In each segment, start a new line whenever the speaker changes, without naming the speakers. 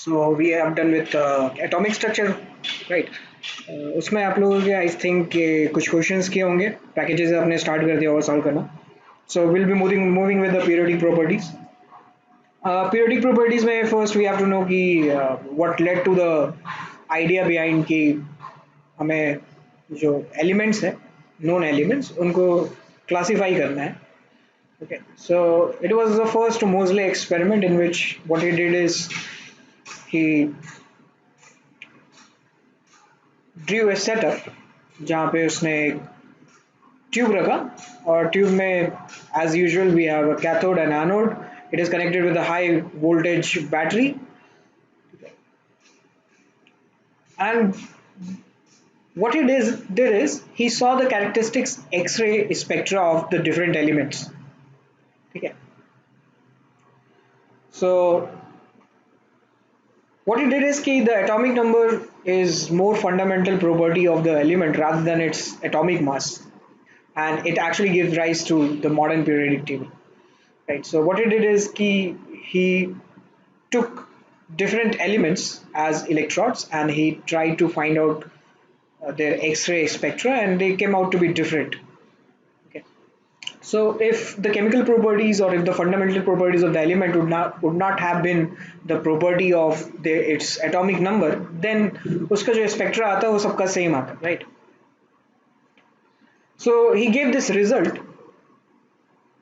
So we have done with atomic structure, right? उसमें आप लोगों के आई थिंक कुछ क्वेश्चंस किए होंगे, पैकेजेस आपने स्टार्ट कर दिया होगा सॉल्व करना. So we'll be moving with the periodic properties. Periodic properties में first we have to know कि what led to the idea behind कि हमें जो elements है, known elements, उनको classify करना है. Okay, so it was the first Moseley experiment in which what he did is he drew a setup जहाँ पे उसने एक ट्यूब रखा और ट्यूब में as usual we have a cathode and anode. It is connected with a high voltage battery, and what he did is he saw the characteristics X-ray spectra of the different elements. Okay. So what he did is कि the atomic number is more fundamental property of the element rather than its atomic mass, and it actually gives rise to the modern periodic table. Right. So what he did is he took different elements as electrodes and he tried to find out their X-ray spectra, and they came out to be different. Okay. So if the chemical properties or if the fundamental properties of the element would not have been the property of its atomic number, then उसका जो spectra आता है वो सबका same आता है, right? So he gave this result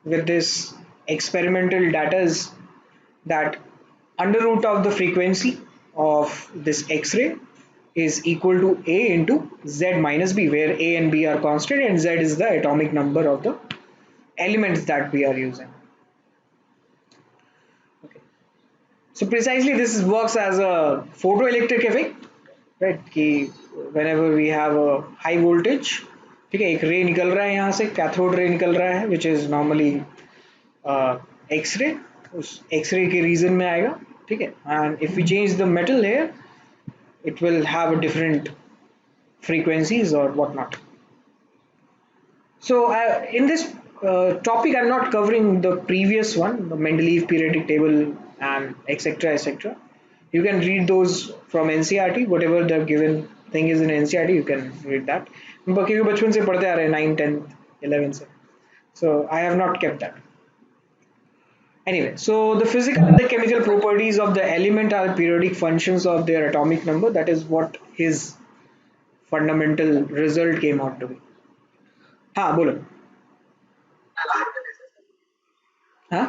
with this experimental data that under root of the frequency of this X-ray is equal to A into Z minus B, where A and B are constant and Z is the atomic number of the elements that we are using. Okay. So precisely this works as a photoelectric effect, right? कि whenever we have a high voltage, ठीक है, एक रे निकल रहा है यहाँ से, कैथोड रे निकल रहा है, which is normally एक्सरे, उस एक्सरे के रीजन में आएगा, ठीक है. And if we change the metal layer it will have a different frequencies or whatnot. So in this topic, I'm not covering the previous one, the Mendeleev periodic table and etc. etc. You can read those from NCRT. Whatever the given thing is in NCRT, you can read that. क्योंकि बचपन से पढ़ते आ रहे हैं 9, 10, 11 से. So I have not kept that. Anyway, so the physical and the chemical properties of the element are periodic functions of their atomic number. That is what his fundamental result came out to be. हाँ बोलो. हाँ.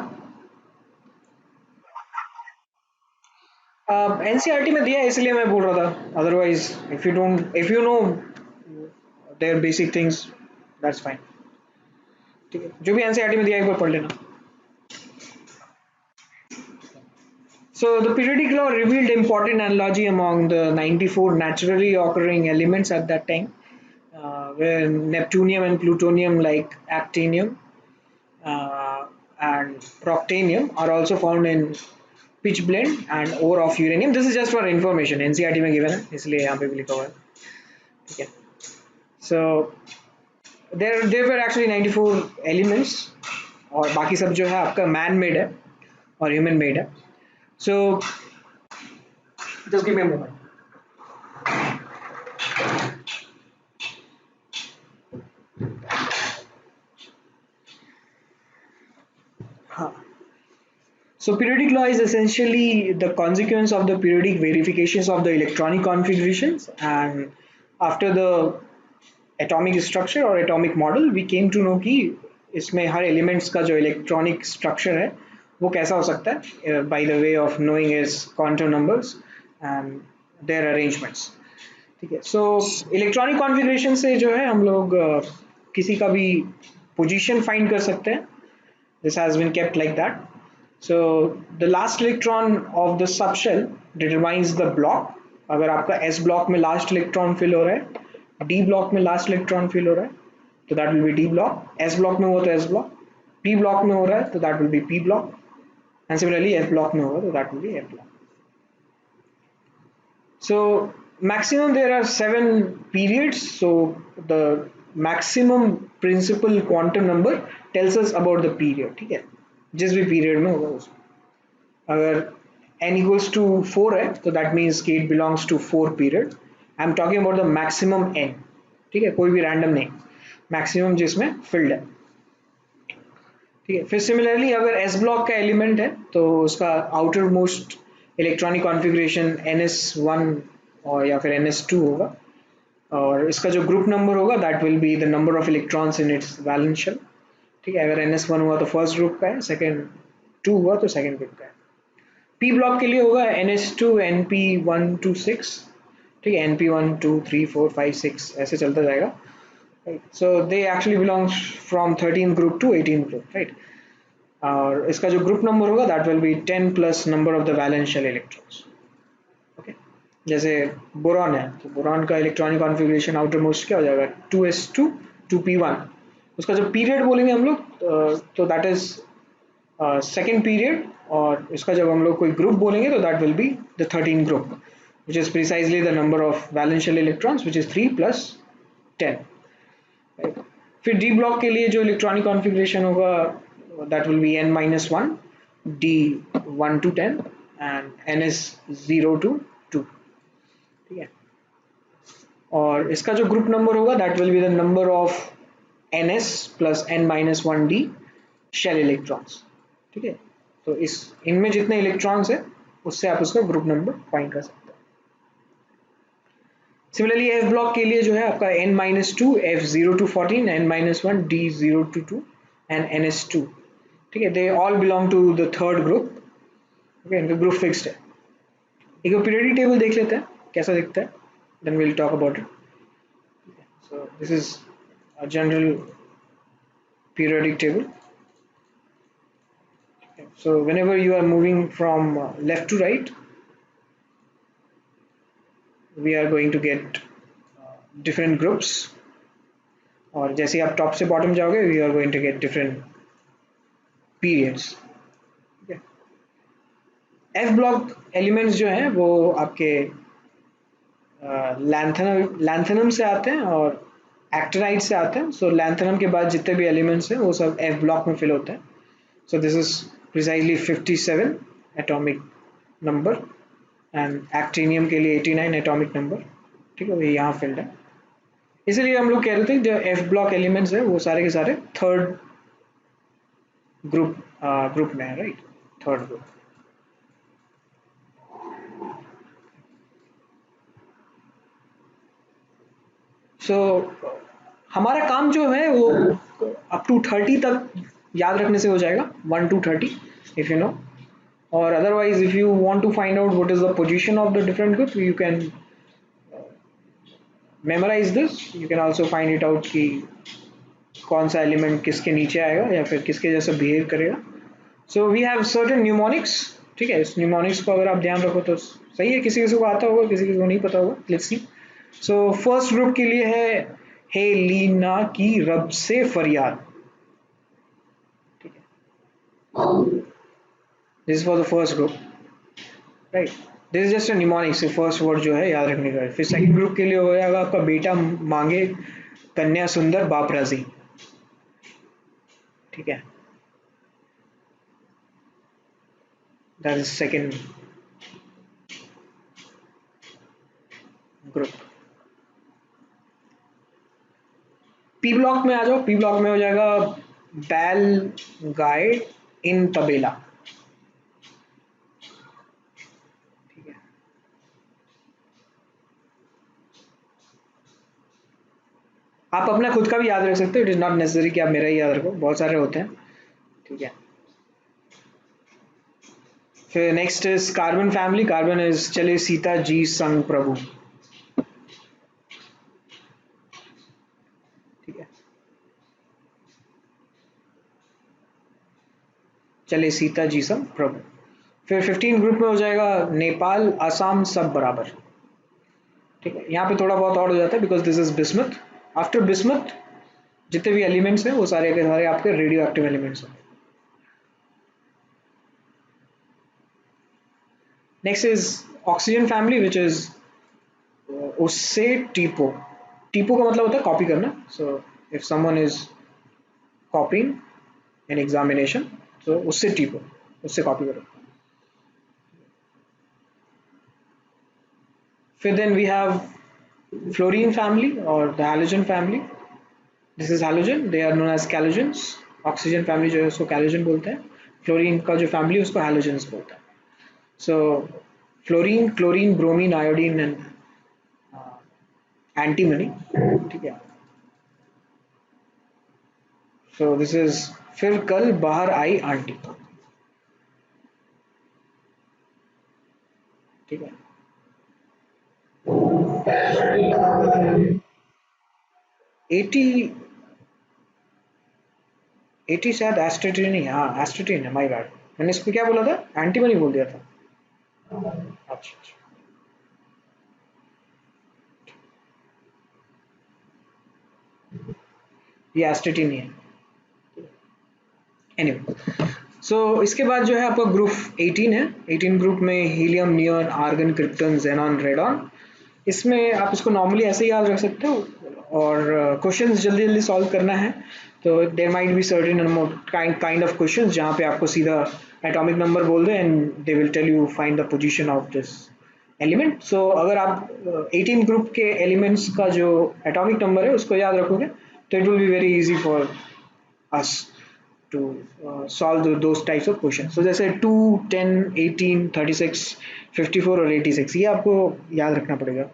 NCERT में दिया है इसलिए मैं बोल रहा था. Otherwise if you know their basic things, that's fine. ठीक है, जो भी एनसीईआरटी में दिया है एक बार पढ़ लेना. So the periodic law revealed important analogy among the 94 naturally occurring elements at that time, where Neptunium and plutonium, like actinium and proctanium, are also found in pitch blende and ore of uranium. This is just for information. NCERT में given है, इसलिए यहाँ पे भी लिखा हुआ है. ठीक है. So there were actually 94 elements, और बाकी सब जो है आपका man made है और human made है. So just give me a moment. हाँ. So periodic law is essentially the consequence of the periodic verifications of the electronic configurations, and after the atomic structure or atomic model we came to know कि इसमें हर elements का जो electronic structure है वो कैसा हो सकता है by the way of knowing its quantum numbers and their arrangements. ठीक है. So electronic configuration से जो है हम लोग किसी का भी position find कर सकते हैं. This has been kept like that. So the last electron of the subshell determines the block. अगर आपका S block में last electron fill हो रहा है, D block में last electron fill हो रहा है, तो that will be D block. S block में हो तो S block. P block में हो रहा है तो that will be P block. And similarly F block में होगा तो that will be F block. So maximum there are 7 periods. So the maximum principal quantum number tells us about the period. ठीक है, जिस भी पीरियड में होगा उसमें. अगर n equals to 4 है तो that means कि it belongs to 4 period. I'm talking about the maximum n. ठीक है, कोई भी रैंडम नहीं, मैक्सिमम जिसमें फिल्ड है. ठीक है, फिर सिमिलरली अगर एस ब्लॉक का एलिमेंट है तो उसका outer most electronic configuration ns1 और या फिर ns2 होगा, और इसका जो ग्रुप नंबर होगा that will be the number of electrons in its valence shell. ठीक है, अगर ns1 हुआ तो फर्स्ट ग्रुप का है, सेकंड 2 हुआ तो सेकंड ग्रुप का है. पी ब्लॉक के लिए होगा ns2 np1 to 6. ठीक है, np1 2 3 4 5 6 ऐसे चलता जाएगा. So they actually belongs from 13th group to 18th group, right? और इसका जो ग्रुप नंबर होगा that will be 10 plus number of the valence shell electrons. Okay? जैसे बोरॉन है तो बोरॉन का इलेक्ट्रॉनिक कॉन्फ़िगरेशन आउटर मोस्ट क्या हो जाएगा 2s2 2p1. उसका जो पीरियड बोलेंगे हम लोग तो दैट इज सेकेंड पीरियड, और इसका जब हम लोग कोई ग्रुप बोलेंगे तो that will be the 13 group which is precisely the number of valence shell electrons which is 3 plus 10. फिर डी ब्लॉक के लिए जो इलेक्ट्रॉनिक कॉन्फ़िगरेशन होगा that will be n-1 d 1 to 10 and ns 0 to 2. ठीक है, और इसका जो ग्रुप नंबर होगा that will be the number of ns plus n-1 d shell electrons. ठीक है, तो इस इनमें जितने इलेक्ट्रॉन्स है उससे आप उसका ग्रुप नंबर फाइंड कर सकते हैं. सिमिलरली एफ ब्लॉक के लिए जो है आपका n-2 f0 to 14 n-1 d0 to 2 and ns2. ठीक है, they all belong to the third group. Okay, इनका ग्रुप फिक्स्ड है. एक पीरियोडिक टेबल देख लेते हैं कैसा दिखता है, then we will talk about it. So this is a general periodic table. So whenever you are moving from left to right, we are going to get different groups, और जैसे आप top से बॉटम जाओगे we are going to get different periods. okay. F block elements जो हैं वो आपके lanthanum से आते हैं और एक्टिनाइट से आते हैं. सो लैंथेनम के बाद जितने भी एलिमेंट्स हैं वो सब F ब्लॉक में फिल होते हैं. So this is precisely 57 atomic number and actinium के लिए 89 atomic number. ठीक है, ये यहाँ फिल्ड है. इसलिए हम लोग कह रहे थे जो F ब्लॉक एलिमेंट्स है वो सारे के सारे थर्ड ग्रुप में है, राइट, थर्ड ग्रुप. सो हमारा काम जो है वो अप टू 30 तक याद रखने से हो जाएगा, 1 to 30 if you know, or otherwise if you want to find out what is the position of the different group you can memorize this. You can also find it out कि कौन सा element किसके नीचे आएगा या फिर किसके जैसा बिहेव करेगा. So we have certain mnemonics. ठीक है, इस न्यूमोनिक्स को अगर आप ध्यान रखो तो सही है, किसी किसी को आता होगा किसी किसी को नहीं पता होगा. Let's see. So first group के लिए है हे लीना की रब से फरियाद. ठीक है, this is for the first group, right. This is just a mnemonic से फर्स्ट वर्ड जो है याद रखने का. फिर सेकंड ग्रुप के लिए हो जाएगा आपका बेटा मांगे कन्या सुंदर बाप राजी. ठीक है, that is second group. P block में आ जाओ. पी ब्लॉक में हो जाएगा बैल गाय इन तबेला. ठीक है, आप अपना खुद का भी याद रख सकते हो. इट इज नॉट नेसेसरी कि आप मेरा ही याद रखो, बहुत सारे होते हैं. ठीक है, फिर next is carbon family. Carbon is चले सीता जी संग प्रभु. ठीक है, चले सीता जी संग प्रभु. फिर 15 ग्रुप में हो जाएगा नेपाल आसाम सब बराबर. ठीक है, यहाँ पे थोड़ा बहुत और हो जाता है because this is bismuth. After bismuth जितने भी एलिमेंट्स हैं वो सारे के सारे आपके रेडियो एक्टिव एलिमेंट्स हैं. Next is oxygen family which is उससे टीपो. टीपो का मतलब होता है कॉपी करना. So if someone is copying in examination तो उससे टीपो, उससे कॉपी करो. फिर then we have fluorine family और the halogen family. This is halogen, they are known as chalcogens. Oxygen family जो है उसको कैलोजन बोलते हैं. फ्लोरीन का जो फैमिली है उसको हैलोजन्स बोलते हैं. So fluorine, chlorine, bromine, iodine and antimony. ठीक है. सो दिस इज, फिर कल बाहर आई आंटी. ठीक है. 80, 80 शायद एस्टेटिन ही. हाँ एस्टेटिन है, माय बैड. मैंने इसको क्या बोला था, एंटीमनी बोल दिया था. अच्छा अच्छा. ये एस्टेटिन ही है. एनीवे, सो इसके बाद जो है आपका ग्रुप 18 है. 18 ग्रुप में helium, neon, argon, krypton, xenon, radon. इसमें आप इसको नॉर्मली ऐसे ही याद रख सकते हो, और क्वेश्चंस जल्दी जल्दी सॉल्व करना है तो there might be certain kind of questions जहाँ पे आपको सीधा एटॉमिक नंबर बोल दे and they will tell you find the position of this element. So अगर आप 18 ग्रुप के एलिमेंट्स का जो एटॉमिक नंबर है उसको याद रखोगे तो it will be very easy for us to solve those types of questions. So जैसे 2, 10, 18, 36, 54 और 86 ये आपको याद रखना पड़ेगा.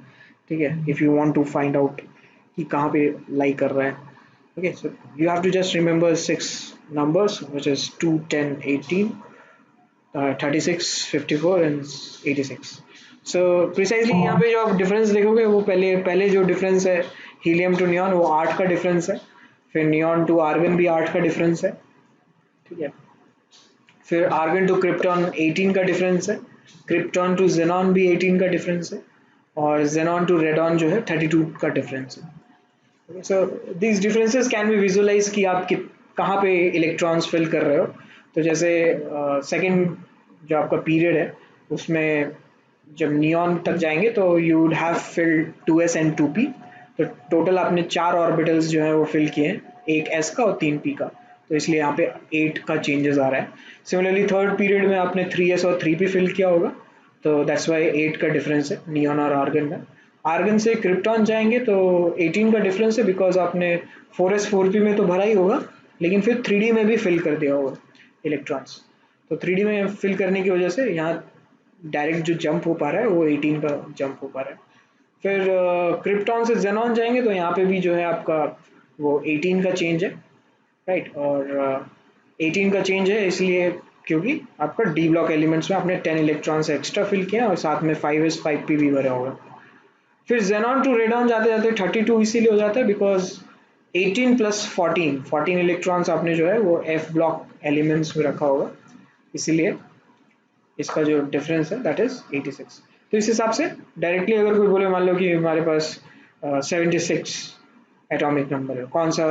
ठीक है. If you want to find out कि कहाँ पे लाई कर रहा है. Okay, so you have to just remember 6 numbers which is 2, 10, 18, 36, 54 and 86. So precisely यहाँ पे जो आप डिफरेंस देखोगे वो पहले पहले जो डिफरेंस है हीलियम टू नियॉन वो 8 का डिफरेंस है. फिर नियॉन टू आर्गन भी 8 का डिफरेंस है. ठीक है. फिर आर्गन टू क्रिप्टॉन 18 का डिफरेंस है. क्रिप्टॉन टू जेनॉन भी 18 का डिफरेंस है. और जेनॉन टू रेडॉन जो है 32 का डिफरेंस है. So these differences can be visualize कि आप कहाँ पे इलेक्ट्रॉन्स फिल कर रहे हो. तो जैसे सेकंड जो आपका पीरियड है उसमें जब नियॉन तक जाएंगे तो you would have filled 2s and 2p. तो टोटल आपने 4 ऑर्बिटल्स जो है वो फिल किए हैं, एक s का और 3p का. तो इसलिए यहाँ पे 8 का चेंजेस आ रहा है. सिमिलरली थर्ड पीरियड में आपने 3s और 3p फिल किया होगा तो दैट्स वाई 8 का डिफरेंस है नियॉन और आर्गन में. आर्गन से क्रिप्टॉन जाएंगे तो 18 का डिफरेंस है बिकॉज आपने 4s 4p में तो भरा ही होगा लेकिन फिर 3D में भी फिल कर दिया होगा इलेक्ट्रॉन्स. तो 3D में फिल करने की वजह से यहाँ डायरेक्ट जो जंप हो पा रहा है वो 18 का जंप हो पा रहा है. फिर क्रिप्टॉन से जेनॉन जाएंगे तो यहाँ पे भी जो है आपका वो 18 का चेंज है. राइट. और 18 का चेंज है इसलिए क्योंकि आपका डी ब्लॉक एलिमेंट्स में आपने 10 इलेक्ट्रॉन्स एक्स्ट्रा फिल किया और साथ में 5s 5p भी भरा होगा. फिर जेनॉन टू रेडॉन जाते जाते 32 इसीलिए हो जाता है बिकॉज 18 प्लस 14 14 इलेक्ट्रॉन्स आपने जो है वो एफ ब्लॉक एलिमेंट्स में रखा होगा, इसीलिए इसका जो डिफरेंस है दैट इज 86. तो इस हिसाब से डायरेक्टली अगर कोई बोले मान लो कि हमारे पास 76 एटॉमिक नंबर है, कौन सा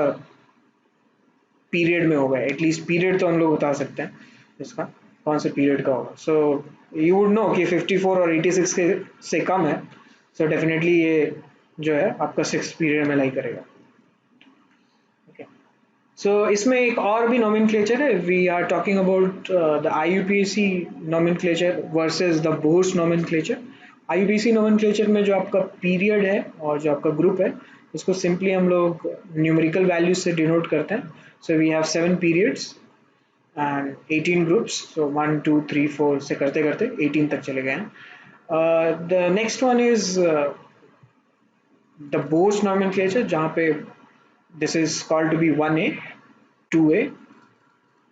पीरियड में होगा, एटलीस्ट पीरियड तो हम लोग बता सकते हैं इसका कौन से पीरियड का होगा. सो यू वुड नो कि 54 और 86 के से कम है. सो डेफिनेटली ये जो है आपका 6 पीरियड में लाई करेगा. ओके. सो इसमें एक और भी नोमेनक्लेचर है. We are talking about the IUPAC nomenclature versus the Bohr's nomenclature. IUPAC nomenclature में जो आपका पीरियड है और जो आपका ग्रुप है उसको सिंपली हम लोग न्यूमेरिकल वैल्यूज से डिनोट करते हैं. So we have 7 periods and 18 groups. So 1 2 3 4 से करते करते 18 तक चले गए हैं. The next one is the Bohr's nomenclature जहाँ पे this is called to be 1A, 2A,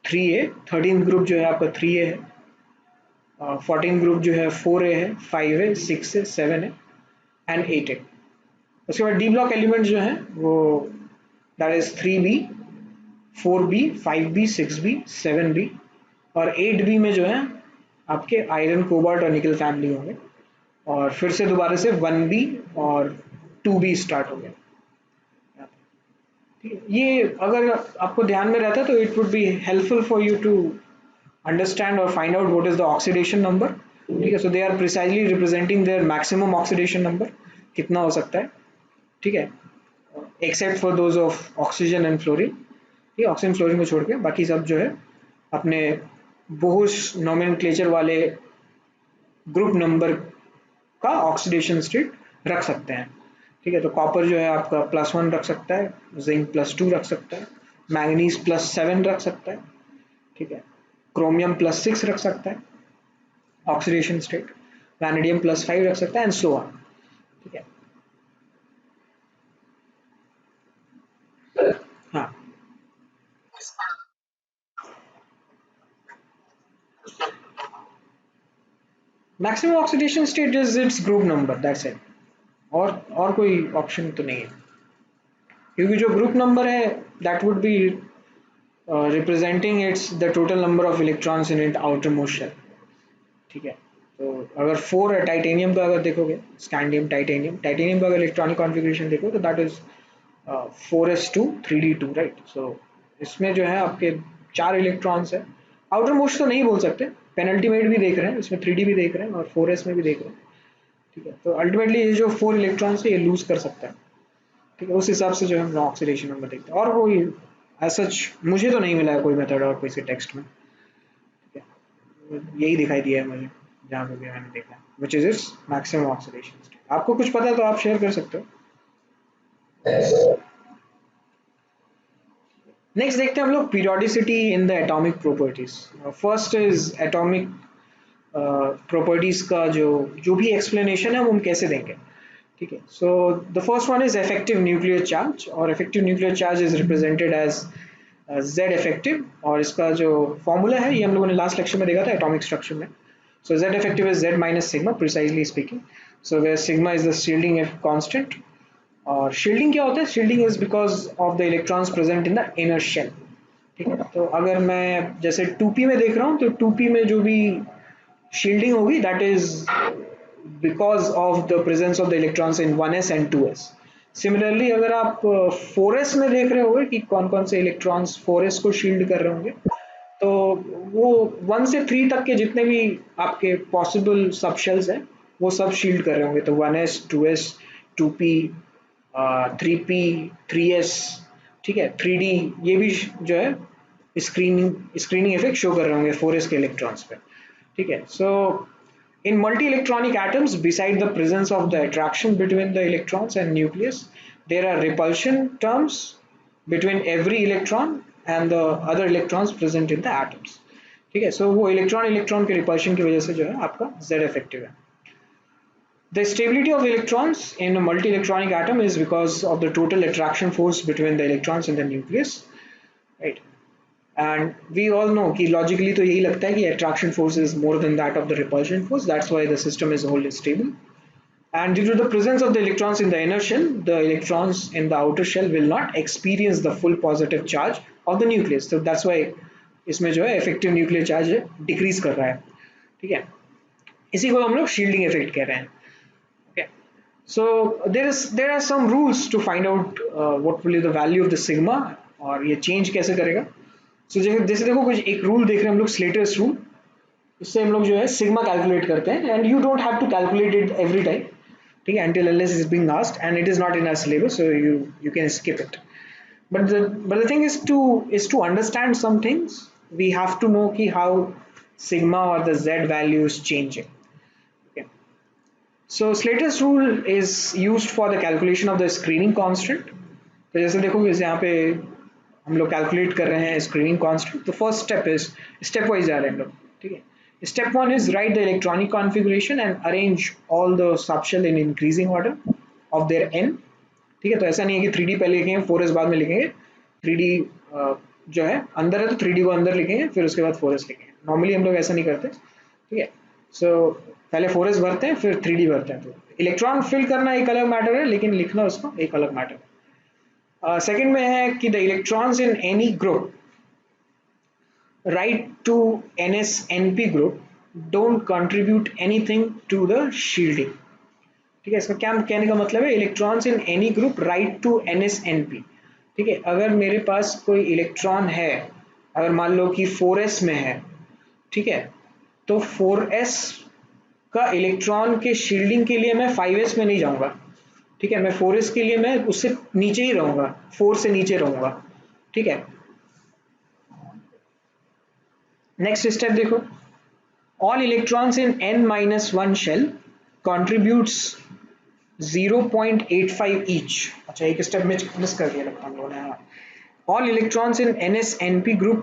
3A. 13 group जो है आपका 3A है. 14 ग्रुप जो है 4A है, 5A, 6A, 7A and 8A. उसके बाद डी ब्लॉक एलिमेंट जो है वो that is 3B, 4B, 5B, 6B, 7B और 8B में जो है आपके आयरन, कोबाल्ट और निकल फैमिली होंगे. और फिर से दोबारा से 1B और 2B स्टार्ट हो गया. ये अगर आपको ध्यान में रहता तो it would be helpful for you to understand और find out what is the oxidation number. ठीक है. So they are precisely representing their maximum oxidation number कितना हो सकता है. ठीक है. Except for those of oxygen and fluorine. ये ऑक्सीजन फ्लोरीन को छोड़ के बाकी सब जो है अपने बोहर्स नोमेनक्लेचर वाले ग्रुप नंबर का ऑक्सीडेशन स्टेट रख सकते हैं। ठीक है, तो कॉपर जो है आपका +1 रख सकता है, जिंक +2 रख सकता है, मैंगनीज +7 रख सकता है। ठीक है, क्रोमियम +6 रख सकता है ऑक्सीडेशन स्टेट, वैनेडियम +5 रख सकता है, एंड सो ऑन। ठीक है, हाँ, maximum oxidation state is its group number, that's it. और कोई ऑप्शन तो नहीं है, क्योंकि जो ग्रुप नंबर है that would be representing its the total number of electrons in it outermost shell. ठीक है, तो अगर 4 है टाइटेनियम का, अगर देखोगे स्कैंडियम टाइटेनियम, टाइटेनियम का अगर इलेक्ट्रॉनिक कॉन्फ़िगरेशन देखो तो that is 4s2 3d2, right. सो इसमें जो है आपके 4 इलेक्ट्रॉन्स है। आउटर मोस्ट तो नहीं बोल सकते, पेनल्टीमेट भी देख रहे हैं इसमें, 3d भी देख रहे हैं और 4s में भी देख रहे हैं। ठीक है, तो अल्टीमेटली ये जो 4 इलेक्ट्रॉन्स है ये लूज कर सकता है। ठीक है, उस हिसाब से जो है हम ऑक्सीडेशन नंबर देखते हैं, और कोई सच मुझे तो नहीं मिला है कोई मेथड और किसी टेक्स्ट में। ठीक है, यही दिखाई दिया है मुझे जहाँ पे भी मैंने देखा है, which is its maximum oxidation state. आपको कुछ पता है तो आप शेयर कर सकते हो। नेक्स्ट देखते हैं हम लोग periodicity in the atomic properties. First is atomic properties का जो जो भी एक्सप्लेनेशन है वो हम कैसे देंगे। ठीक है, so the first one is effective nuclear charge, और effective nuclear charge is represented as Z effective, और इसका जो फॉर्मूला है ये हम लोगों ने लास्ट लेक्चर में देखा था एटॉमिक स्ट्रक्चर में। So Z effective is Z minus sigma, precisely speaking. So where sigma is the shielding constant. और शील्डिंग क्या होता है? Shielding is because of the electrons present in the inner shell. ठीक है, तो अगर मैं जैसे 2p में देख रहा हूँ तो 2p में जो भी शील्डिंग होगी that is because of the presence of the electrons in 1s and 2s। Similarly अगर आप 4s में देख रहे होंगे कि कौन कौन से इलेक्ट्रॉन्स 4s को शील्ड कर रहे होंगे, तो वो 1 से 3 तक के जितने भी आपके पॉसिबल सब शेल्स हैं वो सब शील्ड कर रहे होंगे, तो 1s 2s 2p 3p 3s। ठीक है, 3d ये भी जो है स्क्रीनिंग स्क्रीनिंग इफेक्ट शो कर रहे होंगे 4s के इलेक्ट्रॉन्स पे। ठीक है, सो in multi-electronic atoms, beside the presence of the attraction between the electrons and nucleus, there are repulsion terms between every electron and the other electrons present in the atoms. ठीक है, सो वो electron electron के repulsion की वजह से जो है आपका Z इफेक्टिव है। The stability of electrons in a multi-electronic atom is because of the total attraction force between the electrons in the nucleus, right? And we all know कि logically तो यही लगता है कि attraction force is more than that of the repulsion force. That's why the system is wholly stable. And due to the presence of the electrons in the inner shell, the electrons in the outer shell will not experience the full positive charge of the nucleus. So that's why इसमें जो है effective nuclear charge decrease कर रहा है। ठीक है, इसी को हम लोग shielding effect कह रहे हैं। Okay. So there are some rules to find out what will be the value of the sigma, और ये change कैसे करेगा। So जैसे देखो कुछ एक रूल देख रहे हैं हम लोग, स्लेटर्स रूल। इससे हम लोग जो है सिग्मा कैलकुलेट करते हैं, and you don't have to calculate it every time. ठीक है, until unless is being asked and it is not in our syllabus, so you can skip it. But the thing is to understand some things we have to know कि how sigma or the z value is changing. Okay. So Slater's rule is used for the calculation of the screening constant. तो जैसे देखो इस यहाँ पे हम लोग calculate कर रहे हैं स्क्रीनिंग कांस्टेंट। तो first step is, stepwise जा रहे हैं हम लोग। ठीक है, step one is write the electronic configuration and arrange all the subshell in increasing order of their N. ठीक है, तो ऐसा नहीं है कि 3D पहले लिखेंगे 4s बाद में लिखेंगे। 3D जो है अंदर है तो 3D को अंदर लिखेंगे फिर उसके बाद 4s लिखेंगे। नॉर्मली हम लोग ऐसा नहीं करते। ठीक है, सो पहले 4s भरते हैं फिर 3D भरते हैं। तो इलेक्ट्रॉन फिल करना एक अलग मैटर है, लेकिन लिखना उसको एक अलग मैटर है। सेकंड में है कि the electrons in any group right to NS-NP group don't contribute anything to the shielding. ठीक है, इसका क्या कहने का मतलब है, electrons in any group right to NS-NP। ठीक है, अगर मेरे पास कोई इलेक्ट्रॉन है, अगर मान लो कि 4s में है, ठीक है, तो 4s का इलेक्ट्रॉन के शील्डिंग के लिए मैं 5s में नहीं जाऊंगा। ठीक है, मैं 4s के लिए मैं उससे नीचे ही रहूंगा, 4 से नीचे रहूंगा। ठीक है, नेक्स्ट स्टेप देखो, all electrons in n-1 shell contributes 0.85 each. अच्छा एक स्टेप मिस कर दिया इलेक्ट्रॉन लोगों ने. All electrons in NS-NP group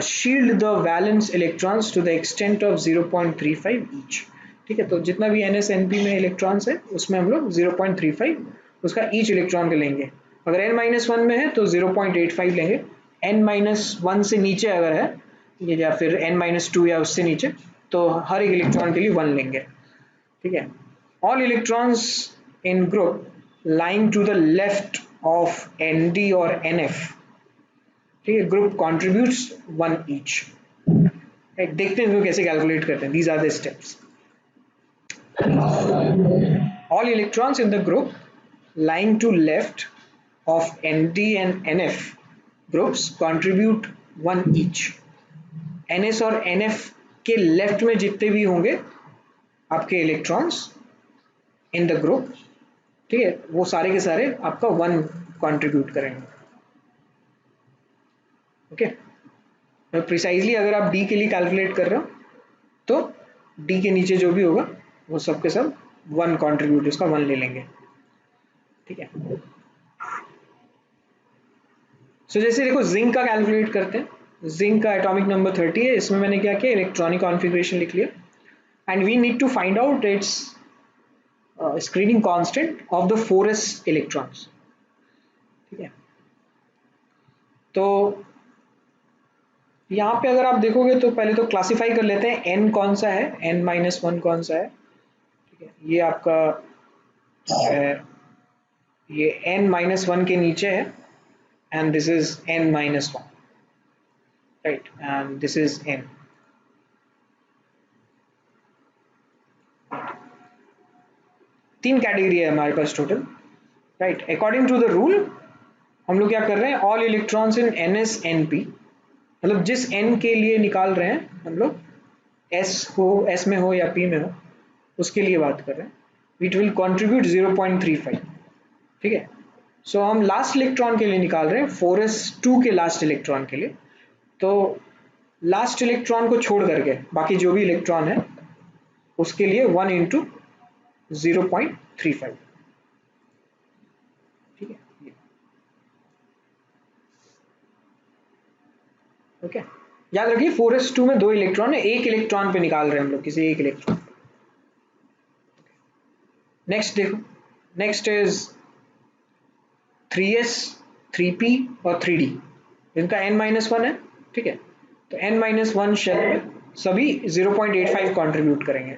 shield the valence electrons to the extent of 0.35 each. ठीक है, तो जितना भी NS-NP में इलेक्ट्रॉन्स है उसमें हम लोग 0.35 उसका ईच इलेक्ट्रॉन का लेंगे. अगर n-1 में है तो 0.85 लेंगे. n-1 से नीचे अगर है ये या फिर n-2 या उससे नीचे तो हर एक इलेक्ट्रॉन के लिए 1 लेंगे. ठीक है. All electrons in group lying to the left of ND or NF, ठीक है, group contributes 1 each. देखते हैं इसको कैसे कैलकुलेट करते हैं. These are the steps. All electrons in the group lying to left of ND and NF groups contribute 1 each. NS और NF के लेफ्ट में जितने भी होंगे आपके इलेक्ट्रॉन्स इन द ग्रुप, ठीक है, वो सारे के सारे आपका 1 कंट्रीब्यूट करेंगे. ओके. प्रिसाइजली अगर आप डी के लिए कैलकुलेट कर रहे हो तो डी के नीचे जो भी होगा वो सब के सब 1 कंट्रीब्यूट उसका 1 ले लेंगे. ठीक है. सो जैसे देखो जिंक का कैलकुलेट करते हैं. जिंक का एटॉमिक नंबर 30 है. इसमें मैंने क्या किया, इलेक्ट्रॉनिक कॉन्फ़िगरेशन लिख लिया and we need to find out its screening constant of the 4s electrons. ठीक है. तो यहाँ पे अगर आप देखोगे तो पहले तो क्लासिफाई कर लेते हैं n कौन सा है, n-1 कौन सा है. ठीक है, ये आपका ये n-1 के नीचे है and this is n-1, right, and this is n. तीन कैटेगरी है हमारे पास total, right. According to the rule हम लोग क्या कर रहे हैं, ऑल इलेक्ट्रॉन्स इन NS-NP, मतलब जिस n के लिए निकाल रहे हैं हम लोग, s में हो या p में हो, उसके लिए बात कर रहे हैं. It will contribute 0.35. ठीक है. सो हम लास्ट इलेक्ट्रॉन के लिए निकाल रहे हैं 4s2 के लास्ट इलेक्ट्रॉन के लिए. तो लास्ट इलेक्ट्रॉन को छोड़ करके बाकी जो भी इलेक्ट्रॉन है उसके लिए 1 इंटू 0.35. ठीक है. ओके. याद रखिए 4s2 में 2 इलेक्ट्रॉन है, एक इलेक्ट्रॉन पे निकाल रहे हैं हम लोग, किसी एक इलेक्ट्रॉन. नेक्स्ट देखो, नेक्स्ट इज 3s, 3p और 3d. इनका n-1 है. ठीक है. तो n-1 शेल में सभी 0.85 कंट्रीब्यूट करेंगे.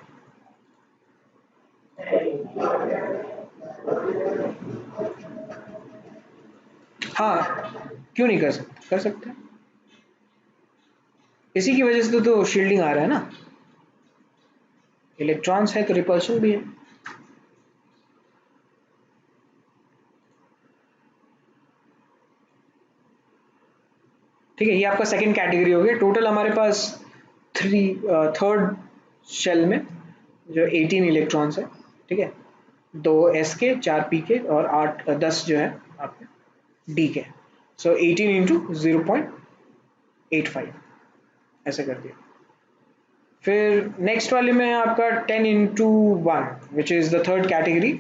हाँ, क्यों नहीं कर सकते, कर सकते हैं. इसी की वजह से तो शील्डिंग आ रहा है ना. इलेक्ट्रॉन्स है तो रिपल्शन भी है. ठीक है. ये आपका सेकंड कैटेगरी हो गया. टोटल हमारे पास थर्ड शेल में जो 18 इलेक्ट्रॉन्स है. ठीक है. 2 s के, 4 p के और 10 जो है आपके d के. सो 18 इंटू 0.85 ऐसे कर दिया. फिर नेक्स्ट वाले में आपका 10 into 1 which is the third category.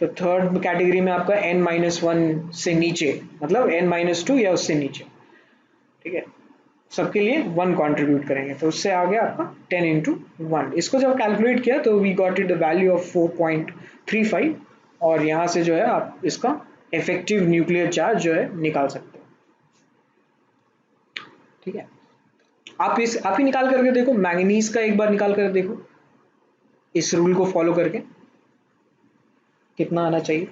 तो थर्ड कैटेगरी में आपका n-1 से नीचे, मतलब n-2 या उससे नीचे. ठीक है. सबके लिए 1 कंट्रीब्यूट करेंगे. तो उससे आ गया आपका 10 इंटू 1. इसको जब कैलकुलेट किया तो we got it the value of 4.35 और यहाँ से जो है आप इसका इफेक्टिव न्यूक्लियर चार्ज जो है निकाल सकते हो. ठीक है. आप ही निकाल करके देखो. मैंगनीज का एक बार निकाल कर देखो इस रूल को फॉलो करके कितना आना चाहिए.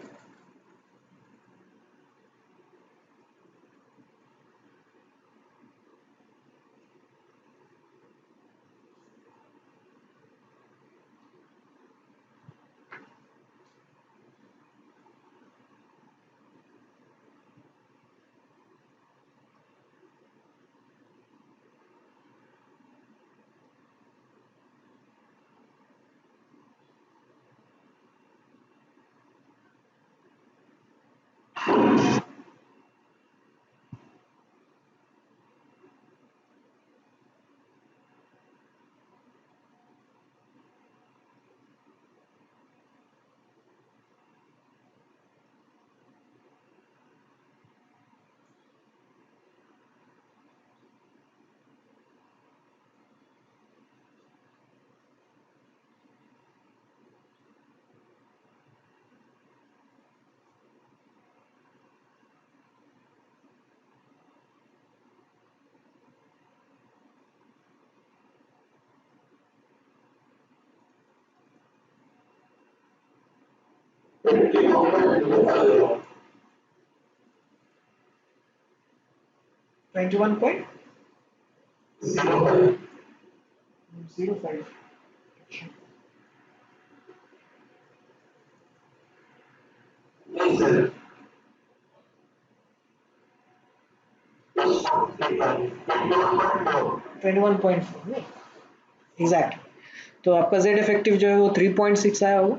21.05. 21.4 एग्जैक्ट। तो आपका जेड इफेक्टिव जो है वो 3.6 आया होगा।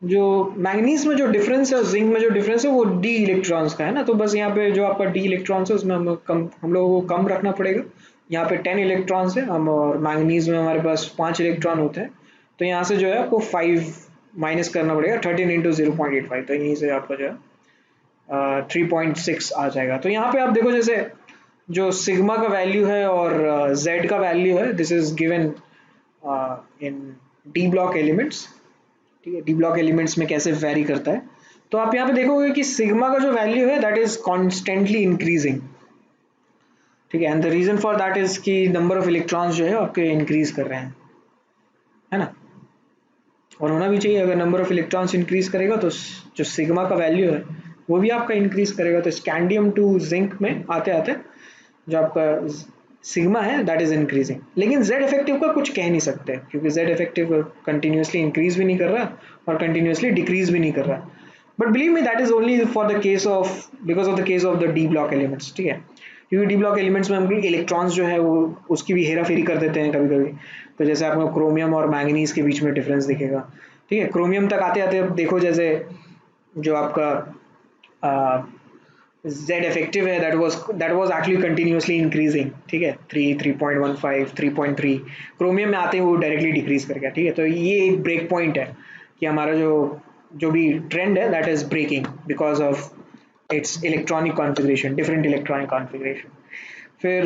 जो मैंगनीज में जो डिफरेंस है, जिंक में जो डिफरेंस है वो डी इलेक्ट्रॉन्स का है ना, तो बस यहाँ पे जो आपका डी इलेक्ट्रॉन्स है उसमें हम लोगों को कम रखना पड़ेगा। यहाँ पे 10 इलेक्ट्रॉन्स है हम, और मैंगनीज में हमारे पास 5 इलेक्ट्रॉन होते हैं, तो यहाँ से जो है आपको 5 माइनस करना पड़ेगा, 13 इंटू 0.85, तो यहीं से आपका जो है 3.6 आ जाएगा। तो यहाँ पे आप देखो जैसे जो सिग्मा का वैल्यू है और जेड का वैल्यू है, this is given in D block elements. ठीक है, डी ब्लॉक एलिमेंट्स में कैसे वेरी करता है, तो आप यहाँ पे देखोगे कि सिग्मा का जो वैल्यू है दैट इज कॉन्स्टेंटली इंक्रीजिंग। ठीक है, and the reason for that is कि नंबर ऑफ इलेक्ट्रॉन्स जो है आपके इंक्रीज कर रहे हैं, है ना, और होना भी चाहिए। अगर नंबर ऑफ इलेक्ट्रॉन्स इंक्रीज करेगा तो जो सिग्मा का वैल्यू है वो भी आपका इंक्रीज करेगा। तो स्कैंडियम टू जिंक में आते आते जो आपका सिग्मा है दैट इज इंक्रीजिंग, लेकिन जेड इफेक्टिव का कुछ कह नहीं सकते क्योंकि जेड इफेक्टिव कंटिन्यूसली इंक्रीज भी नहीं कर रहा और कंटिन्यूसली डिक्रीज भी नहीं कर रहा। But believe me that is only for the case of, because of the case of the D block elements. ठीक है, क्योंकि डी ब्लॉक एलिमेंट्स में हम इलेक्ट्रॉन्स जो है वो उसकी भी हेरा फेरी कर देते हैं कभी कभी। तो जैसे आपको क्रोमियम और मैंगनीज के बीच में डिफरेंस दिखेगा। ठीक है, क्रोमियम तक आते आते देखो जैसे जो आपका Z effective है that was actually continuously increasing। ठीक है, 3.15 3.3, क्रोमियम में आते ही वो डायरेक्टली डिक्रीज कर गया। ठीक है, तो ये एक ब्रेक पॉइंट है कि हमारा जो जो भी ट्रेंड है that is breaking because of its electronic configuration, different electronic configuration. फिर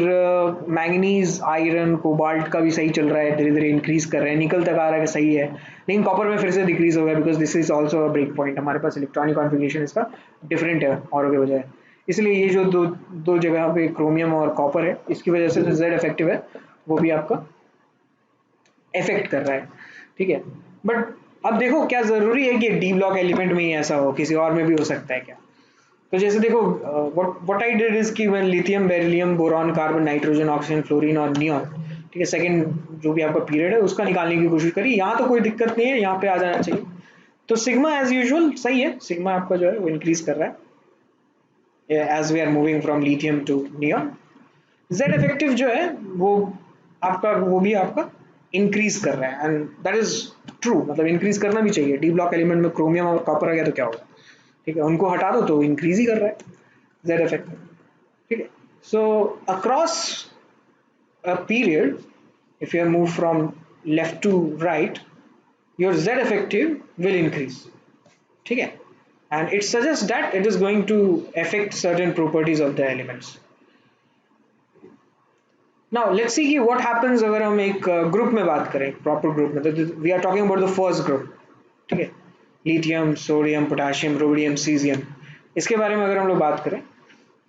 मैंगनीज आयरन कोबाल्ट का भी सही चल रहा है, धीरे धीरे इंक्रीज कर रहे हैं, निकल तक आ रहा है कि सही है, लेकिन कॉपर में फिर से डिक्रीज हो गया because this is also a break point. हमारे पास इलेक्ट्रॉनिक कॉन्फ़िगरेशन इसका डिफरेंट है औरों के बजाय, इसलिए ये जो दो दो जगह पे क्रोमियम और कॉपर है इसकी वजह से जो जेड इफेक्टिव है वो भी आपका इफेक्ट कर रहा है। ठीक है, बट अब देखो क्या जरूरी है कि डी ब्लॉक एलिमेंट में ही ऐसा हो, किसी और में भी हो सकता है क्या? तो जैसे देखो व्हाट आई डिड इज कि when lithium beryllium boron carbon nitrogen oxygen fluorine और नियॉन, ठीक है, सेकंड जो भी आपका पीरियड है उसका निकालने की कोशिश करी। यहाँ तो कोई दिक्कत नहीं है, यहाँ पे आ जाना चाहिए। तो सिग्मा एज यूजुअल सही है, सिग्मा आपका जो है वो इंक्रीज कर रहा है as we are moving from lithium to neon. Z effective जो है वो आपका वो भी आपका इंक्रीज कर रहा है, एंड दैट इज ट्रू, मतलब इंक्रीज करना भी चाहिए। डी ब्लॉक एलिमेंट में क्रोमियम और कॉपर आ गया तो क्या होगा? ठीक है, उनको हटा दो तो इंक्रीज ही कर रहा है जेड इफेक्टिव। ठीक है, सो across a period, if you move from left to right, your z effective will increase। ठीक है, and it suggests that it is going to affect certain properties of the elements। now let's see कि what happens अगर हम एक group में बात करें, proper group में, तो we are talking about the first group. ठीक है, lithium sodium potassium rhodium caesium, इसके बारे में अगर हम लोग बात करें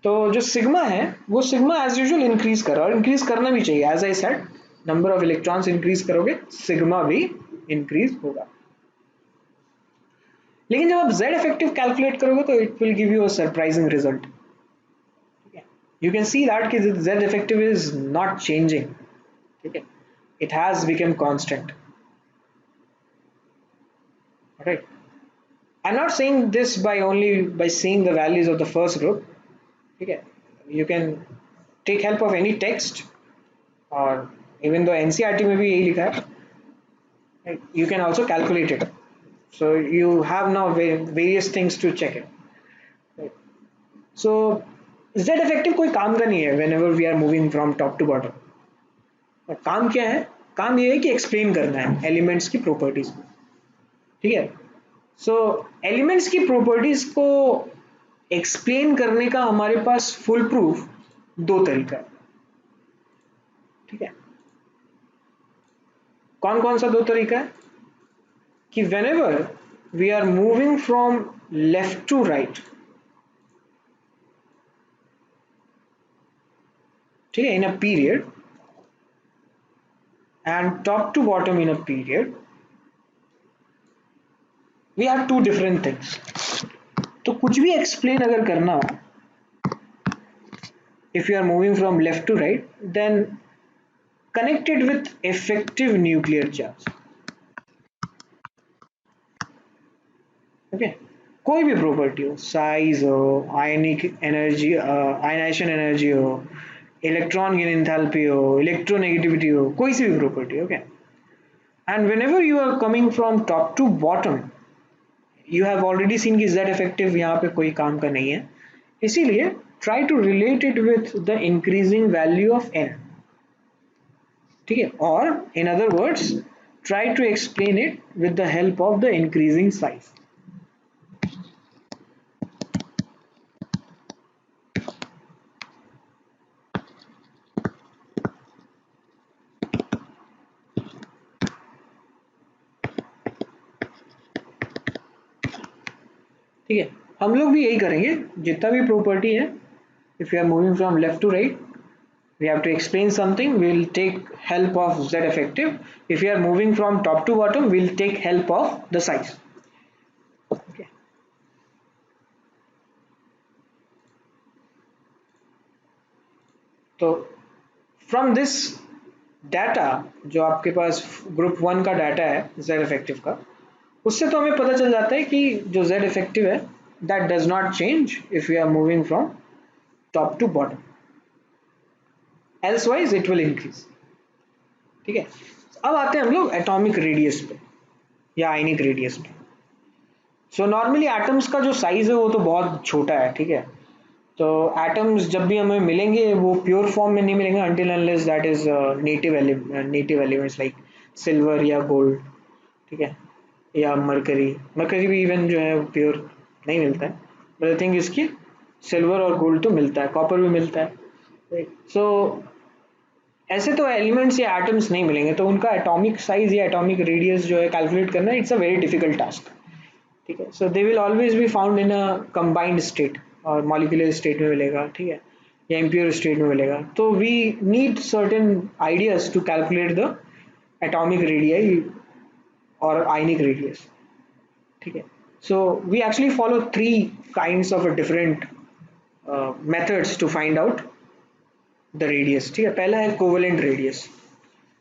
तो जो सिग्मा है वो सिग्मा एज यूजुअल इंक्रीज कर रहा है, और इंक्रीज करना भी चाहिए। As I said, number of electrons increase करोगे सिग्मा भी इंक्रीज होगा। लेकिन जब आप जेड इफेक्टिव कैलकुलेट करोगे तो it will give you a surprising result. You can see that कि Z effective is not changing. ठीक है, it has become constant. Right, I'm not saying this by only by seeing the values of the first group। ठीक है, you can take help of any text, और even though NCERT में भी यही लिखा है, right, you can also calculate it, so you have now various things to check it, right? So z effective कोई काम का नहीं है whenever we are moving from top to bottom। काम क्या है? काम ये है कि एक्सप्लेन करना है एलिमेंट्स की प्रॉपर्टीज को। ठीक है, सो एलिमेंट्स की प्रॉपर्टीज को एक्सप्लेन करने का हमारे पास फुल प्रूफ दो तरीका है। ठीक है, कौन कौन सा दो तरीका है? कि whenever we are moving from left to right, ठीक है, in a period, and top to bottom in a period, we have two different things. तो कुछ भी एक्सप्लेन अगर करना हो, if you are moving from left to right, then connect it with effective nuclear charge. Okay, कोई भी property हो, size हो, आयनिक एनर्जी, आयनाइजेशन एनर्जी हो, इलेक्ट्रॉन गेन एंथैल्पी हो, इलेक्ट्रोनेगेटिविटी हो, कोई सी भी property. Okay, and whenever you are coming from top to bottom, you have already seen कि z effective यहाँ पे कोई काम का नहीं है, इसीलिए try to relate it with the increasing value of n. ठीक है, और in other words try to explain it with the help of the increasing size. ठीक है, हम लोग भी यही करेंगे जितना भी प्रॉपर्टी है. If you are moving from left to right, we have to explain something, we'll take help of z effective. If we are moving from top to bottom, we'll take help of the size. Okay. तो from this data, जो आपके पास group 1 का data है z effective का, उससे तो हमें पता चल जाता है कि जो z effective है that does not change if we are moving from top to bottom, elsewise it will increase. ठीक है, अब आते हैं हम लोग एटॉमिक रेडियस पे या आयनिक रेडियस पे. सो नॉर्मली एटम्स का जो साइज है वो तो बहुत छोटा है. ठीक है, तो एटम्स जब भी हमें मिलेंगे वो प्योर फॉर्म में नहीं मिलेंगे until unless that is native elements like silver या गोल्ड. ठीक है, या मरकरी भी इवन जो है प्योर नहीं मिलता है, बट आई थिंक इसकी सिल्वर और गोल्ड तो मिलता है, कॉपर भी मिलता है. सो ऐसे तो एलिमेंट्स या एटम्स नहीं मिलेंगे, तो उनका एटॉमिक साइज या एटॉमिक रेडियस जो है कैलकुलेट करना, it's a very difficult task. ठीक है, so they will always be found in a combined state, और मॉलिक्यूलर स्टेट में मिलेगा. ठीक है, या इम्प्योर स्टेट में मिलेगा. तो we need certain ideas to calculate the atomic radii और आयनिक रेडियस. ठीक है, so we actually follow 3 kinds of different methods to find out the radius. ठीक है, पहला है कोवेलेंट रेडियस.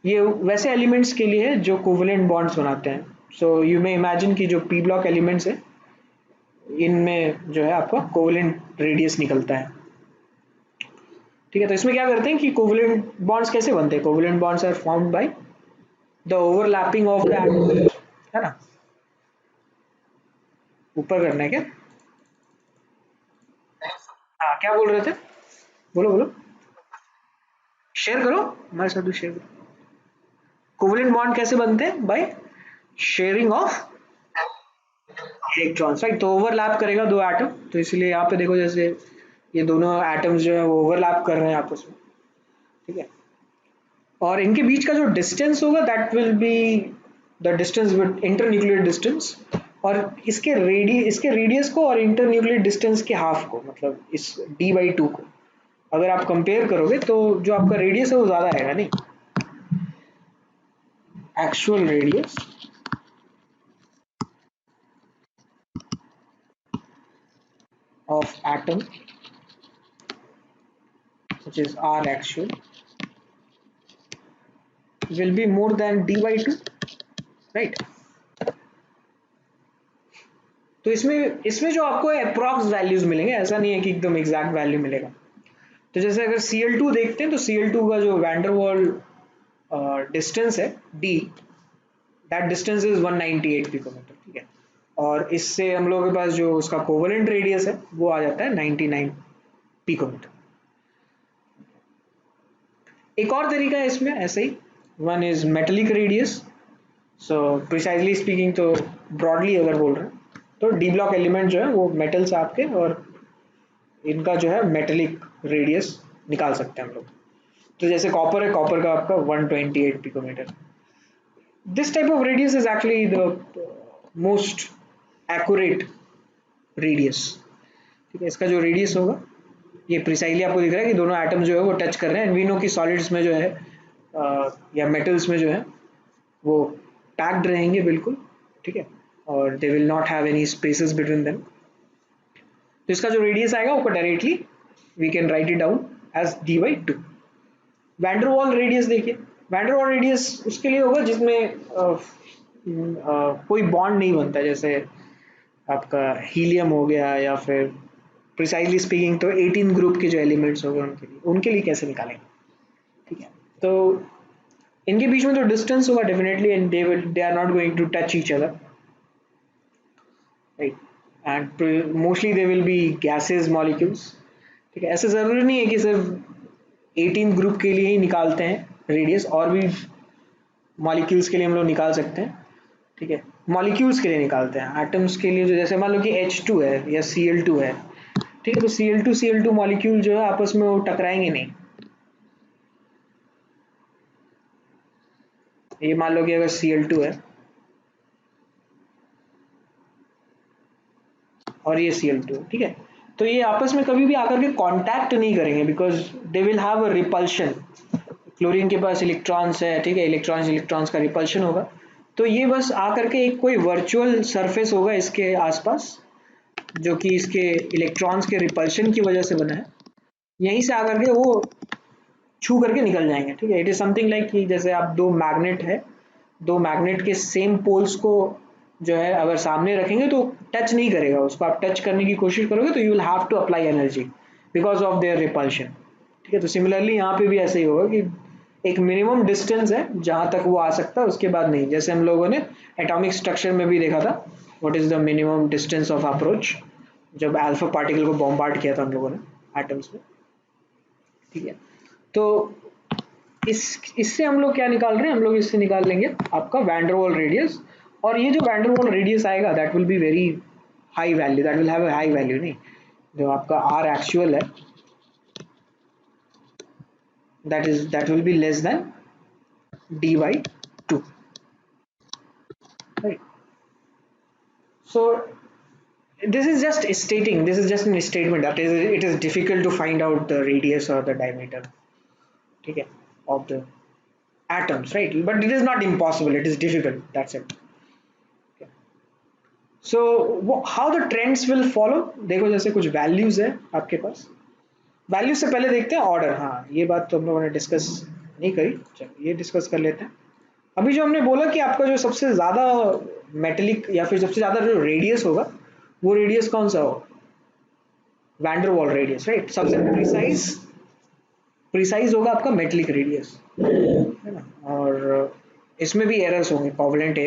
ये वैसे एलिमेंट्स के लिए है जो कोवेलेंट बॉन्ड्स बनाते हैं. सो यू मे इमेजिन कि जो पी ब्लॉक एलिमेंट्स है इनमें जो है आपका कोवेलेंट रेडियस निकलता है. ठीक है, तो इसमें क्या करते हैं कि कोवेलेंट बॉन्ड्स कैसे बनते हैं. Covalent bonds are formed by the overlapping of the atom, है ना. ऊपर करना है क्या? हाँ, क्या बोल रहे थे, बोलो बोलो. शेयर करो हमारे साथ भी, शेयर करो. कोवेलेंट बॉन्ड कैसे बनते हैं? By sharing of electrons, right. तो ओवरलैप करेगा दो एटम, तो इसलिए यहाँ पे देखो जैसे ये दोनों एटम्स जो है वो ओवरलैप कर रहे हैं आपस में. ठीक है, और इनके बीच का जो डिस्टेंस होगा that will be the distance with internuclear distance, और इसके रेडियस को और इंटरन्यूक्लियर डिस्टेंस के हाफ को, मतलब इस d/2 को अगर आप कंपेयर करोगे तो जो आपका रेडियस है वो ज्यादा आएगा. नहीं, actual radius of atom, which is r actual, will be more than d/2, right. तो इसमें इसमें जो आपको अप्रॉक्स वैल्यूज मिलेंगे, ऐसा नहीं है कि एकदम एग्जैक्ट वैल्यू मिलेगा. तो जैसे अगर Cl2 देखते हैं तो Cl2 का जो वैंडरवाल डिस्टेंस है d, that distance is 198 picometre. ठीक है, और इससे हम लोगों के पास जो उसका कोवेलेंट रेडियस है वो आ जाता है 99 पिकोमीटर. एक और तरीका है इसमें ऐसे ही, one is metallic radius. So precisely speaking, तो ब्रॉडली अगर बोल रहे हैं तो डी ब्लॉक एलिमेंट जो है वो मेटल्स आपके, और इनका जो है मेटेलिक रेडियस निकाल सकते हैं हम लोग. तो जैसे कॉपर है, कॉपर का आपका 128 picometre. This type of radius is actually the most accurate radius. ठीक है, इसका जो रेडियस होगा ये प्रिसाइजली आपको दिख रहा है कि दोनों एटम जो है वो टच कर रहे हैं. एंड वी नो कि सॉलिड्स में जो है या मेटल्स में जो है वो पैक्ड रहेंगे बिल्कुल. ठीक है, और they will not have any spaces between them. तो इसका जो रेडियस आएगा वो directly we can write it down as d/2। Van der waals radius देखिए, वैंडरवाल रेडियस उसके लिए होगा जिसमें कोई बॉन्ड नहीं बनता, जैसे आपका हीलियम हो गया, या फिर प्रिसाइजली स्पीकिंग तो 18 ग्रुप के जो एलिमेंट्स हो गए उनके लिए कैसे निकालेंगे, ठीक है। तो इनके बीच में जो डिस्टेंस होगा definitely, and they are not going to touch each other, right, and mostly they will be gases molecules, ठीक है। ऐसे ज़रूरी नहीं है कि सिर्फ 18 ग्रुप के लिए ही निकालते हैं रेडियस, और भी मॉलिक्यूल्स के लिए हम लोग निकाल सकते हैं, ठीक है। मॉलिक्यूल्स के लिए निकालते हैं, एटम्स के लिए जो जैसे मान लो कि H2 है या Cl2 है, ठीक है, तो Cl2 मॉलिक्यूल जो है आपस में वो टकराएंगे नहीं। ये मान लो कि अगर Cl2 है और ये Cl2 है, ठीक है, तो ये आपस में कभी भी आकर के कांटेक्ट नहीं करेंगे, because they will have a repulsion. Chlorine के पास इलेक्ट्रॉन्स है, ठीक है, इलेक्ट्रॉन्स इलेक्ट्रॉन्स का रिपल्शन होगा, तो ये बस आकर के एक कोई वर्चुअल सरफेस होगा इसके आसपास, जो कि इसके इलेक्ट्रॉन्स के रिपल्शन की वजह से बना है, यहीं से आकर के वो छू करके निकल जाएंगे, ठीक है। इट इज समथिंग लाइक कि जैसे आप दो मैग्नेट है, दो मैग्नेट के सेम पोल्स को जो है अगर सामने रखेंगे तो टच नहीं करेगा, उसको आप टच करने की कोशिश करोगे तो you will have to apply energy because of their repulsion, ठीक है। तो सिमिलरली यहाँ पे भी ऐसे ही होगा कि एक मिनिमम डिस्टेंस है जहाँ तक वो आ सकता है, उसके बाद नहीं, जैसे हम लोगों ने एटॉमिक स्ट्रक्चर में भी देखा था what is the minimum distance of approach, जब अल्फा पार्टिकल को बॉम्बार्ड किया था हम लोगों ने एटम्स में, ठीक है। तो इससे हम लोग क्या निकाल रहे हैं, हम लोग इससे निकाल लेंगे आपका वैंडरवाल रेडियस, और ये जो वैंडरवाल रेडियस आएगा that will be very high value, that will have a high value, नहीं, जो आपका आर एक्चुअल है that will be less than d/2, right? So this is just a statement that is it is difficult to find out the radius or the diameter, okay, of the atoms, right? But it is not impossible, it is difficult, that's it, okay. So how the trends will follow, देखो जैसे कुछ values है आपके पास, value से पहले देखते हैं order, हाँ ये बात तो हम लोगों ने डिस्कस नहीं करी, चलो ये डिस्कस कर लेते हैं। अभी जो हमने बोला कि आपका जो सबसे ज्यादा मेटेलिक या फिर सबसे ज्यादा जो रेडियस होगा वो रेडियस कौन सा होगा, वैंडरवाल रेडियस, राइट, सबसे प्रिसाइज होगा आपका मेटेलिक रेडियस, है ना। और इसमें भी एरर्स होंगे, कोवेलेंट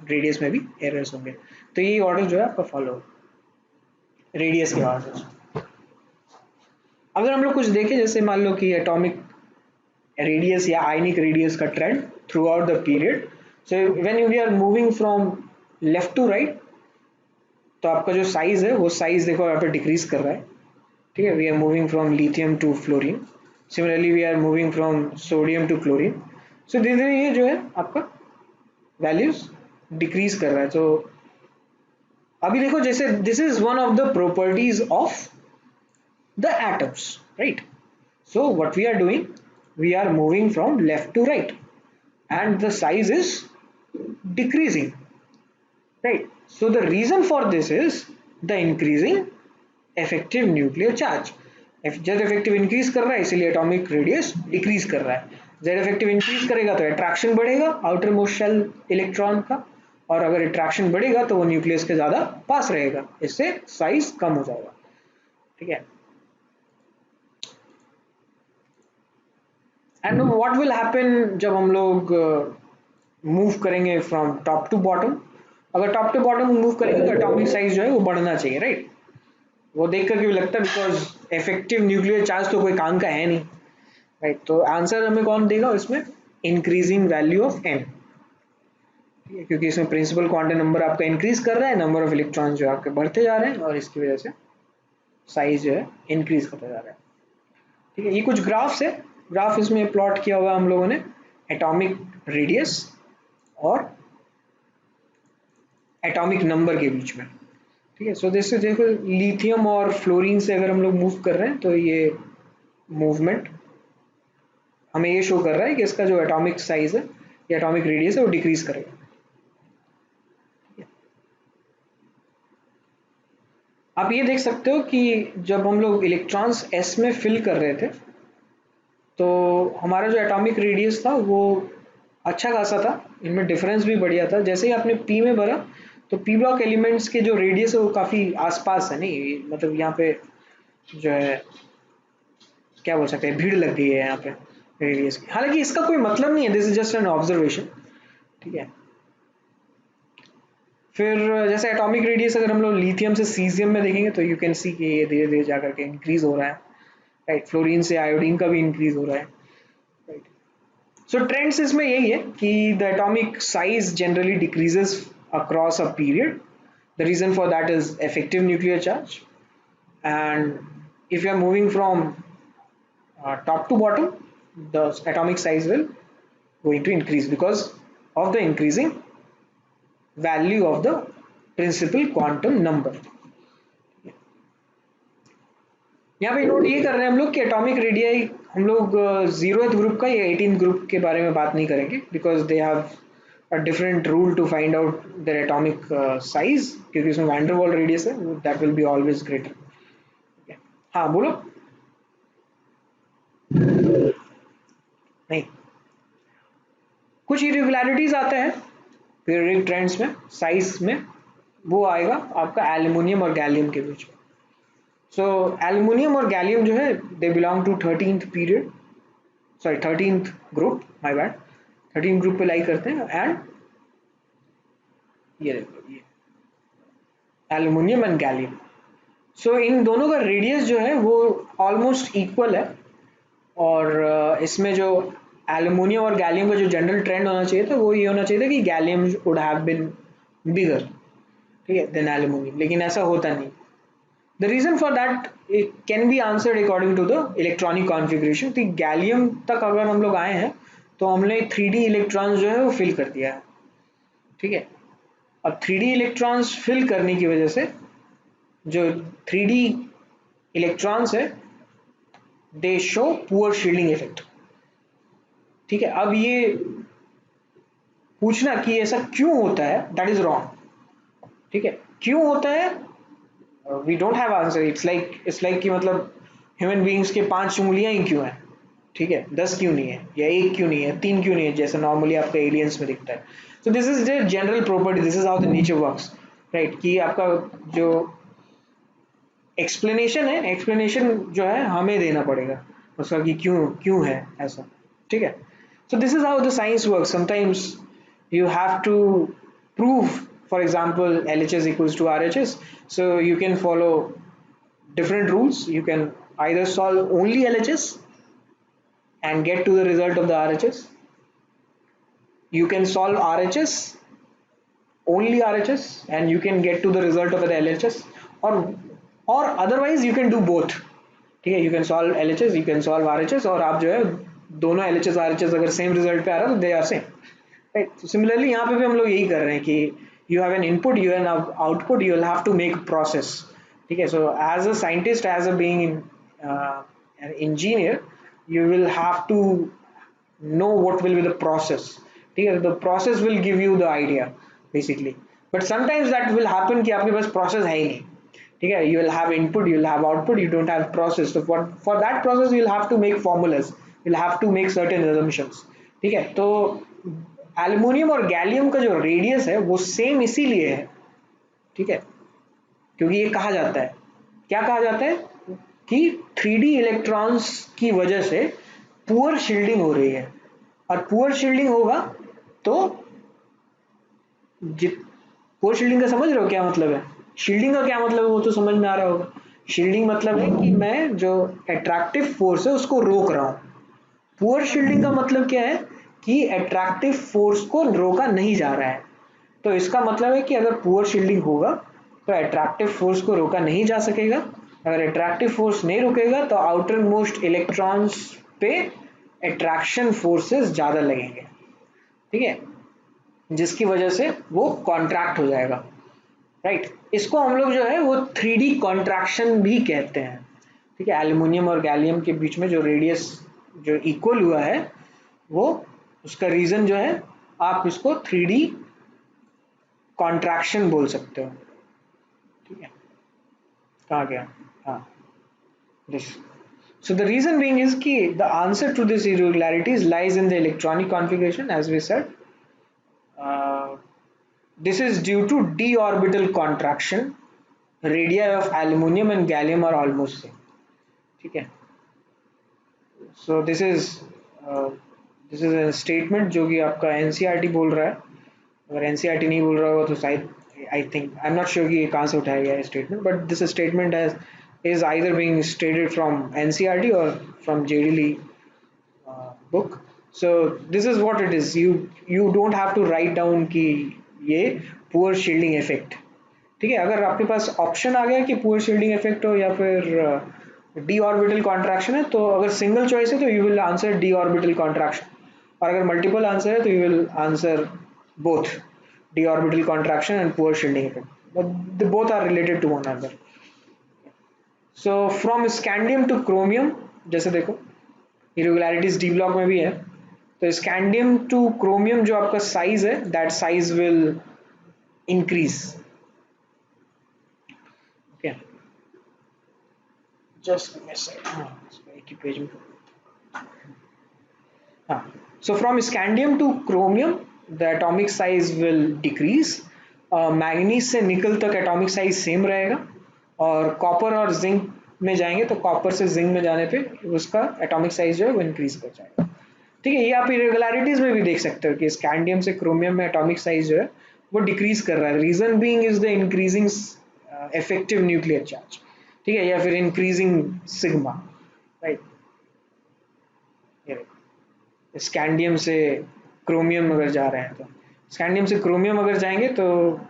रेडियस में भी एरर्स होंगे, तो ये ऑर्डर जो है आपका फॉलो रेडियस के ऑर्डर। अगर हम लोग कुछ देखें जैसे मान लो कि एटॉमिक रेडियस या आयनिक रेडियस का trend throughout the period, so when we are moving from left to right, तो आपका जो साइज है वो साइज देखो यहाँ पे डिक्रीज कर रहा है, ठीक है, we are moving from lithium to fluorine, similarly we are moving from sodium to chlorine, so धीरे धीरे ये जो है आपका वैल्यूज डिक्रीज कर रहा है। तो अभी देखो जैसे this is one of the properties of the atoms, right, so what we are doing, we are moving from left to right and the size is decreasing, right? So the reason for this is the increasing effective nuclear charge, z effective increase कर रहा है इसीलिए atomic radius decrease कर रहा है, z effective increase करेगा तो attraction बढ़ेगा outer most shell इलेक्ट्रॉन का, और अगर attraction बढ़ेगा तो वो न्यूक्लियस के ज्यादा पास रहेगा, इससे साइज कम हो जाएगा, ठीक है। एंड व्हाट विल हैपन जब हम लोग मूव करेंगे फ्रॉम टॉप टू बॉटम, अगर टॉप टू बॉटम मूव करेंगे तो एटॉमिक साइज जो है वो बढ़ना चाहिए, राइट, वो देख करके भी लगता है बिकॉज इफेक्टिव न्यूक्लियर चार्ज तो कोई काम का है नहीं, राइट, तो आंसर हमें कौन देगा इसमें, इंक्रीजिंग वैल्यू ऑफ एन, ठीक है, क्योंकि इसमें प्रिंसिपल क्वांटम नंबर आपका इंक्रीज कर रहा है, नंबर ऑफ इलेक्ट्रॉन जो आपके बढ़ते जा रहे हैं और इसकी वजह से साइज जो है इंक्रीज करता जा रहा है, ठीक है। ये कुछ ग्राफ्स है, ग्राफ इसमें प्लॉट किया हुआ हम लोगों ने एटॉमिक रेडियस और एटॉमिक नंबर के बीच में, ठीक है। सो जैसे देखो लिथियम और फ्लोरीन से अगर हम लोग मूव कर रहे हैं तो ये मूवमेंट हमें ये शो कर रहा है कि इसका जो एटॉमिक साइज है या एटॉमिक रेडियस है वो डिक्रीज करेगा, आप ये देख सकते हो कि जब हम लोग इलेक्ट्रॉन्स s में फिल कर रहे थे तो हमारा जो एटॉमिक रेडियस था वो अच्छा खासा था, इनमें डिफरेंस भी बढ़िया था। जैसे ही आपने p में भरा तो p ब्लॉक एलिमेंट्स के जो रेडियस है वो काफ़ी आसपास है, नहीं मतलब यहाँ पे जो है क्या बोल सकते हैं, भीड़ लग गई है यहाँ पे रेडियस की। हालांकि इसका कोई मतलब नहीं है, this is just N observation, ठीक है। फिर जैसे एटॉमिक रेडियस अगर हम लोग लिथियम से सीजियम में देखेंगे तो यू कैन सी कि ये धीरे धीरे जा करके इंक्रीज हो रहा है, राइट। फ्लोरीन से आयोडीन का भी इंक्रीज हो रहा है, राइट। सो ट्रेंड्स इसमें यही है कि the atomic size generally decreases across a period. The reason for that is effective nuclear charge, and if you are moving from top to bottom, the atomic size will going to increase because of the increasing value of the principal quantum number। यहाँ पे note ये कर रहे हैं हम लोग कि atomic radii हम लोग 0th ग्रुप का या 18th ग्रुप के बारे में बात नहीं करेंगे, because they have a different rule to find out their atomic size, क्योंकि उसमें वैंडरवाल रेडियस है, that will be always greater. हाँ बोलो। नहीं, कुछ इरेगुलरिटीज आते हैं पीरियडिक ट्रेंड्स में साइज में, वो आएगा आपका एल्युमिनियम और गैलियम के बीच में। सो एल्युमिनियम और गैलियम जो है they belong to 13th period, sorry 13th group, my bad, 13th group पे लाई करते हैं। एंड ये देखो ये एल्युमिनियम एंड गैलियम, सो इन दोनों का रेडियस जो है वो ऑलमोस्ट इक्वल है। और इसमें जो एल्युमिनियम और गैलियम का जो जनरल ट्रेंड होना चाहिए था वो ये होना चाहिए था कि gallium would have been bigger, ठीक है, देन एल्युमिनियम, लेकिन ऐसा होता नहीं। The reason for that it can be answered according to the electronic configuration. तो गैलियम तक अगर हम लोग आए हैं तो हमने 3D इलेक्ट्रॉन्स जो है वो फिल कर दिया है, ठीक है। अब 3D इलेक्ट्रॉन्स फिल करने की वजह से जो 3D इलेक्ट्रॉन्स है दे शो पुअर शील्डिंग इफेक्ट, ठीक है। अब ये पूछना कि ऐसा क्यों होता है, दैट इज रॉन्ग, ठीक है। क्यों होता है, we don't have answer. It's like कि मतलब ह्यूमन बीइंग्स के 5 उंगलियां ही क्यों हैं, ठीक है, 10 क्यों नहीं है, या 1 क्यों नहीं है, 3 क्यों नहीं है, जैसे नॉर्मली आपका एलियंस में दिखता है। सो this is the general property, this is how the nature works, right. कि आपका जो एक्सप्लेनेशन है, एक्सप्लेनेशन जो है हमें देना पड़ेगा उसका कि क्यों क्यों है ऐसा, ठीक है। सो this is how the science work. Sometimes you have to prove, for example, LHS equals to RHS, so you can follow different rules. You can either solve only LHS and get to the result of the RHS, you can solve RHS, only RHS, and you can get to the result of the LHS, or otherwise you can do both, ठीक है। You can solve LHS, you can solve RHS, और आप जो है दोनों LHS RHS अगर same result पे आ रहा है तो दे आर सेम, राइट। तो सिमिलरली यहाँ पे भी हम लोग यही कर रहे हैं कि you have an input, you have an output, you will have to make process, ठीक है। So as a scientist, as a being an engineer, you will have to know what will be the process, ठीक है। the process will give you the idea basically, but sometimes that will happen कि आपके पास process है ही नहीं, ठीक है। you will have input, you will have output, you don't have process, so for that process you will have to make formulas, you will have to make certain assumptions, ठीक है। तो aluminium और gallium का जो radius है वो same इसीलिए है, ठीक है, क्योंकि ये कहा जाता है, क्या कहा जाता है कि 3D इलेक्ट्रॉन्स की वजह से पुअर शील्डिंग हो रही है, और पुअर शील्डिंग होगा तो पुअर शील्डिंग का समझ रहे हो क्या मतलब है? शील्डिंग का क्या मतलब है वो तो समझ में आ रहा होगा। शील्डिंग मतलब है कि मैं जो अट्रैक्टिव फोर्स है उसको रोक रहा हूँ। पुअर शील्डिंग का मतलब क्या है कि अट्रैक्टिव फोर्स को रोका नहीं जा रहा है। तो इसका मतलब है कि अगर पुअर शील्डिंग होगा तो अट्रैक्टिव फोर्स को रोका नहीं जा सकेगा। अगर अट्रैक्टिव फोर्स नहीं रुकेगा तो आउटर मोस्ट इलेक्ट्रॉन्स पे अट्रैक्शन फोर्सेस ज़्यादा लगेंगे, ठीक है, जिसकी वजह से वो कॉन्ट्रैक्ट हो जाएगा, राइट। इसको हम लोग जो है वो 3D कॉन्ट्रैक्शन भी कहते हैं, ठीक है। एल्युमिनियम और गैलियम के बीच में जो रेडियस जो इक्वल हुआ है वो उसका रीजन जो है आप इसको 3D कॉन्ट्रैक्शन बोल सकते हो, ठीक है। कहाँ गया? हाँ, this. So the reason being is कि the answer to this irregularities lies in the electronic configuration, as we said. Uh, this is due to d orbital contraction. Radii of aluminium and gallium are almost same. ठीक है. So this is a statement जो कि आपका NCERT बोल रहा है. अगर NCERT नहीं बोल रहा होगा तो शायद I think I'm not sure कि ये कहाँ से उठाया गया है statement, but this statement is either being stated from NCERT or from JD Lee book. So this is what it is. You don't have to write down कि ये poor shielding effect. ठीक है, अगर आपके पास ऑप्शन आ गया कि poor shielding effect हो या फिर डी ऑर्बिटल कॉन्ट्रैक्शन है, तो अगर सिंगल चॉइस है तो you will answer D orbital contraction, और अगर मल्टीपल आंसर है तो you will answer both D orbital contraction and poor shielding effect, but both are related to one another. So from scandium to chromium, जैसे देखो irregularities D block में भी है, तो स्कैंडियम टू क्रोमियम जो आपका साइज है, that size will increase. Okay, just give me a second. एक ही पेज में. हाँ, so from scandium to chromium, the atomic size will decrease. Manganese से निकल तक एटॉमिक साइज सेम रहेगा, और कॉपर और जिंक में जाएंगे तो कॉपर से जिंक में जाने पे उसका एटॉमिक साइज जो है वो इंक्रीज कर जाएगा. ठीक है, ये आप इरेगुलरिटीज में भी देख सकते हो कि स्कैंडियम से क्रोमियम में एटॉमिक साइज जो है वो डिक्रीज कर रहा है. Reason being is the increasing effective nuclear charge. ठीक है, या फिर इंक्रीजिंग सिग्मा, राइट. स्कैंडियम से क्रोमियम अगर जा रहे हैं, तो स्कैंडियम से क्रोमियम अगर जाएंगे तो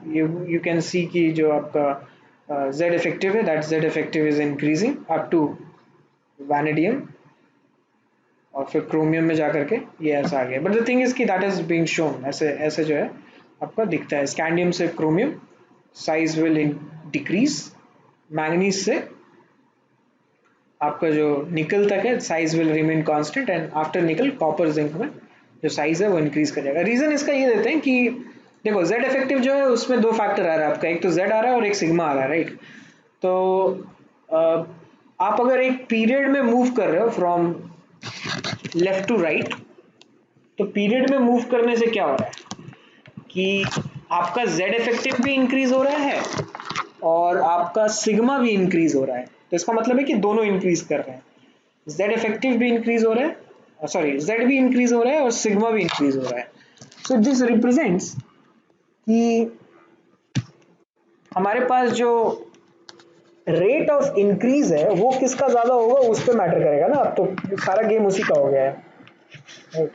यू कैन सी कि जो आपका जेड इफेक्टिव है, that Z effective is increasing up to vanadium, और फिर क्रोमियम में जाकर के ये ऐसा आ गया. बट द थिंग इज कि दैट इज बीइंग शोन ऐसे ऐसे जो है आपका दिखता है. स्कैंडियम से chromium size will decrease, manganese से आपका जो निकल तक है size will remain constant, and after निकल कॉपर जिंक में जो साइज है वो इंक्रीज कर जाएगा. रीजन इसका ये देते हैं कि देखो जेड इफेक्टिव जो है उसमें दो फैक्टर आ रहा है आपका, एक तो जेड आ रहा है और एक सिग्मा आ रहा है, राइट. तो आप अगर एक पीरियड में मूव कर रहे हो फ्रॉम लेफ्ट टू राइट, तो पीरियड में मूव करने से क्या हो रहा है कि आपका जेड इफेक्टिव भी इंक्रीज हो रहा है और आपका सिग्मा भी इंक्रीज हो रहा है. तो इसका मतलब है कि दोनों इंक्रीज कर रहे हैं. जेड इफेक्टिव भी इंक्रीज हो रहा है, सॉरी जेड भी इंक्रीज हो रहा है और सिग्मा भी इंक्रीज हो रहा है. सो दिस रिप्रेजेंट्स कि हमारे पास जो रेट ऑफ इंक्रीज है वो किसका ज्यादा होगा उस पर मैटर करेगा ना. अब तो सारा गेम उसी का हो गया है.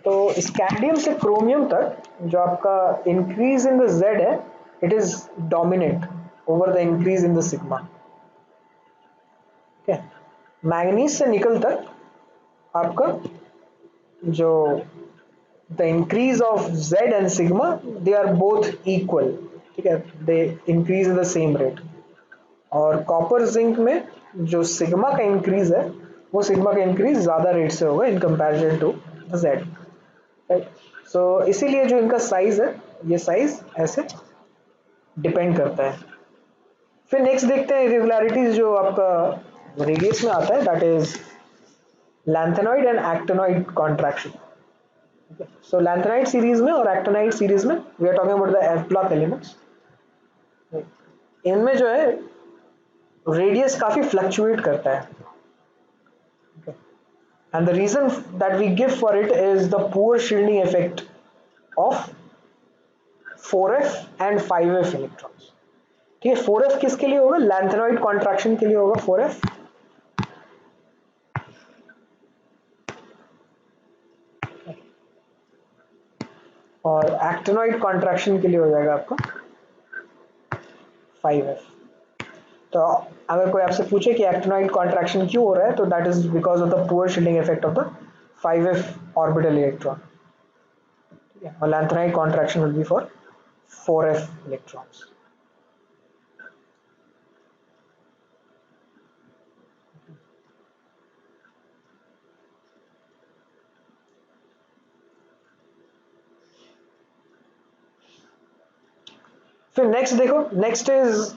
तो स्कैंडियम से क्रोमियम तक जो आपका इंक्रीज इन द जेड है, it is dominate over the increase in the sigma. ठीक है, मैग्नीज से निकल तक आपका जो the increase of Z and sigma they are both equal. ठीक है, they increase in the same rate. और कॉपर जिंक में जो सिग्मा का इंक्रीज है वो सिग्मा का इंक्रीज ज्यादा रेट से होगा in comparison to the Z, right. So इसीलिए जो इनका साइज है ये साइज ऐसे डिपेंड करता है. फिर नेक्स्ट देखते हैं इरेगुलरिटीज जो आपका रेडियस में आता है, that is lanthanoid and actinoid contraction. So lanthanide series में और एक्टिनाइड सीरीज में we are talking about the F block elements. इनमें जो है रेडियस काफी फ्लक्चुएट करता है, and the reason that we give for it is the poor shielding effect of 4f and 5f electrons. ठीक है, 4f किसके लिए होगा? लैंथेनॉइड कॉन्ट्रैक्शन के लिए होगा 4f, और एक्टिनॉइड कॉन्ट्रैक्शन के लिए हो जाएगा आपका 5f. तो अगर कोई आपसे पूछे कि एक्टिनॉइड कॉन्ट्रैक्शन क्यों हो रहा है, तो that is because of the poor shielding effect of the 5f orbital electron. ठीक है, और lanthanide contraction will be for 4f electrons. फिर नेक्स्ट देखो, नेक्स्ट इज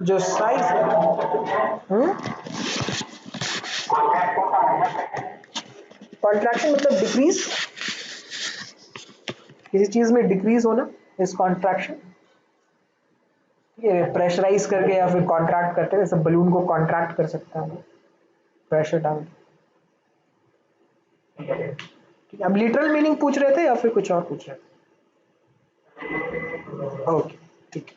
जो साइज कॉन्ट्रैक्शन मतलब डिक्रीज, किसी चीज में डिक्रीज होना इस कॉन्ट्रैक्शन। ये प्रेशराइज करके या फिर कॉन्ट्रैक्ट करते हैं, जैसे बलून को कॉन्ट्रैक्ट कर सकते हैं हम प्रेशर डाल। ठीक है, अब लिटरल मीनिंग पूछ रहे थे या फिर कुछ और पूछ रहे थे? ओके, ठीक है।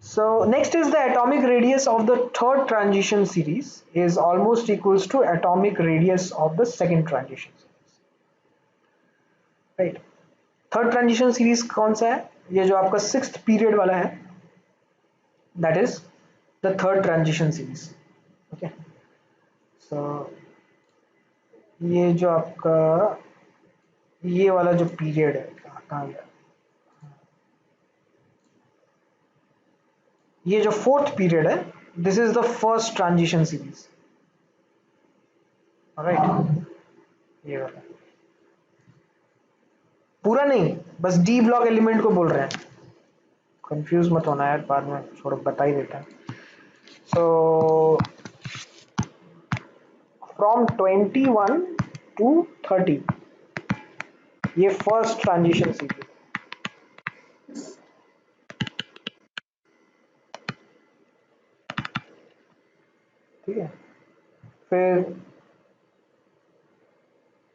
So next is the atomic radius of the third transition series is almost equals to atomic radius of the second transition series, right? Third transition series कौन सा है? ये जो आपका सिक्स्थ पीरियड वाला है, that is the third transition series. Okay, so ये जो आपका ये वाला जो पीरियड है, कहाँ गया? ये जो फोर्थ पीरियड है, this is the first transition series, right? ये वाला पूरा नहीं, बस डी ब्लॉक एलिमेंट को बोल रहे हैं, कंफ्यूज मत होना यार, बाद में छोड़ो बता ही देता है। सो फ्रॉम 21 टू 30 ये फर्स्ट ट्रांजिशन सीरीज, ठीक है। फिर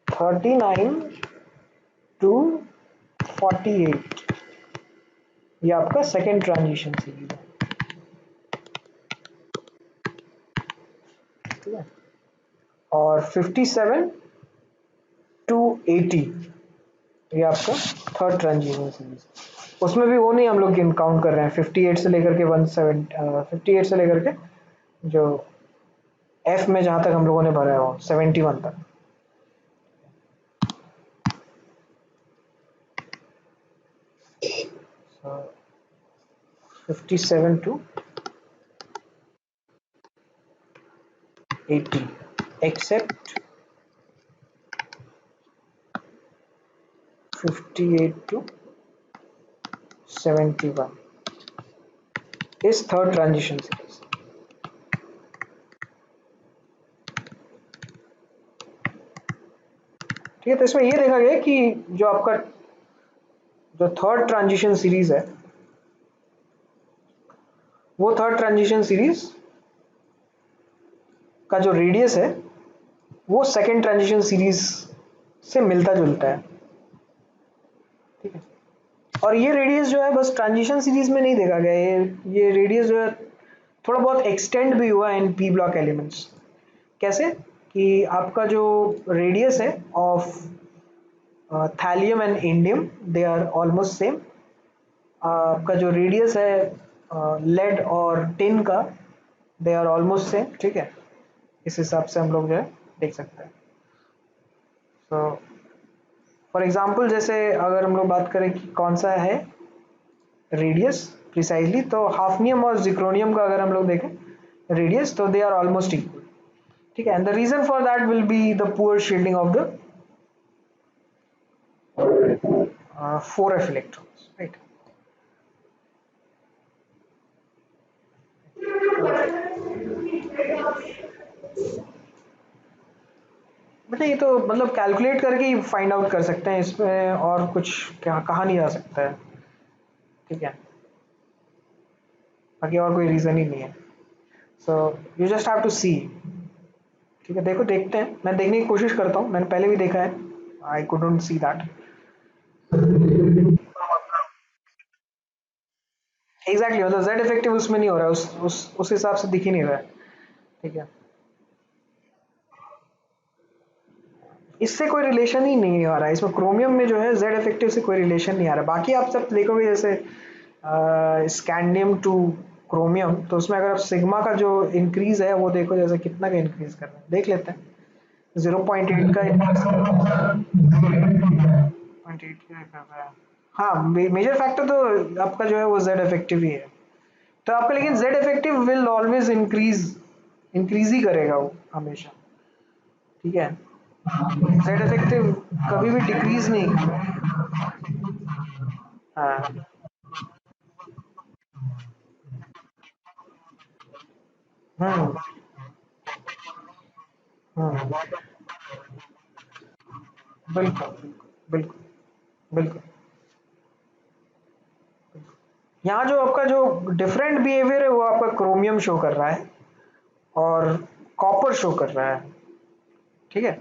39 टू 48 ये आपका सेकेंड ट्रांजिशन सीरीज है, ठीक है। और 57 टू 80 ये आपका थर्ड ट्रांजिशन सीरीज। उसमें भी वो नहीं हम लोग काउंट कर रहे हैं 58 से लेकर के 58 से लेकर के जो एफ में जहां तक हम लोगों ने भरा है वो 71 तक। So 57 to 80 except 58 to 71 is third transition series। ठीक है, तो इसमें ये देखा गया कि जो आपका जो थर्ड ट्रांजिशन सीरीज है, वो थर्ड ट्रांजिशन सीरीज का जो रेडियस है वो सेकेंड ट्रांजिशन सीरीज से मिलता जुलता है, ठीक है। और ये रेडियस जो है बस ट्रांजिशन सीरीज में नहीं देखा गया, ये रेडियस जो है थोड़ा बहुत एक्सटेंड भी हुआ इन पी ब्लॉक एलिमेंट्स। कैसे कि आपका जो रेडियस है of thallium and indium they are almost same, आपका जो रेडियस है लेड और टिन का दे आर ऑलमोस्ट सेम, ठीक है। इस हिसाब से हम लोग जो है देख सकते हैं। सो फॉर एग्जांपल जैसे अगर हम लोग बात करें कि कौन सा है रेडियस प्रिसाइजली, तो हाफनियम और जिक्रोनियम का अगर हम लोग देखें रेडियस तो दे आर ऑलमोस्ट इक्वल, ठीक है। And the reason for that will be the poor shielding of the 4f electrons, right? बेटा ये तो मतलब कैलकुलेट करके ही फाइंड आउट कर सकते हैं, इसमें और कुछ क्या कहा नहीं जा सकता है, ठीक है। बाकी और कोई रीज़न ही नहीं है। So you just have to see, ठीक है। देखो देखते हैं, मैं देखने की कोशिश करता हूँ, मैंने पहले भी देखा है, I couldn't see that. Exactly, मतलब जेड इफेक्टिव उसमें नहीं हो रहा है, उस हिसाब से दिख ही नहीं रहा है, ठीक है। इससे कोई रिलेशन ही नहीं आ रहा है, इसमें क्रोमियम में जो है जेड इफेक्टिव से कोई रिलेशन नहीं आ रहा। बाकी आप सब देखोगे जैसे स्कैंडियम टू क्रोमियम, तो उसमें अगर आप सिग्मा का जो इंक्रीज है वो देखो, जैसे कितना का इंक्रीज कर रहा है देख लेते हैं। 0.8 का इंक्रीज कर रहा है, 0.8 का कर रहा है। हाँ, मेजर फैक्टर तो आपका जो है वो जेड इफेक्टिव ही है, तो आपका लेकिन Z effective will always increase ही करेगा वो हमेशा, ठीक है। जेड इफेक्टिव कभी भी डिक्रीज नहीं। हाँ हम्म हम्म बिल्कुल बिल्कुल बिल्कुल। यहाँ जो आपका जो डिफरेंट बिहेवियर है वो आपका क्रोमियम शो कर रहा है और कॉपर शो कर रहा है, ठीक है।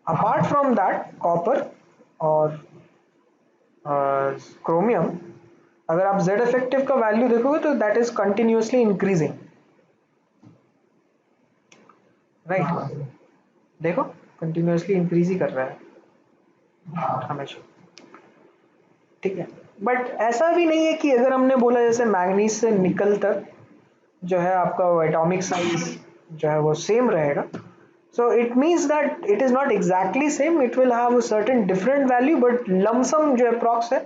अपार्ट फ्रॉम दैट कॉपर और क्रोमियम, अगर आप जेड इफेक्टिव का वैल्यू देखोगे तो that is continuously increasing, right. देखो कंटिन्यूअसली इंक्रीज ही कर रहा है हमेशा, ठीक है। बट ऐसा भी नहीं है कि अगर हमने बोला जैसे मैग्नीज से निकल तक जो है आपका एटॉमिक साइज जो है वो सेम रहेगा, so it means that it is not exactly same, it will have a certain different value but lump sum जो अप्रॉक्स है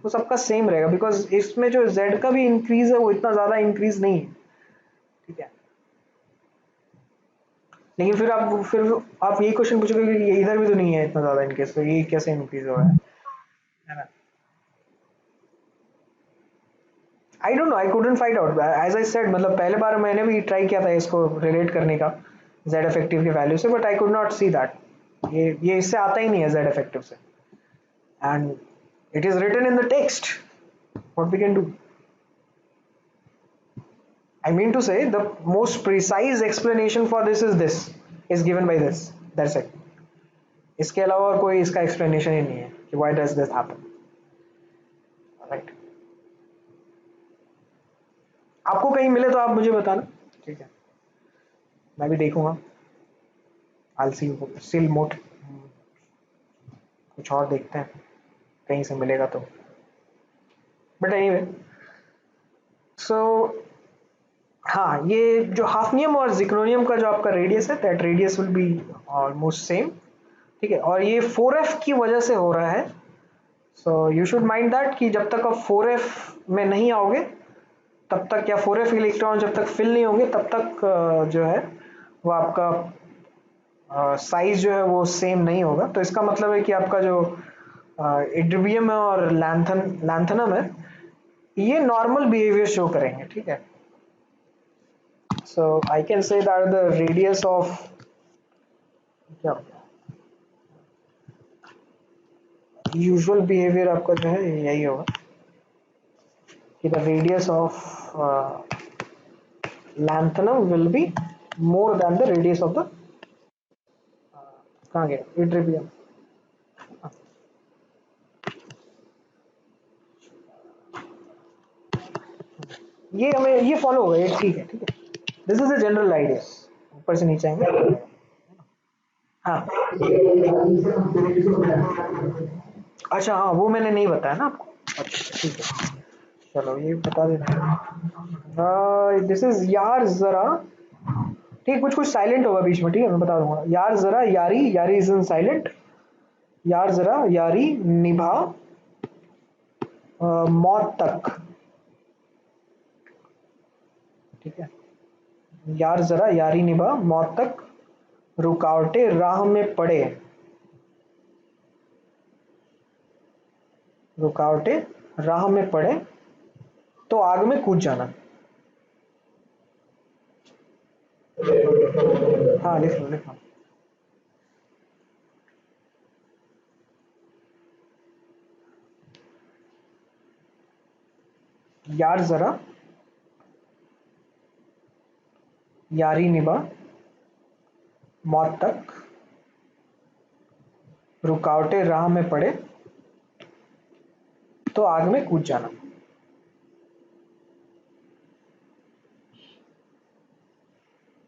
वो सबका सेम रहेगा, बिकॉज इसमें जो z का भी इंक्रीज है वो इतना ज्यादा इंक्रीज नहीं है, ठीक है। लेकिन फिर आप यही क्वेश्चन पूछोगे कि ये इधर भी तो नहीं है इतना ज्यादा इनकेस, तो ये कैसे इंक्रीज हो रहा है ना। I don't know, I couldn't find out as I said, मतलब पहले बार मैंने भी ट्राई किया था इसको रिलेट करने का जेड इफेक्टिव की वैल्यू से, but I could not see that, ये इससे आता ही नहीं है जेड इफेक्टिव से, and it is written in the text, what we can do. I mean to say the most precise explanation for this is given by this, that's it. इसके अलावा और कोई इसका explanation ही नहीं है कि why does this happen, right? आपको कहीं मिले तो आप मुझे बताना, ठीक है, मैं भी देखूंगा। I'll see still more, कुछ और देखते हैं कहीं से मिलेगा तो, बट एनीवे सो हाँ, ये जो हाफनियम और जिक्रोनियम का जो आपका रेडियस है that radius will be almost same, ठीक है। और ये 4f की वजह से हो रहा है, so you should mind that कि जब तक आप 4f में नहीं आओगे तब तक, या 4f इलेक्ट्रॉन जब तक फिल नहीं होंगे तब तक जो है वो आपका साइज जो है वो सेम नहीं होगा। तो इसका मतलब है कि आपका जो इड्रीबियम है और लैंथनम है ये नॉर्मल बिहेवियर शो करेंगे, ठीक है। So I can say that the radius of, क्या यूजुअल बिहेवियर आपका जो है यही होगा कि the radius of lanthanum will be more than the radius of the, कहाँ गया इट्रिबियम, ये हमें ये फॉलो होगा, ये ठीक है, ठीक है। This is a general idea, ऊपर से नीचे आएंगे। हाँ अच्छा, हाँ वो मैंने नहीं बताया ना आपको, अच्छा ठीक है, चलो ये बता देते हैं। दिस इज यार जरा, ठीक, कुछ कुछ साइलेंट होगा बीच में, ठीक है, मैं बता दूंगा। यार जरा यारी, यारी इज इन साइलेंट, यार जरा यारी निभा मौत तक, ठीक है। यार जरा यारी निभा मौत तक, रुकावटें राह में पड़े, रुकावटें राह में पड़े तो आग में कूद जाना। हाँ लिख लो लिख लो। यार जरा यारी निभा मौत तक, रुकावटें राह में पड़े तो आग में कूद जाना।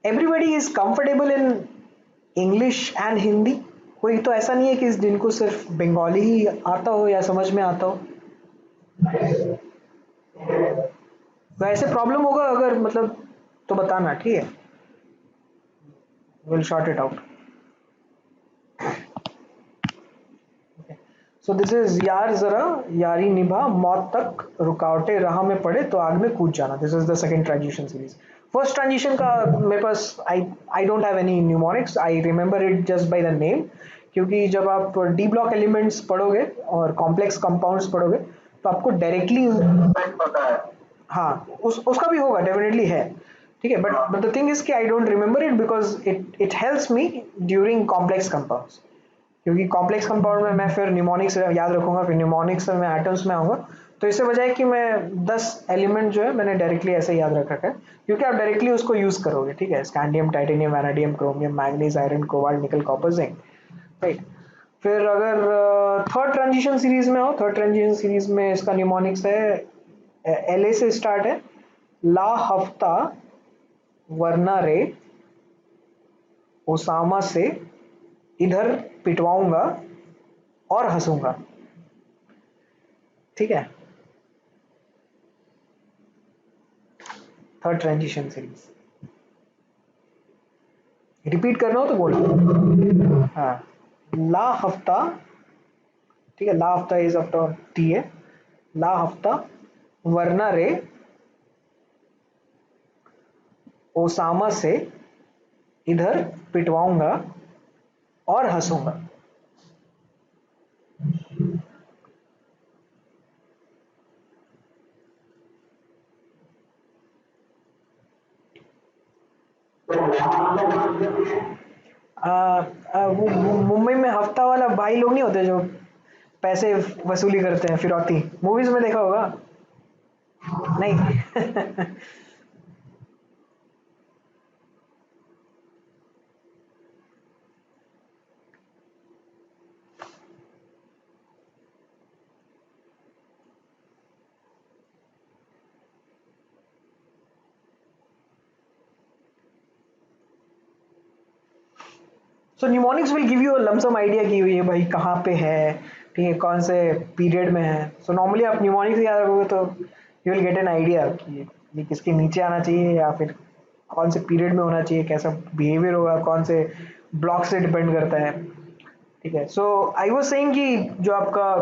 Everybody is comfortable in English and Hindi, कोई तो ऐसा नहीं है कि जिनको सिर्फ बंगाली ही आता हो या समझ में आता हो। वैसे प्रॉब्लम होगा अगर मतलब तो बताना, ठीक है, will short it out. So this is यार जरा यारी निभा मौत तक, रुकावटें राह में पड़े तो आग में कूद जाना। This is the second transition series. First transition का मेरे पास I don't have any mnemonics, I remember it just by the name, क्योंकि जब आप डी ब्लॉक एलिमेंट्स पढ़ोगे और कॉम्प्लेक्स कंपाउंड्स पढ़ोगे तो आपको डायरेक्टली, हाँ उसका भी होगा डेफिनेटली है, ठीक है, बट द थिंग इज कि I don't remember it because it helps me during complex compounds, क्योंकि कॉम्प्लेक्स कंपाउंड में मैं फिर निमोनिक्स याद रखूंगा, फिर निमोनिक्स में मैं एटम्स में आऊंगा, तो इससे बजाय कि मैं 10 एलिमेंट जो है मैंने डायरेक्टली ऐसे याद रख रखा है, क्योंकि आप डायरेक्टली उसको यूज करोगे, ठीक है, scandium, titanium, vanadium, chromium, manganese, iron, cobalt, निकल, कॉपर, जिंक, राइट। फिर अगर थर्ड ट्रांजिशन सीरीज में हो, थर्ड ट्रांजिशन सीरीज में इसका निमोनिक्स है, एल ए से स्टार्ट है, ला हफ्ता, वरना रे, ओसामा से, इधर पिटवाऊंगा और हंसूंगा, ठीक है, थर्ड ट्रांजिशन सीरीज। रिपीट करना हो तो बोलो। हाँ, ला हफ्ता, ठीक है, ला हफ्ता इज आफ्टर टी है, ला हफ्ता, वरना रे, ओसामा से, इधर पिटवाऊंगा और हंसूंगा। वो मुंबई में हफ्ता वाला भाई लोग नहीं होते जो पैसे वसूली करते हैं, फिरौती, मूवीज में देखा होगा। नहीं। So mnemonics will give you a lump sum idea कि ये भाई कहाँ पे है, ठीक है, कौन से पीरियड में है। सो नॉर्मली आप न्यूमोनिक्स याद रखोगे तो you will get an idea कि ये किसके नीचे आना चाहिए, या फिर कौन से पीरियड में होना चाहिए, कैसा बिहेवियर होगा, कौन से ब्लॉक से डिपेंड करता है, ठीक है। सो आई वाज सेइंग कि जो आपका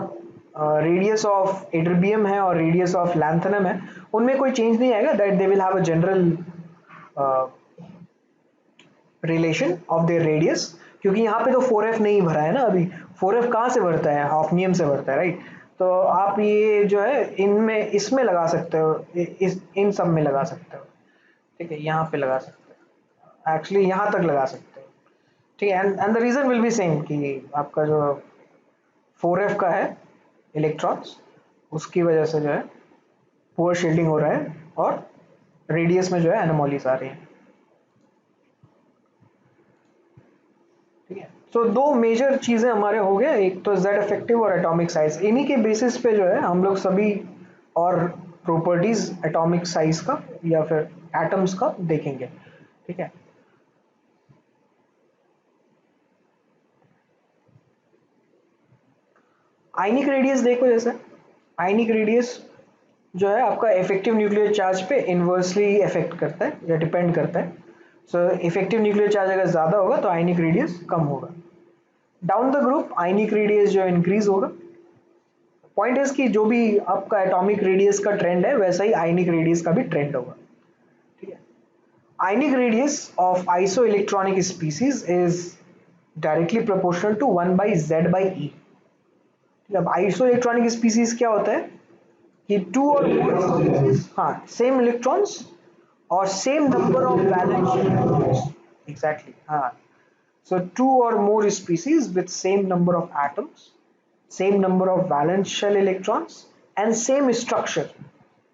रेडियस ऑफ एट्रिबियम है और रेडियस ऑफ लैंथनम है, उनमें कोई चेंज नहीं आएगा, that they will have a general relation of their radius, क्योंकि यहाँ पे तो 4f नहीं भरा है ना अभी, 4f कहाँ से भरता है, हाफनियम से भरता है, राइट। तो आप ये जो है इनमें इसमें लगा सकते हो, इस इन सब में लगा सकते हो, ठीक है, यहाँ पे लगा सकते हो, एक्चुअली यहाँ तक लगा सकते हो, ठीक है। And the reason will be same कि आपका जो 4f का है इलेक्ट्रॉन्स, उसकी वजह से जो है पुअर शील्डिंग हो रहा है, और रेडियस में जो है एनोमलीज आ रही है, ठीक है। तो दो मेजर चीजें हमारे हो गए, एक तो जेड इफेक्टिव और एटॉमिक साइज, इन्हीं के बेसिस पे जो है हम लोग सभी और प्रॉपर्टीज एटॉमिक साइज का या फिर एटम्स का देखेंगे, ठीक है। आयनिक रेडियस देखो, जैसे आयनिक रेडियस जो है आपका इफेक्टिव न्यूक्लियर चार्ज पे इन्वर्सली इफेक्ट करता है या डिपेंड करता है। सो इफेक्टिव न्यूक्लियर चार्ज अगर ज्यादा होगा तो आयनिक रेडियस कम होगा, down the group ionic radius जो इंक्रीज होगा। पॉइंट इज कि जो भी आपका एटॉमिक रेडियस का ट्रेंड है वैसा ही आयनिक रेडियस का भी ट्रेंड होगा, ठीक है। Ionic radius of isoelectronic species is directly proportional to 1/z/e। अब आइसो इलेक्ट्रॉनिक स्पीसीज क्या होता है कि टू और मोर, हाँ, सेम इलेक्ट्रॉन्स और same number of valence electrons, exactly, हाँ। So two or more species with same number of atoms, same number of valence shell electrons and same structure,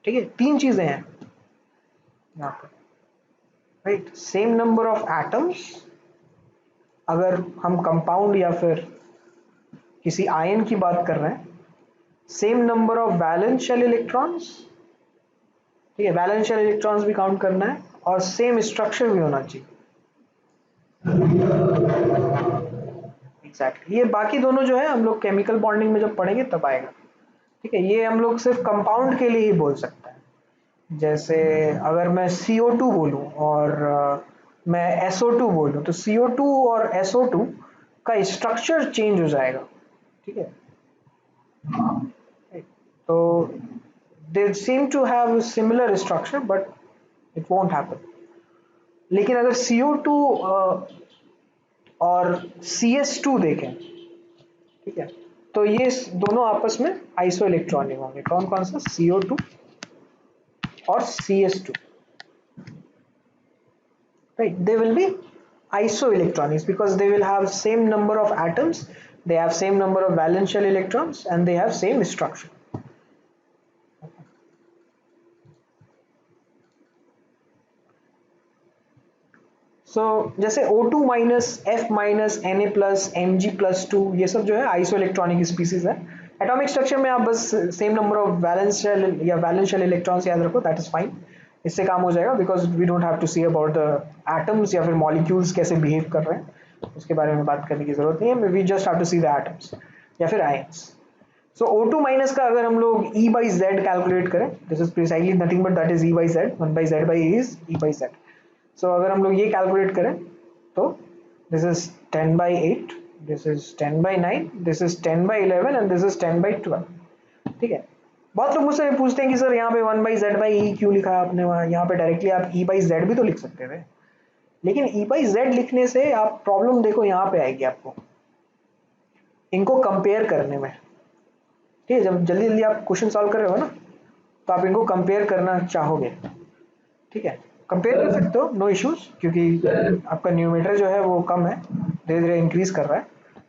ठीक है, तीन चीजें हैं यहाँ पे, right. Same number of atoms, अगर हम कंपाउंड या फिर किसी आयन की बात कर रहे हैं, same number of valence shell electrons, ठीक है, वैलेंस शेल इलेक्ट्रॉन्स भी काउंट करना है, और सेम स्ट्रक्चर भी होना चाहिए, एग्जैक्टली। ये बाकी दोनों जो है हम लोग केमिकल बॉन्डिंग में जब पढ़ेंगे तब आएगा, ठीक है। ये हम लोग सिर्फ कंपाउंड के लिए ही बोल सकते हैं, जैसे अगर मैं CO2 बोलूं और मैं SO2 बोलूं, तो CO2 और SO2 का स्ट्रक्चर चेंज हो जाएगा, ठीक है। तो they seem to have similar structure but it won't happen. लेकिन अगर CO2 और CS2 देखें, ठीक है, तो ये दोनों आपस में आइसो इलेक्ट्रॉनिक होंगे, कौन कौन सा, CO2 और CS2, right? They will be isoelectronics because they will have same number of atoms, they have same number of valence shell electrons, and they have same structure. So जैसे O2 minus F minus Na plus Mg plus two, ये सब जो है isoelectronic species है. Atomic structure में आप बस same number of valence shell या वैलेंस शेल इलेक्ट्रॉन्स याद रखो, दैट इज फाइन. इससे काम हो जाएगा because we don't have to see about the atoms या फिर मॉलिक्यूल्स कैसे बिहेव कर रहे हैं, उसके बारे में बात करने की जरूरत नहीं है. We just have to see the atoms या फिर आयंस. सो O2 माइनस का अगर हम लोग E by Z कैलकुलेट करें, this is precisely nothing but that is E by Z, 1 by Z by E is E by Z. सो अगर हम लोग ये कैलकुलेट करें तो this is 10 by 8, this is 10 by 9, this is 10 by 11 and this is 10 by 12. ठीक है. बहुत लोग मुझसे पूछते हैं कि सर यहाँ पे 1 by Z by E क्यों लिखा है आपने, वहाँ यहाँ पे डायरेक्टली आप E by Z भी तो लिख सकते थे. लेकिन E by Z लिखने से आप प्रॉब्लम देखो यहाँ पे आएगी आपको, इनको कंपेयर करने में. ठीक है, जब जल्दी जल्दी आप क्वेश्चन सॉल्व कर रहे हो ना, तो आप इनको कंपेयर करना चाहोगे. ठीक है, कंपेयर कर सकते हो, नो इश्यूज, क्योंकि आपका न्यूमेटर जो है वो कम है, धीरे धीरे इंक्रीज कर रहा है,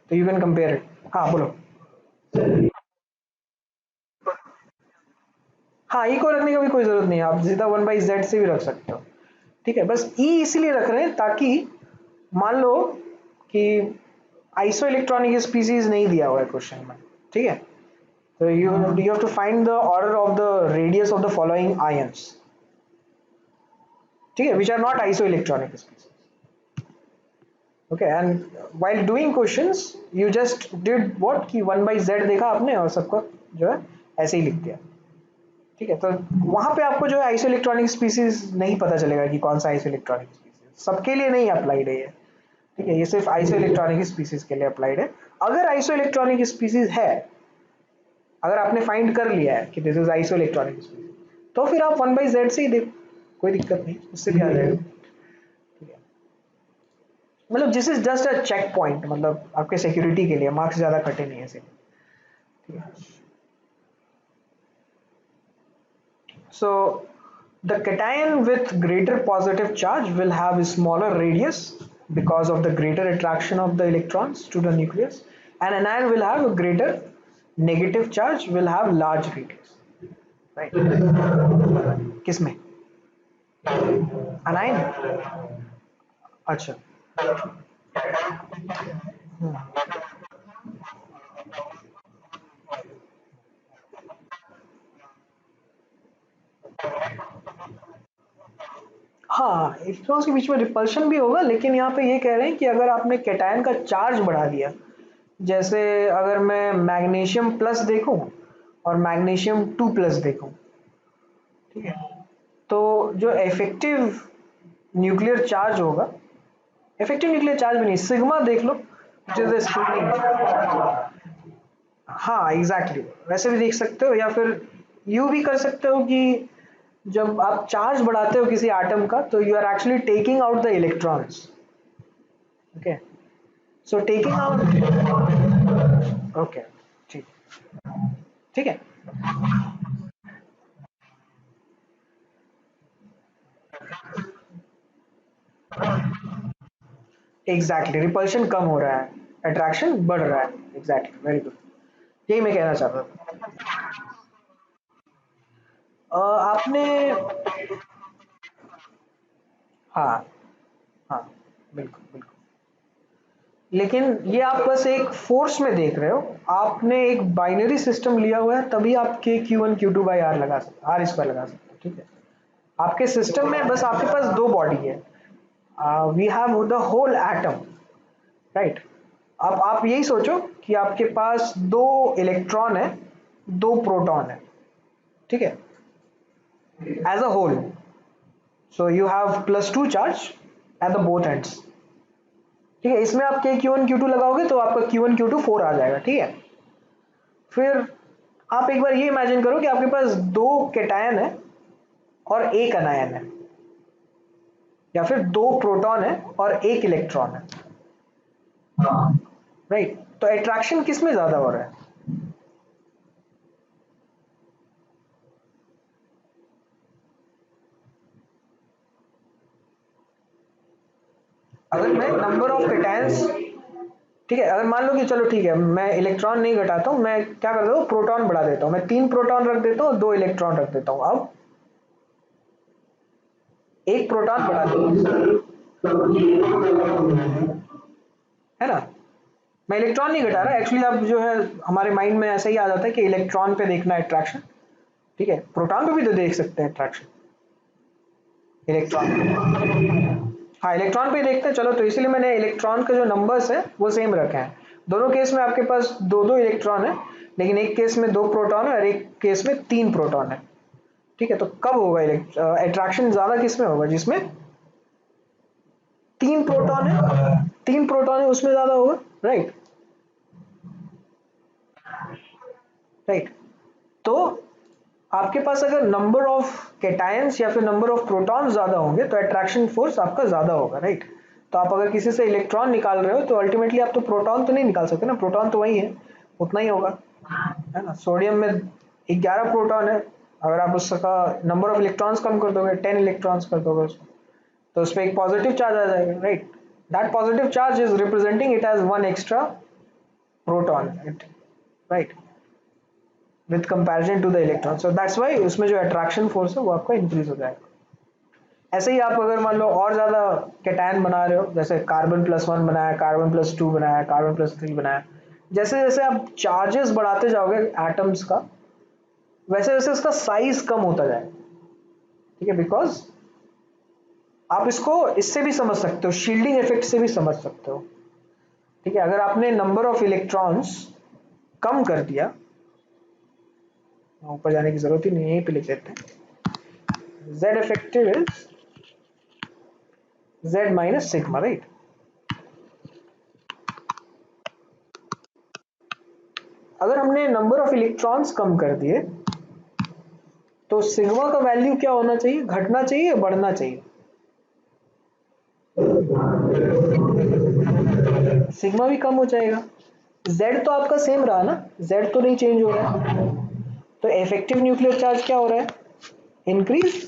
तो यू कैन कंपेयर इट. हाँ बोलो. हाँ, ई को रखने की भी कोई जरूरत नहीं है, आप सीधा 1 बाई जेड से भी रख सकते हो. ठीक है, बस ई इसीलिए रख रहे हैं ताकि मान लो कि आइसो इलेक्ट्रॉनिक स्पीसीज नहीं दिया हुआ है क्वेश्चन में. ठीक है, तो you have to find the order of the radius of the following ions. ठीक है, which are not isoelectronic species. Okay, and while doing questions you just did what कि 1 by z देखा आपने और सबको जो है ऐसे ही लिख दिया. ठीक है, तो वहां पे आपको जो है आइसो इलेक्ट्रॉनिक स्पीसीज नहीं पता चलेगा कि कौन सा आइसो इलेक्ट्रॉनिक स्पीसीज, सबके लिए नहीं अप्लाइड है ये. ठीक है, ये सिर्फ आइसो इलेक्ट्रॉनिक स्पीसीज के लिए अप्लाइड है. अगर आइसो इलेक्ट्रॉनिक स्पीसीज है, अगर आपने फाइंड कर लिया है कि this is iso electronic species, तो फिर आप 1 by z से ही देखो, कोई दिक्कत नहीं, उससे भी आ जाएगा. ठीक है, मतलब this is just a check point, मतलब आपके सिक्योरिटी के लिए, मार्क्स ज्यादा कटे नहीं ऐसे. ठीक है. So the cation with greater positive charge will have a smaller radius because of the greater attraction of the electrons to the nucleus, and anion will have a greater negative charge, will have large radius. Right? किसमें? anion. अच्छा. हाँ, electrons के बीच में repulsion भी होगा, लेकिन यहाँ पे ये कह रहे हैं कि अगर आपने कैटायन का चार्ज बढ़ा दिया, जैसे अगर मैं मैग्नीशियम प्लस देखूं और मैग्नीशियम 2 प्लस देखूं, ठीक है, तो जो इफेक्टिव न्यूक्लियर चार्ज होगा, इफेक्टिव न्यूक्लियर चार्ज भी नहीं, सिग्मा देख लो, विच इज स्प्लिटिंग. हाँ एग्जैक्टली exactly. वैसे भी देख सकते हो, या फिर यू भी कर सकते हो कि जब आप चार्ज बढ़ाते हो किसी एटम का, तो you are actually taking out the electrons. Okay, so taking out. Okay, ठीक. ठीक है. एग्जैक्टली, रिपल्शन कम हो रहा है, अट्रैक्शन बढ़ रहा है. एग्जैक्टली, वेरी गुड, यही मैं कहना चाहता था. आपने, हाँ हाँ, बिल्कुल बिल्कुल, लेकिन ये आप बस एक फोर्स में देख रहे हो, आपने एक बाइनरी सिस्टम लिया हुआ है, तभी आप के Q1 Q2 बाई आर लगा सकते, आर स्क्वायर लगा सकते हो. ठीक है, आपके सिस्टम में बस आपके पास दो बॉडी है, we have the whole atom. Right, अब आप यही सोचो कि आपके पास दो इलेक्ट्रॉन है, दो प्रोटॉन है. ठीक है, as a whole, so you have +2 charge at the both ends. ठीक है, इसमें आप के Q1 Q2 लगाओगे तो आपका Q1 Q2 4 आ जाएगा. ठीक है, फिर आप एक बार ये इमेजिन करो कि आपके पास दो कैटायन है और एक अनायन है, या फिर दो प्रोटॉन है और एक इलेक्ट्रॉन है. राइट, तो अट्रैक्शन किस में ज्यादा हो रहा है? अगर मैं नंबर ऑफ कैटायंस, ठीक है, अगर मान लो कि चलो ठीक है मैं इलेक्ट्रॉन नहीं घटाता हूँ, मैं क्या कर देता हूँ, प्रोटॉन बढ़ा देता हूँ, मैं 3 प्रोटॉन रख देता हूँ, 2 इलेक्ट्रॉन रख देता हूँ, अब एक प्रोटॉन बढ़ा देता, है ना। मैं इलेक्ट्रॉन नहीं घटा रहा एक्चुअली, अब जो है हमारे माइंड में ऐसा ही आ जाता है कि इलेक्ट्रॉन पे देखना है अट्रैक्शन, ठीक है, प्रोटॉन पे भी तो देख सकते हैं अट्रैक्शन, इलेक्ट्रॉन, हाँ इलेक्ट्रॉन पे ही देखते हैं, चलो तो इसीलिए मैंने इलेक्ट्रॉन के जो नंबर्स है वो सेम रखे हैं। दोनों केस में आपके पास दो दो इलेक्ट्रॉन है, लेकिन एक केस में 2 प्रोटॉन है और एक केस में 3 प्रोटॉन है, ठीक है। तो कब होगा अट्रैक्शन ज्यादा किस में होगा, जिसमें 3 प्रोटॉन है, 3 प्रोटॉन है उसमें ज्यादा होगा, राइट, राइट। तो आपके पास अगर नंबर ऑफ कैटायंस या फिर नंबर ऑफ प्रोटॉन्स ज्यादा होंगे तो अट्रैक्शन फोर्स आपका ज्यादा होगा, राइट। तो आप अगर किसी से इलेक्ट्रॉन निकाल रहे हो तो अल्टीमेटली आप तो प्रोटॉन तो नहीं निकाल सकते ना, प्रोटॉन तो वही है, उतना ही होगा, है ना। सोडियम में 11 प्रोटॉन है, अगर आप उसका नंबर ऑफ इलेक्ट्रॉन्स कम कर दोगे, 10 इलेक्ट्रॉन्स कर दोगे उसको, तो उस पर एक पॉजिटिव चार्ज आ जाएगा, right. That positive charge is representing it as 1 extra proton, right, with comparison to the electron, so that's why उसमें जो अट्रैक्शन फोर्स है वो आपका इंक्रीज हो जाएगा। ऐसे ही आप अगर मान लो और ज्यादा कैटायन बना रहे हो, जैसे कार्बन+1 बनाया, कार्बन+2 बनाया, कार्बन+3 बनाया, जैसे जैसे आप चार्जेस बढ़ाते जाओगे एटम्स का, वैसे वैसे उसका साइज कम होता जाएगा, ठीक है, बिकॉज आप इसको इससे भी समझ सकते हो, शील्डिंग इफेक्ट से भी समझ सकते हो, ठीक है। अगर आपने नंबर ऑफ इलेक्ट्रॉन्स कम कर दिया, ऊपर जाने की जरूरत ही नहीं है, यहीं पे लिख लेते हैं, z effective is z minus sigma, right. अगर हमने नंबर ऑफ इलेक्ट्रॉन्स कम कर दिए तो सिग्मा का वैल्यू क्या होना चाहिए, घटना चाहिए या बढ़ना चाहिए, सिग्मा भी कम हो जाएगा, z तो आपका सेम रहा ना, z तो नहीं चेंज हो रहा है, तो इफेक्टिव न्यूक्लियर चार्ज क्या हो रहा है, इंक्रीज,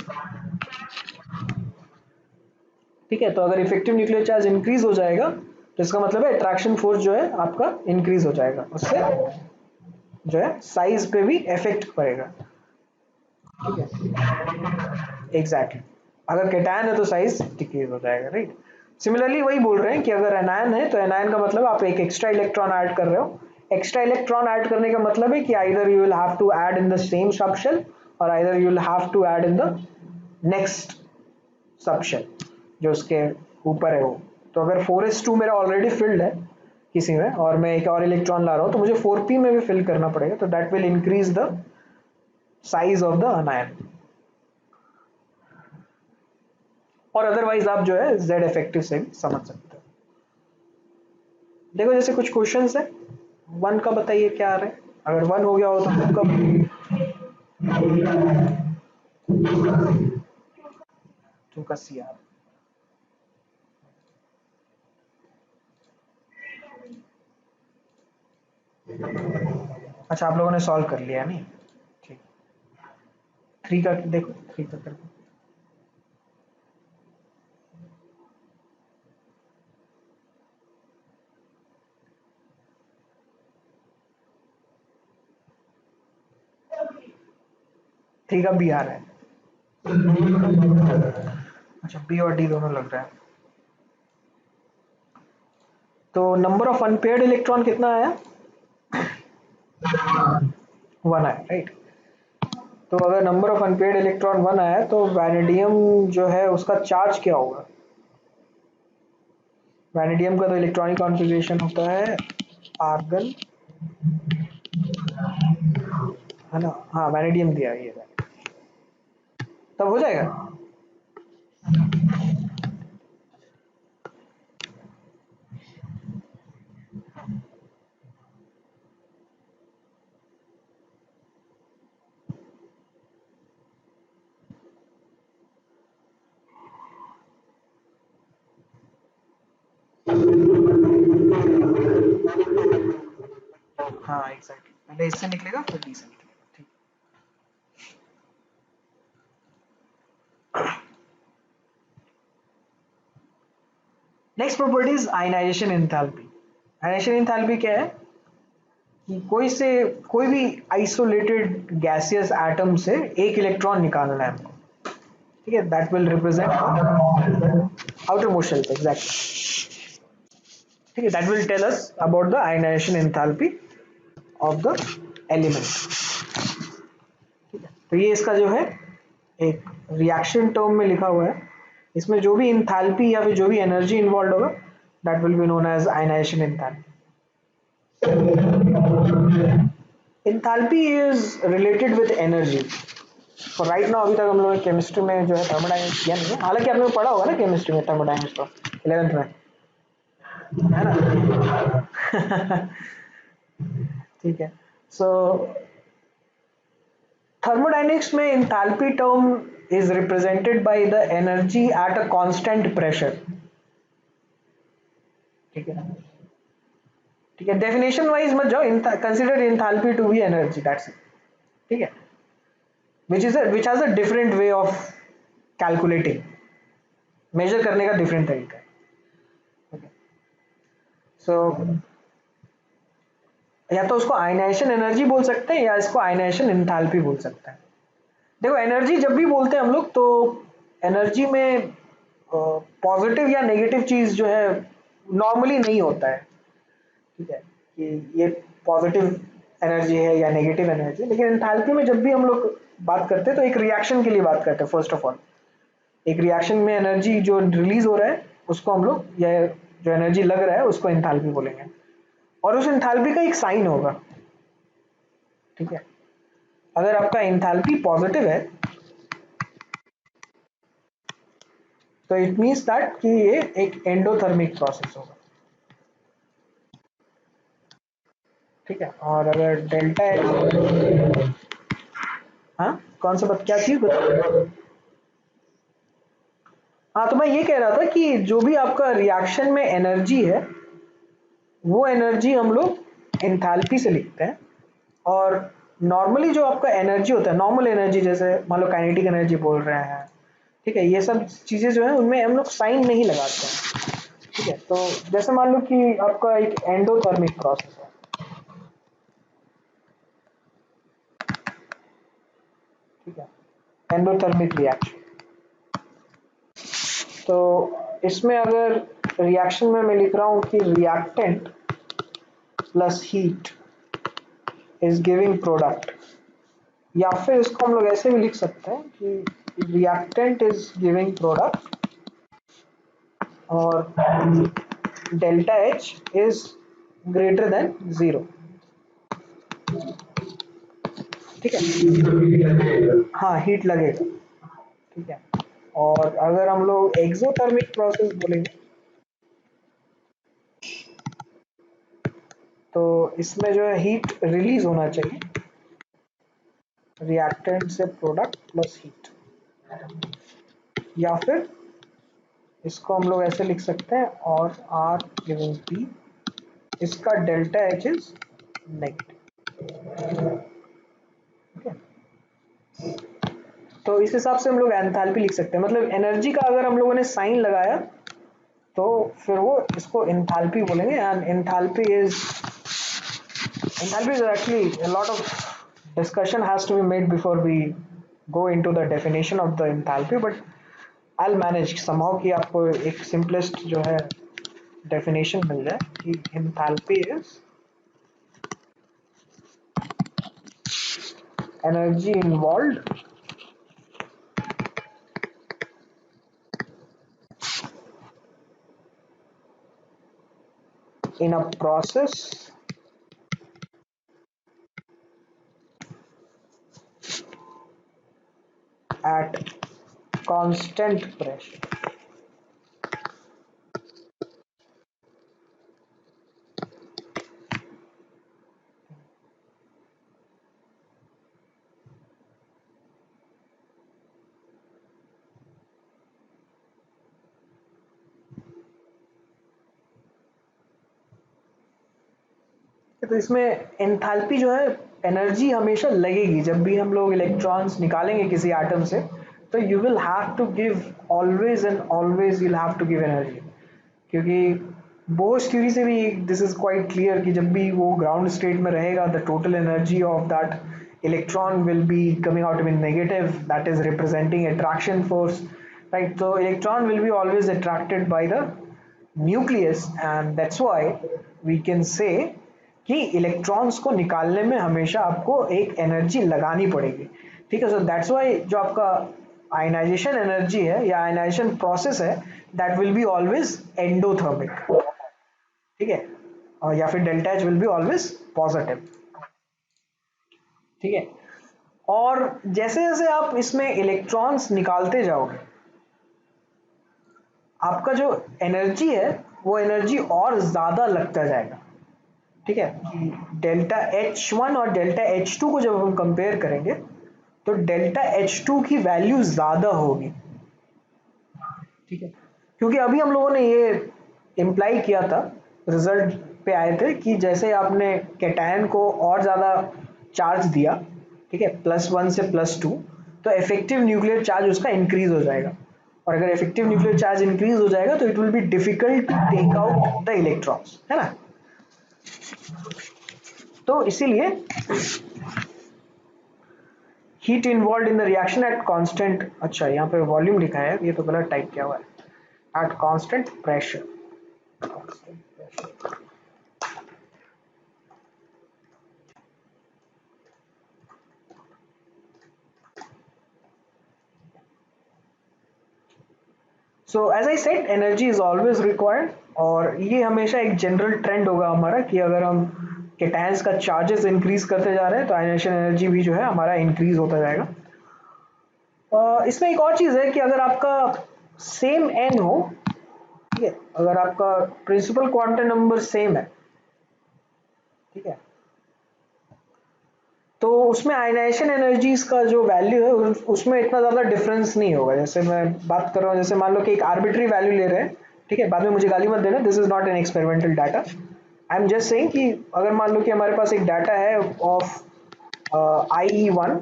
ठीक है। तो अगर इफेक्टिव न्यूक्लियर चार्ज इंक्रीज हो जाएगा तो इसका मतलब है अट्रैक्शन फोर्स जो है आपका इंक्रीज हो जाएगा, उससे जो है साइज पे भी इफेक्ट पड़ेगा, ठीक है, एग्जैक्टली। अगर कैटायन है तो साइज डिक्रीज हो जाएगा, राइट। सिमिलरली वही बोल रहे हैं कि अगर एनायन है तो एनायन का मतलब आप एक एक्स्ट्रा इलेक्ट्रॉन ऐड कर रहे हो, एक्स्ट्रा इलेक्ट्रॉन ऐड करने का मतलब है कि either you will have to add in the same subshell और either you will have to add in the next subshell जो उसके ऊपर है वो। तो अगर 4s2 मेरा ऑलरेडी फिल्ड है किसी में और मैं एक और इलेक्ट्रॉन ला रहा हूँ तो मुझे 4p में भी फिल करना पड़ेगा, तो that will increase the size of the अनायन, और अदरवाइज आप जो है जेड इफेक्टिव से भी समझ सकते हो। देखो जैसे कुछ क्वेश्चंस है, 1 का बताइए क्या आ रहा है, अगर 1 हो गया हो तो 2 का, 2 का सी आ रहा है। अच्छा आप लोगों ने सॉल्व कर लिया नहीं, ठीक। 3 का देखो, 3 का करके, 3 का बी आ रहा है, अच्छा बी और डी दोनों लग रहा है। तो नंबर ऑफ अनपेयर्ड इलेक्ट्रॉन कितना आया, 1 आया, राइट। तो अगर नंबर ऑफ अनपेयर्ड इलेक्ट्रॉन 1 आया तो वैनेडियम जो है उसका चार्ज क्या होगा, वैनेडियम का तो इलेक्ट्रॉनिक कॉन्फ़िगरेशन होता है आर्गन, है ना, हाँ वैनेडियम दिया है ये, तब हो जाएगा। हाँ एग्जैक्टली, पहले इससे निकलेगा फिर डी से निकलेगा, ठीक। Next property is ionization enthalpy. Ionization enthalpy क्या है कि कोई भी आइसोलेटेड गैसियस एटम से एक इलेक्ट्रॉन निकालना है हमको, ठीक है, that will represent outermost shell, exactly, ठीक है, that will tell us about the ionization enthalpy of the element. तो ये इसका जो है एक रिएक्शन टर्म में लिखा हुआ है, इसमें जो भी इंथैल्पी या फिर जो भी एनर्जी इन्वॉल्व होगा that will be known as ionization enthalpy. Enthalpy is related with energy. For right now अभी तक हम लोग ने केमिस्ट्री में जो है थर्मोडायनेमिक्स किया नहीं है, हालांकि आपने पढ़ा होगा ना केमिस्ट्री में थर्मोडायनेमिक्स तो 11th में, है ना? ठीक है, सो thermodynamics में enthalpy term is represented by the energy at a constant pressure, ठीक है, ठीक है, डेफिनेशन वाइज मत जाओ, consider enthalpy to be energy, that's it, ठीक है, which has a different way of calculating, measure करने का डिफरेंट तरीका है, सो या तो उसको आयनाइजेशन एनर्जी बोल सकते हैं या इसको आयनाइजेशन एंथैल्पी बोल सकते हैं। देखो एनर्जी जब भी बोलते हैं हम लोग तो एनर्जी में पॉजिटिव या नेगेटिव चीज जो है नॉर्मली नहीं होता है, ठीक है, कि ये पॉजिटिव एनर्जी है या नेगेटिव एनर्जी, लेकिन एंथैल्पी में जब भी हम लोग बात करते हैं तो एक रिएक्शन के लिए बात करते हैं। फर्स्ट ऑफ ऑल एक रिएक्शन में एनर्जी जो रिलीज हो रहा है उसको हम लोग, या जो एनर्जी लग रहा है उसको एंथैल्पी बोलेंगे, और उस एंथैल्पी का एक साइन होगा, ठीक है, अगर आपका एंथैल्पी पॉजिटिव है तो इट मीन्स दैट कि ये एक एंडोथर्मिक प्रोसेस होगा, ठीक है, और अगर डेल्टा एच, हाँ कौन सा बात क्या चीज बता, हाँ तो मैं ये कह रहा था कि जो भी आपका रिएक्शन में एनर्जी है वो एनर्जी हम लोग एंथैल्पी से लिखते हैं, और नॉर्मली जो आपका एनर्जी होता है नॉर्मल एनर्जी, जैसे मान लो काइनेटिक एनर्जी बोल रहे हैं, ठीक है, ये सब चीजें जो है उनमें हम लोग साइन नहीं लगाते हैं, ठीक है, तो जैसे मान लो कि आपका एक एंडोथर्मिक प्रोसेस है, ठीक है, एंडोथर्मिक रिएक्शन, तो इसमें अगर रिएक्शन में मैं लिख रहा हूँ कि reactant plus heat is giving product, या फिर इसको हम लोग ऐसे भी लिख सकते हैं कि रिएक्टेंट इज गिविंग प्रोडक्ट और delta H is greater then 0, ठीक है, हाँ हीट लगेगा, ठीक है, और अगर हम लोग एक्सोथर्मिक प्रोसेस बोलेंगे तो इसमें जो है हीट रिलीज होना चाहिए, रिएक्टेंट से प्रोडक्ट प्लस हीट, या फिर इसको हम लोग ऐसे लिख सकते हैं और आर गिविंग पी, इसका डेल्टा एच इज नेगेटिव, ठीक है, तो इस हिसाब से हम लोग एंथैल्पी लिख सकते हैं, मतलब एनर्जी का अगर हम लोगों ने साइन लगाया तो फिर वो इसको एंथैल्पी बोलेंगे, and enthalpy is actually a lot of discussion has to be made before we go into the definition of the enthalpy, but I'll manage somehow कि आपको एक simplest जो है definition मिल जाए कि enthalpy is energy involved in a process at constant pressure। तो इसमें enthalpy जो है एनर्जी हमेशा लगेगी, जब भी हम लोग इलेक्ट्रॉन्स निकालेंगे किसी एटम से तो you will have to give always and always you will have to give energy, क्योंकि बोस थ्योरी से भी दिस इज क्वाइट क्लियर कि जब भी वो ग्राउंड स्टेट में रहेगा the total energy of that electron will be coming out in negative, that is representing attraction force, right? So electron will be always attracted by the nucleus, and that's why we can say कि electrons को निकालने में हमेशा आपको एक energy लगानी पड़ेगी, ठीक है? सो दैट्स वाई जो आपका आयनाइजेशन एनर्जी है या आयनाइजेशन प्रोसेस है that will be always endothermic, ठीक है? या फिर delta H will be always positive, ठीक है? और जैसे जैसे आप इसमें इलेक्ट्रॉन्स निकालते जाओगे आपका जो एनर्जी है वो एनर्जी और ज्यादा लगता जाएगा, ठीक है? डेल्टा H1 और डेल्टा H2 को जब हम कंपेयर करेंगे तो डेल्टा H2 की वैल्यू ज्यादा होगी, ठीक है? क्योंकि अभी हम लोगों ने ये इम्प्लाई किया था, रिजल्ट पे आए थे कि जैसे आपने कैटायन को और ज्यादा चार्ज दिया, ठीक है, +1 से +2, तो इफेक्टिव न्यूक्लियर चार्ज उसका इंक्रीज हो जाएगा, और अगर इफेक्टिव न्यूक्लियर चार्ज इंक्रीज हो जाएगा तो it will be difficult to take out the electrons, है ना? तो इसीलिए heat involve in the reaction at constant, अच्छा यहाँ पे वॉल्यूम लिखा है, ये तो गलत टाइप किया हुआ है, at constant pressure, so as I said energy is always required, और ये हमेशा एक जनरल ट्रेंड होगा हमारा कि अगर हम कैटायंस का चार्जेस इंक्रीज करते जा रहे हैं तो आयनेशन एनर्जी भी जो है हमारा इंक्रीज होता जाएगा। इसमें एक और चीज है कि अगर आपका सेम एन हो, ठीक है, अगर आपका प्रिंसिपल क्वांटम नंबर सेम है, ठीक है, तो उसमें आयनाइजेशन एनर्जीज का जो वैल्यू है उसमें इतना ज्यादा डिफरेंस नहीं होगा। जैसे मैं बात कर रहा हूँ, जैसे मान लो कि एक आर्बिट्री वैल्यू ले रहे हैं, ठीक है, बाद में मुझे गाली मत देना, this is not an experimental data, I am just saying कि अगर मान लो कि हमारे पास एक डाटा है ऑफ IE1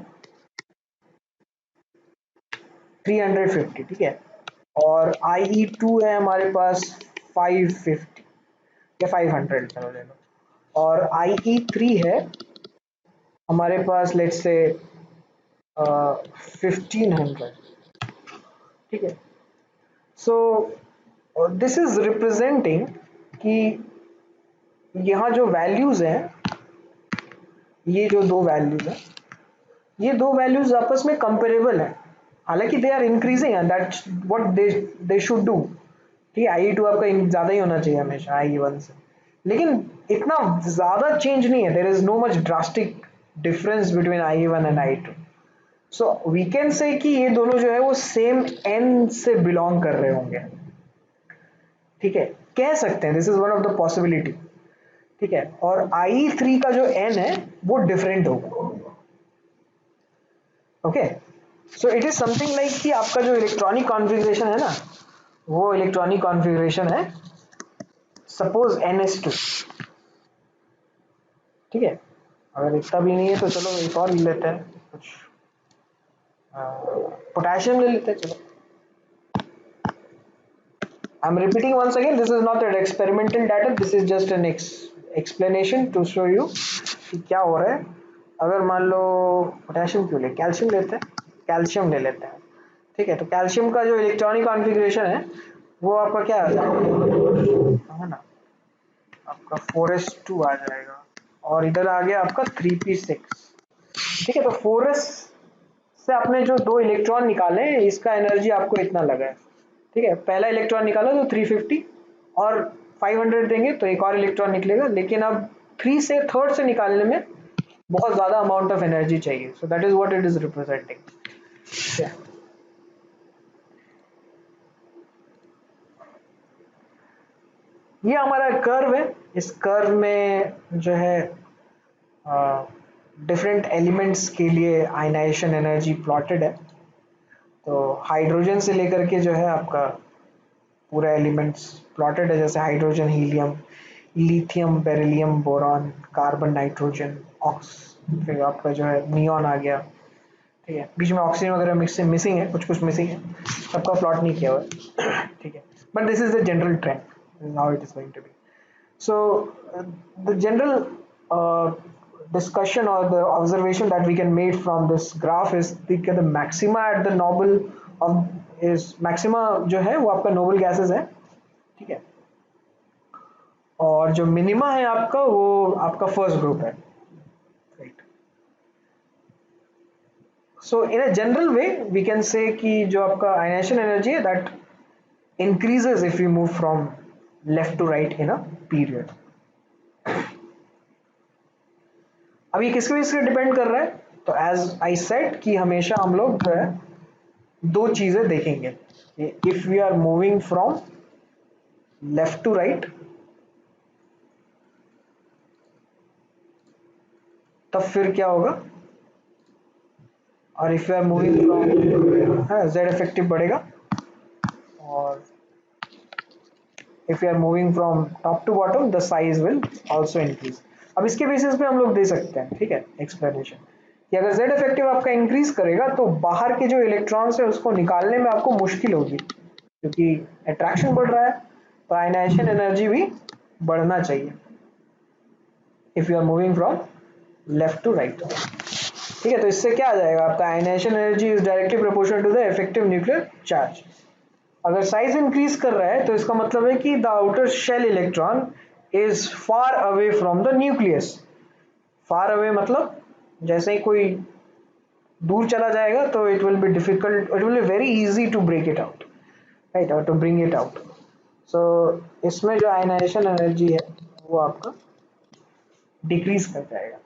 350, ठीक है, और IE2 है हमारे पास 550 या 500 चलो ले लो, और IE3 है हमारे पास लेट्स से 1500, ठीक है। सो दिस इज रिप्रेजेंटिंग कि यहाँ जो वैल्यूज हैं, ये जो दो वैल्यूज हैं, ये दो वैल्यूज आपस में कंपेरेबल हैं, हालांकि they are increasing and that's what they should do, ठीक है? IE2 आपका ज्यादा ही होना चाहिए हमेशा IE1 से, लेकिन इतना ज्यादा चेंज नहीं है, there is no much drastic difference between IE1 and IE2, so we can say कि ये दोनों जो है वो सेम एन से बिलोंग कर रहे होंगे, ठीक है, कह सकते हैं, this is one of the possibility, ठीक है। और IE3 का जो एन है वो डिफरेंट होगा, okay. So it is something like कि आपका जो इलेक्ट्रॉनिक कॉन्फ़िगरेशन है ना, वो इलेक्ट्रॉनिक कॉन्फ़िगरेशन है सपोज NS2, ठीक है। अगर इतना भी नहीं है तो चलो एक और ले लेते हैं, कुछ पोटेशियम ले लेते हैं, चलो। I am repeating once again, this is not an experimental data, this is just an explanation to show you कि क्या हो रहा है। अगर मान लो पोटेशियम क्यों ले, कैल्शियम लेते हैं, कैल्शियम ले लेते हैं, ठीक है। तो कैल्शियम का जो इलेक्ट्रॉनिक कॉन्फ़िगरेशन है वो आपका क्या है ना, आपका 4s2 आ जाएगा, और इधर आ गया आपका 3p6, ठीक है। तो 4s से आपने जो दो इलेक्ट्रॉन निकाले, इसका एनर्जी आपको इतना लगा है, ठीक है। पहला इलेक्ट्रॉन निकाला तो 350 और 500 देंगे तो एक और इलेक्ट्रॉन निकलेगा, लेकिन अब 3 से थर्ड से निकालने में बहुत ज्यादा अमाउंट ऑफ एनर्जी चाहिए, so that is what it is representing. ये हमारा कर्व है, इस कर्व में जो है डिफरेंट एलिमेंट्स के लिए आयनाइजेशन एनर्जी प्लॉटेड है। तो हाइड्रोजन से लेकर के जो है आपका पूरा एलिमेंट्स प्लॉटेड है, जैसे hydrogen, helium, lithium, beryllium, boron, carbon, nitrogen, ऑक्स, फिर आपका जो है नियॉन आ गया, ठीक है। बीच में ऑक्सीजन वगैरह मिसिंग है, कुछ कुछ मिसिंग है, सबका प्लॉट नहीं किया हुआ है, ठीक है। But this is the general trend, is how it is going to be. So the general discussion or the observation that we can make from this graph is the maxima at the noble of is maxima जो है वो आपका noble gases है, ठीक है, और जो minima है आपका वो आपका फर्स्ट ग्रुप है, right. So in a general way we can say कि जो आपका आयनाइजेशन एनर्जी है that increases if we move from left to right in a period. अब ये किसके बेस पे डिपेंड कर रहा है, तो एज आई सेड कि हमेशा हम लोग जो है दो चीजें देखेंगे, if we are moving from left to right तब फिर क्या होगा, और if we are moving from Z effective बढ़ेगा, और if we are moving from top to bottom the size will also increase. अब इसके बेसिस पे हम लोग दे सकते हैं, ठीक है, एक्सप्लेनेशन कि अगर z इफेक्टिव आपका इंक्रीज करेगा तो बाहर के जो इलेक्ट्रॉन्स है उसको निकालने में आपको मुश्किल होगी, क्योंकि अट्रैक्शन बढ़ रहा है तो आयनाइजेशन एनर्जी भी बढ़ना चाहिए if you are moving from left to right, ठीक है. तो इससे क्या आ जाएगा, आपका ionization energy is directly proportional to the effective nuclear charge. अगर साइज इंक्रीज कर रहा है तो इसका मतलब है कि the outer shell electron is far away from the nucleus. Far away मतलब जैसे ही कोई दूर चला जाएगा तो it will be difficult, it will be very easy to break it out, right, और to bring it out. So इसमें जो आयनाइजेशन एनर्जी है वो आपका डिक्रीज कर जाएगा,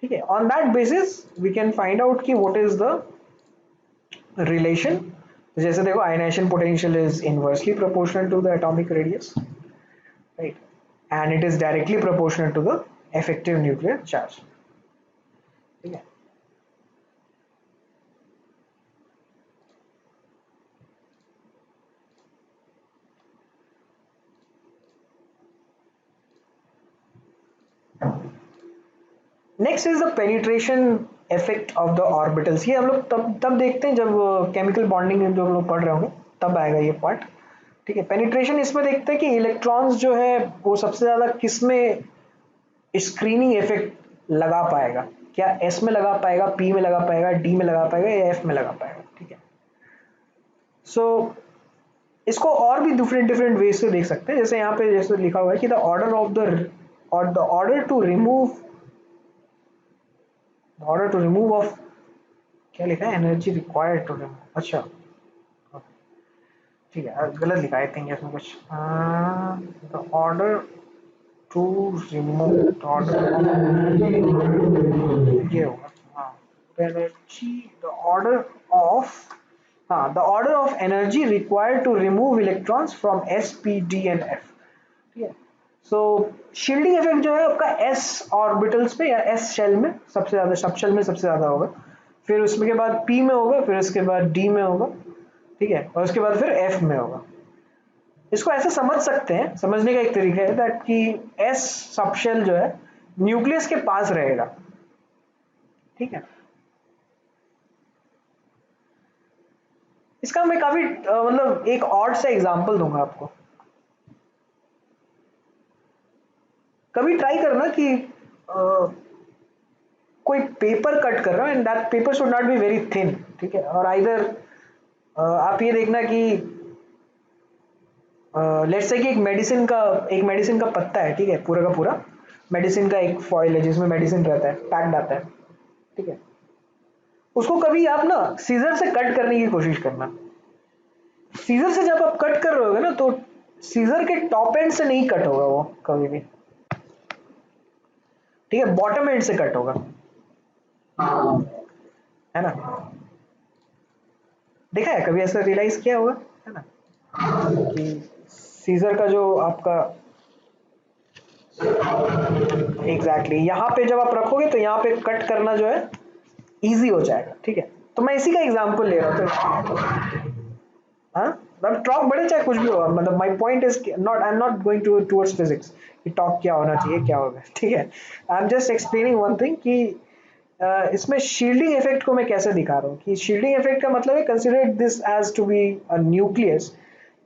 ठीक है. On that basis we can find out कि व्हाट इज द रिलेशन. जैसे देखो ionization potential is inversely proportional to the atomic radius, right, and it is directly proportional to the effective nuclear charge, ठीक है. Next is the penetration effect of the orbitals. ये हम लोग तब देखते हैं जब केमिकल बॉन्डिंग जो हम लोग पढ़ रहे होंगे तब आएगा ये पार्ट, ठीक है. पेनिट्रेशन इसमें देखते हैं कि इलेक्ट्रॉन्स जो है वो सबसे ज्यादा किस में स्क्रीनिंग इफेक्ट लगा पाएगा, क्या एस में लगा पाएगा, पी में लगा पाएगा, डी में लगा पाएगा या एफ में लगा पाएगा, ठीक है. सो इसको और भी डिफरेंट डिफरेंट वे से देख सकते हैं. जैसे यहाँ पे जैसे लिखा हुआ है कि the order of the order to remove of क्या लिखा है, एनर्जी रिक्वायर्ड टू रिमूव, अच्छा ठीक है, गलत लिखा है, आई थिंक इसमें कुछ the order to remove, the order ये होगा, हाँ, एनर्जी, द ऑर्डर ऑफ, हाँ, the order of energy required to remove electrons from s, p, d and f, ठीक है. सो शील्डिंग इफेक्ट जो है आपका एस ऑर्बिटल्स पे या एस शेल में सबसे ज्यादा, सब शेल में सबसे ज्यादा होगा, फिर उसमें के बाद पी में होगा, फिर उसके बाद डी में होगा, ठीक है, और उसके बाद फिर एफ में होगा. इसको ऐसे समझ सकते हैं, समझने का एक तरीका है दैट कि एस सबशेल जो है न्यूक्लियस के पास रहेगा, ठीक है. इसका मैं काफी मतलब एक ऑड सा एग्जांपल दूंगा आपको. कभी ट्राई करना कि कोई पेपर कट कर रहा है and that paper should not be very thin, ठीक है, और आइदर आप ये देखना कि लेट्स से कि एक मेडिसिन का पत्ता है, ठीक है, पूरा का पूरा मेडिसिन का एक फॉइल है जिसमें मेडिसिन रहता है, पैक्ड आता है, ठीक है. उसको कभी आप ना सीजर से कट करने की कोशिश करना. सीजर से जब आप कट कर रहे होगे ना तो सीजर के टॉप एंड से नहीं कट होगा वो कभी भी, ठीक है, बॉटम एंड से कट होगा, है ना. देखा है कभी ऐसा, रियलाइज किया होगा, है ना, कि सीजर का जो आपका एग्जैक्टली यहाँ पे जब आप रखोगे तो यहाँ पे कट करना जो है इजी हो जाएगा, ठीक है. तो मैं इसी का एग्जांपल ले रहा था. हाँ, मतलब टॉक बढ़े चाहे कुछ भी हो, मतलब my point is not, I am not going towards physics कि टॉक क्या होना चाहिए क्या होगा, ठीक है. I am just explaining one thing कि इसमें शील्डिंग इफेक्ट को मैं कैसे दिखा रहा हूँ कि शील्डिंग इफेक्ट का मतलब है consider this as to be a nucleus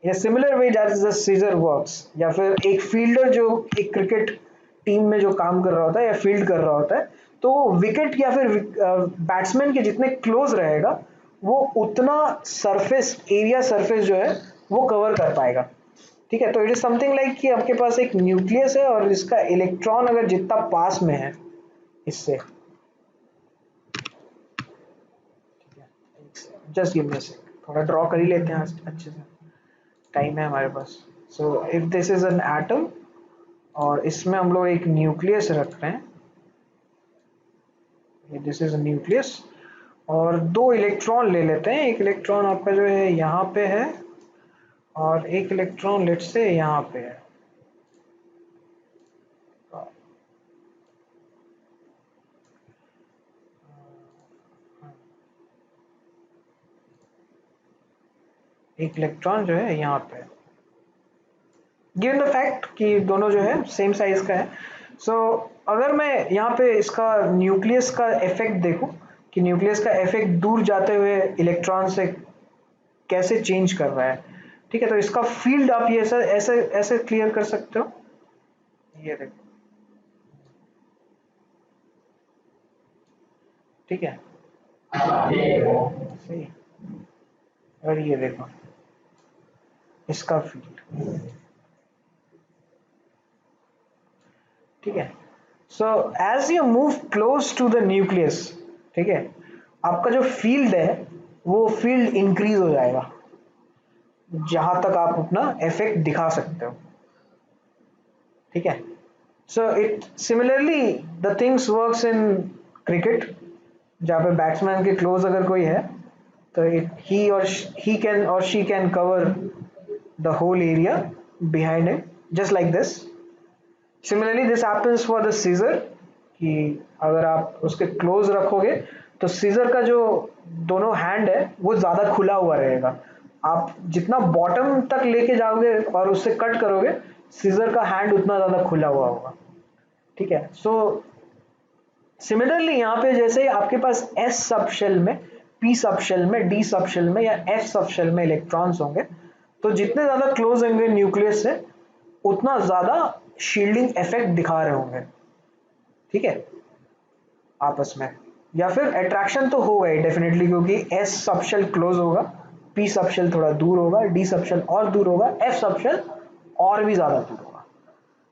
या similar way that the scissor works, या फिर एक फील्डर जो एक क्रिकेट टीम में जो काम कर रहा होता है या फील्ड कर रहा होता है, तो विकेट या फिर बैट्समैन के जितने क्लोज रहेगा वो उतना सरफेस एरिया सरफेस जो है वो कवर कर पाएगा। ठीक है, तो इट इज समथिंग लाइक कि आपके पास एक न्यूक्लियस है और इसका इलेक्ट्रॉन अगर जितना पास में है इससे, जस्ट गिव मी अ सेक, थोड़ा ड्रॉ कर ही लेते हैं अच्छे से, टाइम है हमारे पास। So if this is an atom और इसमें हम लोग एक न्यूक्लियस रख रहे हैं, दिस इज अ न्यूक्लियस, और दो इलेक्ट्रॉन ले लेते हैं। एक इलेक्ट्रॉन आपका जो है यहाँ पे है और एक इलेक्ट्रॉन लेट से यहाँ पे है। एक इलेक्ट्रॉन जो है यहाँ पे, गिवन द फैक्ट कि दोनों जो है सेम साइज का है। सो अगर मैं यहाँ पे इसका न्यूक्लियस का इफेक्ट देखूं कि न्यूक्लियस का इफेक्ट दूर जाते हुए इलेक्ट्रॉन से कैसे चेंज कर रहा है, ठीक है, तो इसका फील्ड आप ये ऐसे ऐसे ऐसे क्लियर कर सकते हो, ये देखो, ठीक है, सही, और ये देखो इसका फील्ड, ठीक है। So as you move close to the nucleus, ठीक है, आपका जो फील्ड है वो फील्ड इंक्रीज हो जाएगा जहां तक आप अपना इफेक्ट दिखा सकते हो, ठीक है। So it similarly the things works in cricket, जहाँ पे बैट्समैन के क्लोज अगर कोई है तो इट ही कैन और she can cover the whole area behind him just like this. Similarly this happens for the scissor कि अगर आप उसके क्लोज रखोगे तो सीजर का जो दोनों हैंड है वो ज़्यादा खुला हुआ रहेगा। आप जितना बॉटम तक लेके जाओगे और उससे कट करोगे, सीजर का हैंड उतना ज़्यादा खुला हुआ होगा, ठीक है। सो सिमिलरली यहाँ पे जैसे आपके पास एस सब शेल में, पी सब शेल में, डी सब शेल में या एफ सब शेल में इलेक्ट्रॉन्स होंगे, तो जितने ज़्यादा क्लोज होंगे न्यूक्लियस से उतना ज़्यादा शील्डिंग इफेक्ट दिखा रहे होंगे, ठीक है, आपस में। या फिर अट्रैक्शन तो होगा ही डेफिनेटली, क्योंकि एस सबशेल क्लोज होगा, पी सबशेल थोड़ा दूर होगा, डी सबशेल और दूर होगा, एफ सबशेल और भी ज्यादा दूर होगा,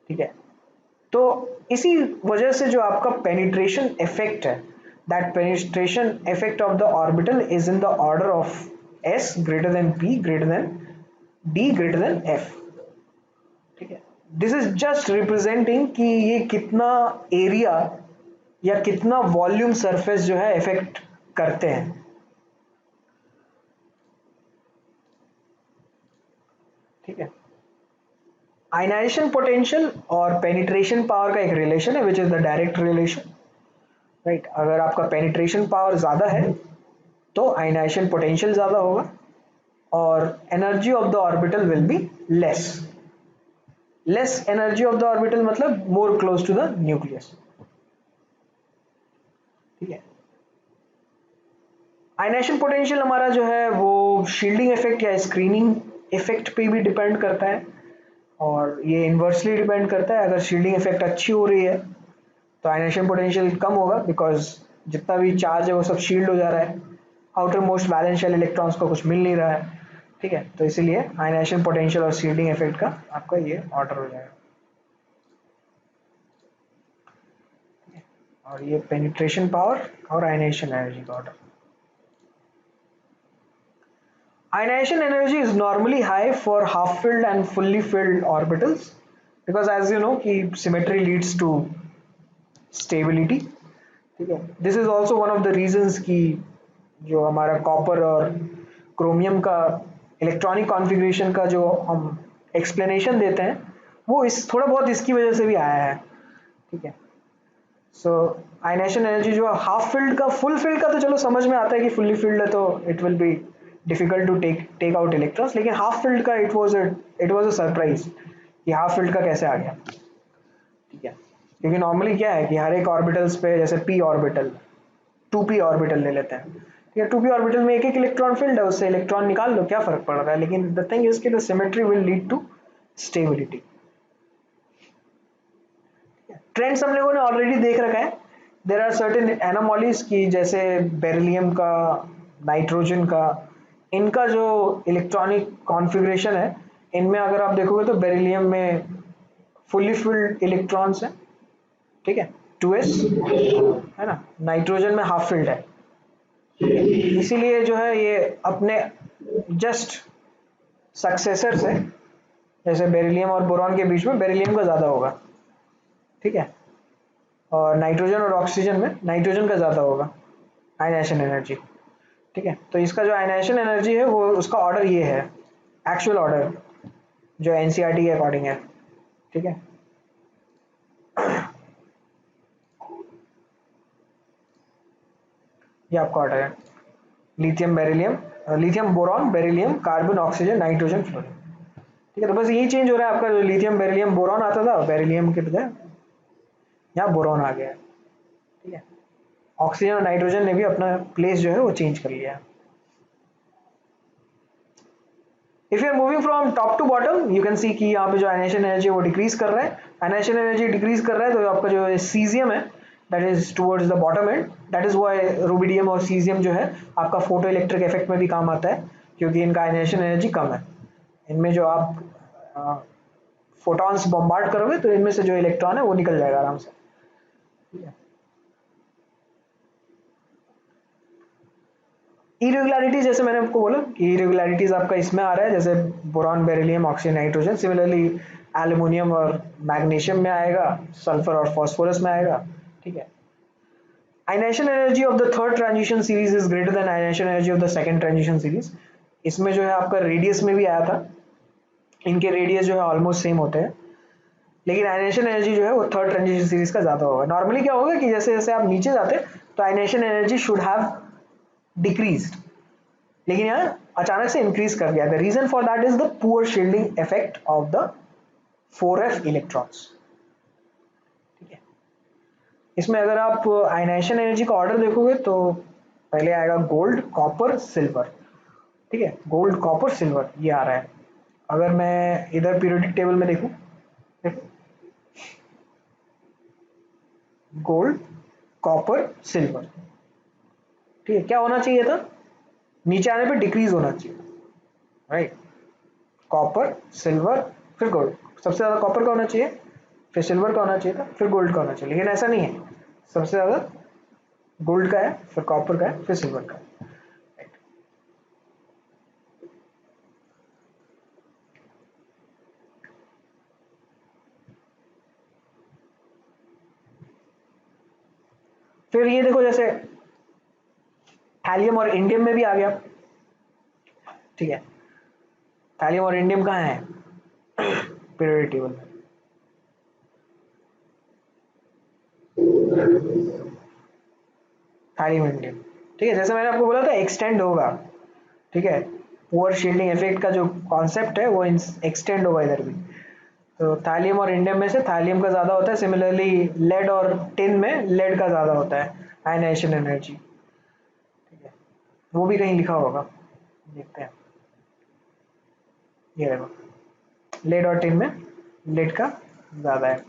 ठीक है। तो इसी वजह से जो आपका पेनिट्रेशन इफेक्ट है, that penetration effect of the orbital is in the order of S greater than P greater than D greater than F, ठीक है। दिस इज जस्ट रिप्रेजेंटिंग कि ये कितना एरिया या कितना वॉल्यूम सरफेस जो है इफेक्ट करते हैं, ठीक है। आयनाइजेशन पोटेंशियल और पेनिट्रेशन पावर का एक रिलेशन है which is the direct relation, right. अगर आपका पेनिट्रेशन पावर ज्यादा है तो आयनाइजेशन पोटेंशियल ज्यादा होगा और energy of the orbital will be less. Less energy of the orbital मतलब more close to the nucleus, ठीक है। आयनाइजेशन पोटेंशियल हमारा जो है वो शील्डिंग इफेक्ट या स्क्रीनिंग इफेक्ट पे भी डिपेंड करता है और ये इन्वर्सली डिपेंड करता है। अगर शील्डिंग इफेक्ट अच्छी हो रही है तो आयनाइजेशन पोटेंशियल कम होगा, बिकॉज जितना भी चार्ज है वो सब शील्ड हो जा रहा है, outermost valence shell electrons को कुछ मिल नहीं रहा है, ठीक है। तो इसीलिए आयनाइजेशन पोटेंशियल और शील्डिंग इफेक्ट का आपका ये ऑर्डर हो जाएगा, और ये पेनिट्रेशन पावर और आयनाइजेशन एनर्जी का order. Ionization energy is normally high for half filled and fully filled orbitals because as you know कि symmetry leads to stability, ठीक है। This is also one of the reasons कि जो हमारा copper और chromium का electronic configuration का जो हम एक्सप्लेनेशन देते हैं वो इस थोड़ा बहुत इसकी वजह से भी आया है, ठीक है। सो आयनाइजेशन एनर्जी जो हाफ फील्ड का, फुल फील्ड का तो चलो समझ में आता है कि फुल्ली फील्ड है तो it will be difficult to take out electrons, लेकिन हाफ फील्ड का इट वाज अ सरप्राइज कि हाफ फील्ड का कैसे आ गया, ठीक है। क्योंकि नॉर्मली क्या है कि हर एक ऑर्बिटल्स पे जैसे पी ऑर्बिटल, 2p ऑर्बिटल ले लेते हैं, या 2p ऑर्बिटल में एक एक इलेक्ट्रॉन फील्ड है, उससे इलेक्ट्रॉन निकाल लो, क्या फर्क पड़ रहा है, लेकिन द थिंग इज कि the symmetry will lead to stability. Trends हम लोगों ने ऑलरेडी देख रखा है। देर आर सर्टेन एनोमॉलीज की, जैसे बेरिलियम का, नाइट्रोजन का, इनका जो इलेक्ट्रॉनिक कॉन्फ़िगरेशन है, इनमें अगर आप देखोगे तो बेरिलियम में फुल्ली फिल्ड इलेक्ट्रॉन्स हैं, ठीक है, 2s है ना, नाइट्रोजन में हाफ फिल्ड है, इसीलिए जो है ये अपने जस्ट सक्सेसर्स है, जैसे बेरिलियम और बोरॉन के बीच में बेरिलियम का ज़्यादा होगा, ठीक है, और नाइट्रोजन और ऑक्सीजन में नाइट्रोजन का ज़्यादा होगा आयनाइजेशन एनर्जी, ठीक है। तो इसका जो आयनाइजेशन एनर्जी है वो उसका ऑर्डर ये है, एक्चुअल ऑर्डर जो एनसीईआरटी के अकॉर्डिंग है, ठीक है। ये आपका ऑर्डर है, lithium beryllium, lithium boron beryllium carbon oxygen nitrogen fluorine, ठीक है। तो बस यही चेंज हो रहा है आपका, जो लिथियम बेरिलियम बोरॉन आता था, बेरिलियम के बजाय यहाँ बोरॉन आ गया है, ठीक है। ऑक्सीजन और नाइट्रोजन ने भी अपना प्लेस जो है वो चेंज कर लिया है। If you are moving from top to bottom, you can see कि यहाँ पे जो आयनाइजेशन एनर्जी है वो डिक्रीज कर रहा है, आयनाइजेशन एनर्जी डिक्रीज कर रहा है, तो आपका जो सीजियम है that is towards the bottom and, that is why rubidium और सीजियम जो है आपका फोटो इलेक्ट्रिक इफेक्ट में भी काम आता है, क्योंकि इनका आयनाइजेशन एनर्जी कम है। इनमें जो आप फोटॉन्स बॉम्बार्ड करोगे तो इनमें से जो इलेक्ट्रॉन है वो निकल जाएगा आराम से, ठीक है। इरेगुलरिटीज, जैसे मैंने आपको बोला कि इरेगुलरिटीज आपका इसमें आ रहा है, जैसे boron beryllium oxygen nitrogen, similarly aluminium और मैग्नीशियम में आएगा, सल्फर और फास्फोरस में आएगा, ठीक है। Ionization energy of the third transition series is greater than ionization energy of the second transition series. इसमें जो है आपका रेडियस में भी आया था, इनके रेडियस जो है ऑलमोस्ट सेम होते हैं, लेकिन आयनाइजेशन एनर्जी जो है वो थर्ड ट्रांजिशन सीरीज का ज्यादा होगा। नॉर्मली क्या होगा कि जैसे जैसे आप नीचे जाते तो ionization energy should have decreased, लेकिन यहाँ अचानक से इंक्रीज कर गया। The reason for that is the poor shielding effect of the 4f electrons, ठीक है। इसमें अगर आप आयनाइजेशन एनर्जी का ऑर्डर देखोगे तो पहले आएगा गोल्ड कॉपर सिल्वर, ठीक है, गोल्ड कॉपर सिल्वर ये आ रहा है। अगर मैं इधर पीरियोडिक टेबल में देखूं, गोल्ड कॉपर सिल्वर, ठीक है, क्या होना चाहिए था, नीचे आने पे डिक्रीज होना चाहिए, राइट। कॉपर सिल्वर फिर गोल्ड, सबसे ज्यादा कॉपर का होना चाहिए, फिर सिल्वर का होना चाहिए था, फिर गोल्ड का होना चाहिए, लेकिन ऐसा नहीं है, सबसे ज्यादा गोल्ड का है, फिर कॉपर का है, फिर सिल्वर का है, right? फिर ये देखो, जैसे थैलियम और इंडियम में भी आ गया, ठीक है। थैलियम और इंडियम कहाँ है पीरियोडिक टेबल में, थैलियम इंडियम, ठीक है। जैसे मैंने आपको बोला था एक्सटेंड होगा, ठीक है, पुअर शील्डिंग इफेक्ट का जो कॉन्सेप्ट है वो एक्सटेंड होगा इधर भी। तो थैलियम और इंडियम में से थैलियम का ज़्यादा होता है, सिमिलरली लेड और टिन में लेड का ज़्यादा होता है आयनाइजेशन एनर्जी, ठीक है। वो भी कहीं लिखा होगा, देखते हैं, ये देखो लेड और टिन में लेड का ज़्यादा है।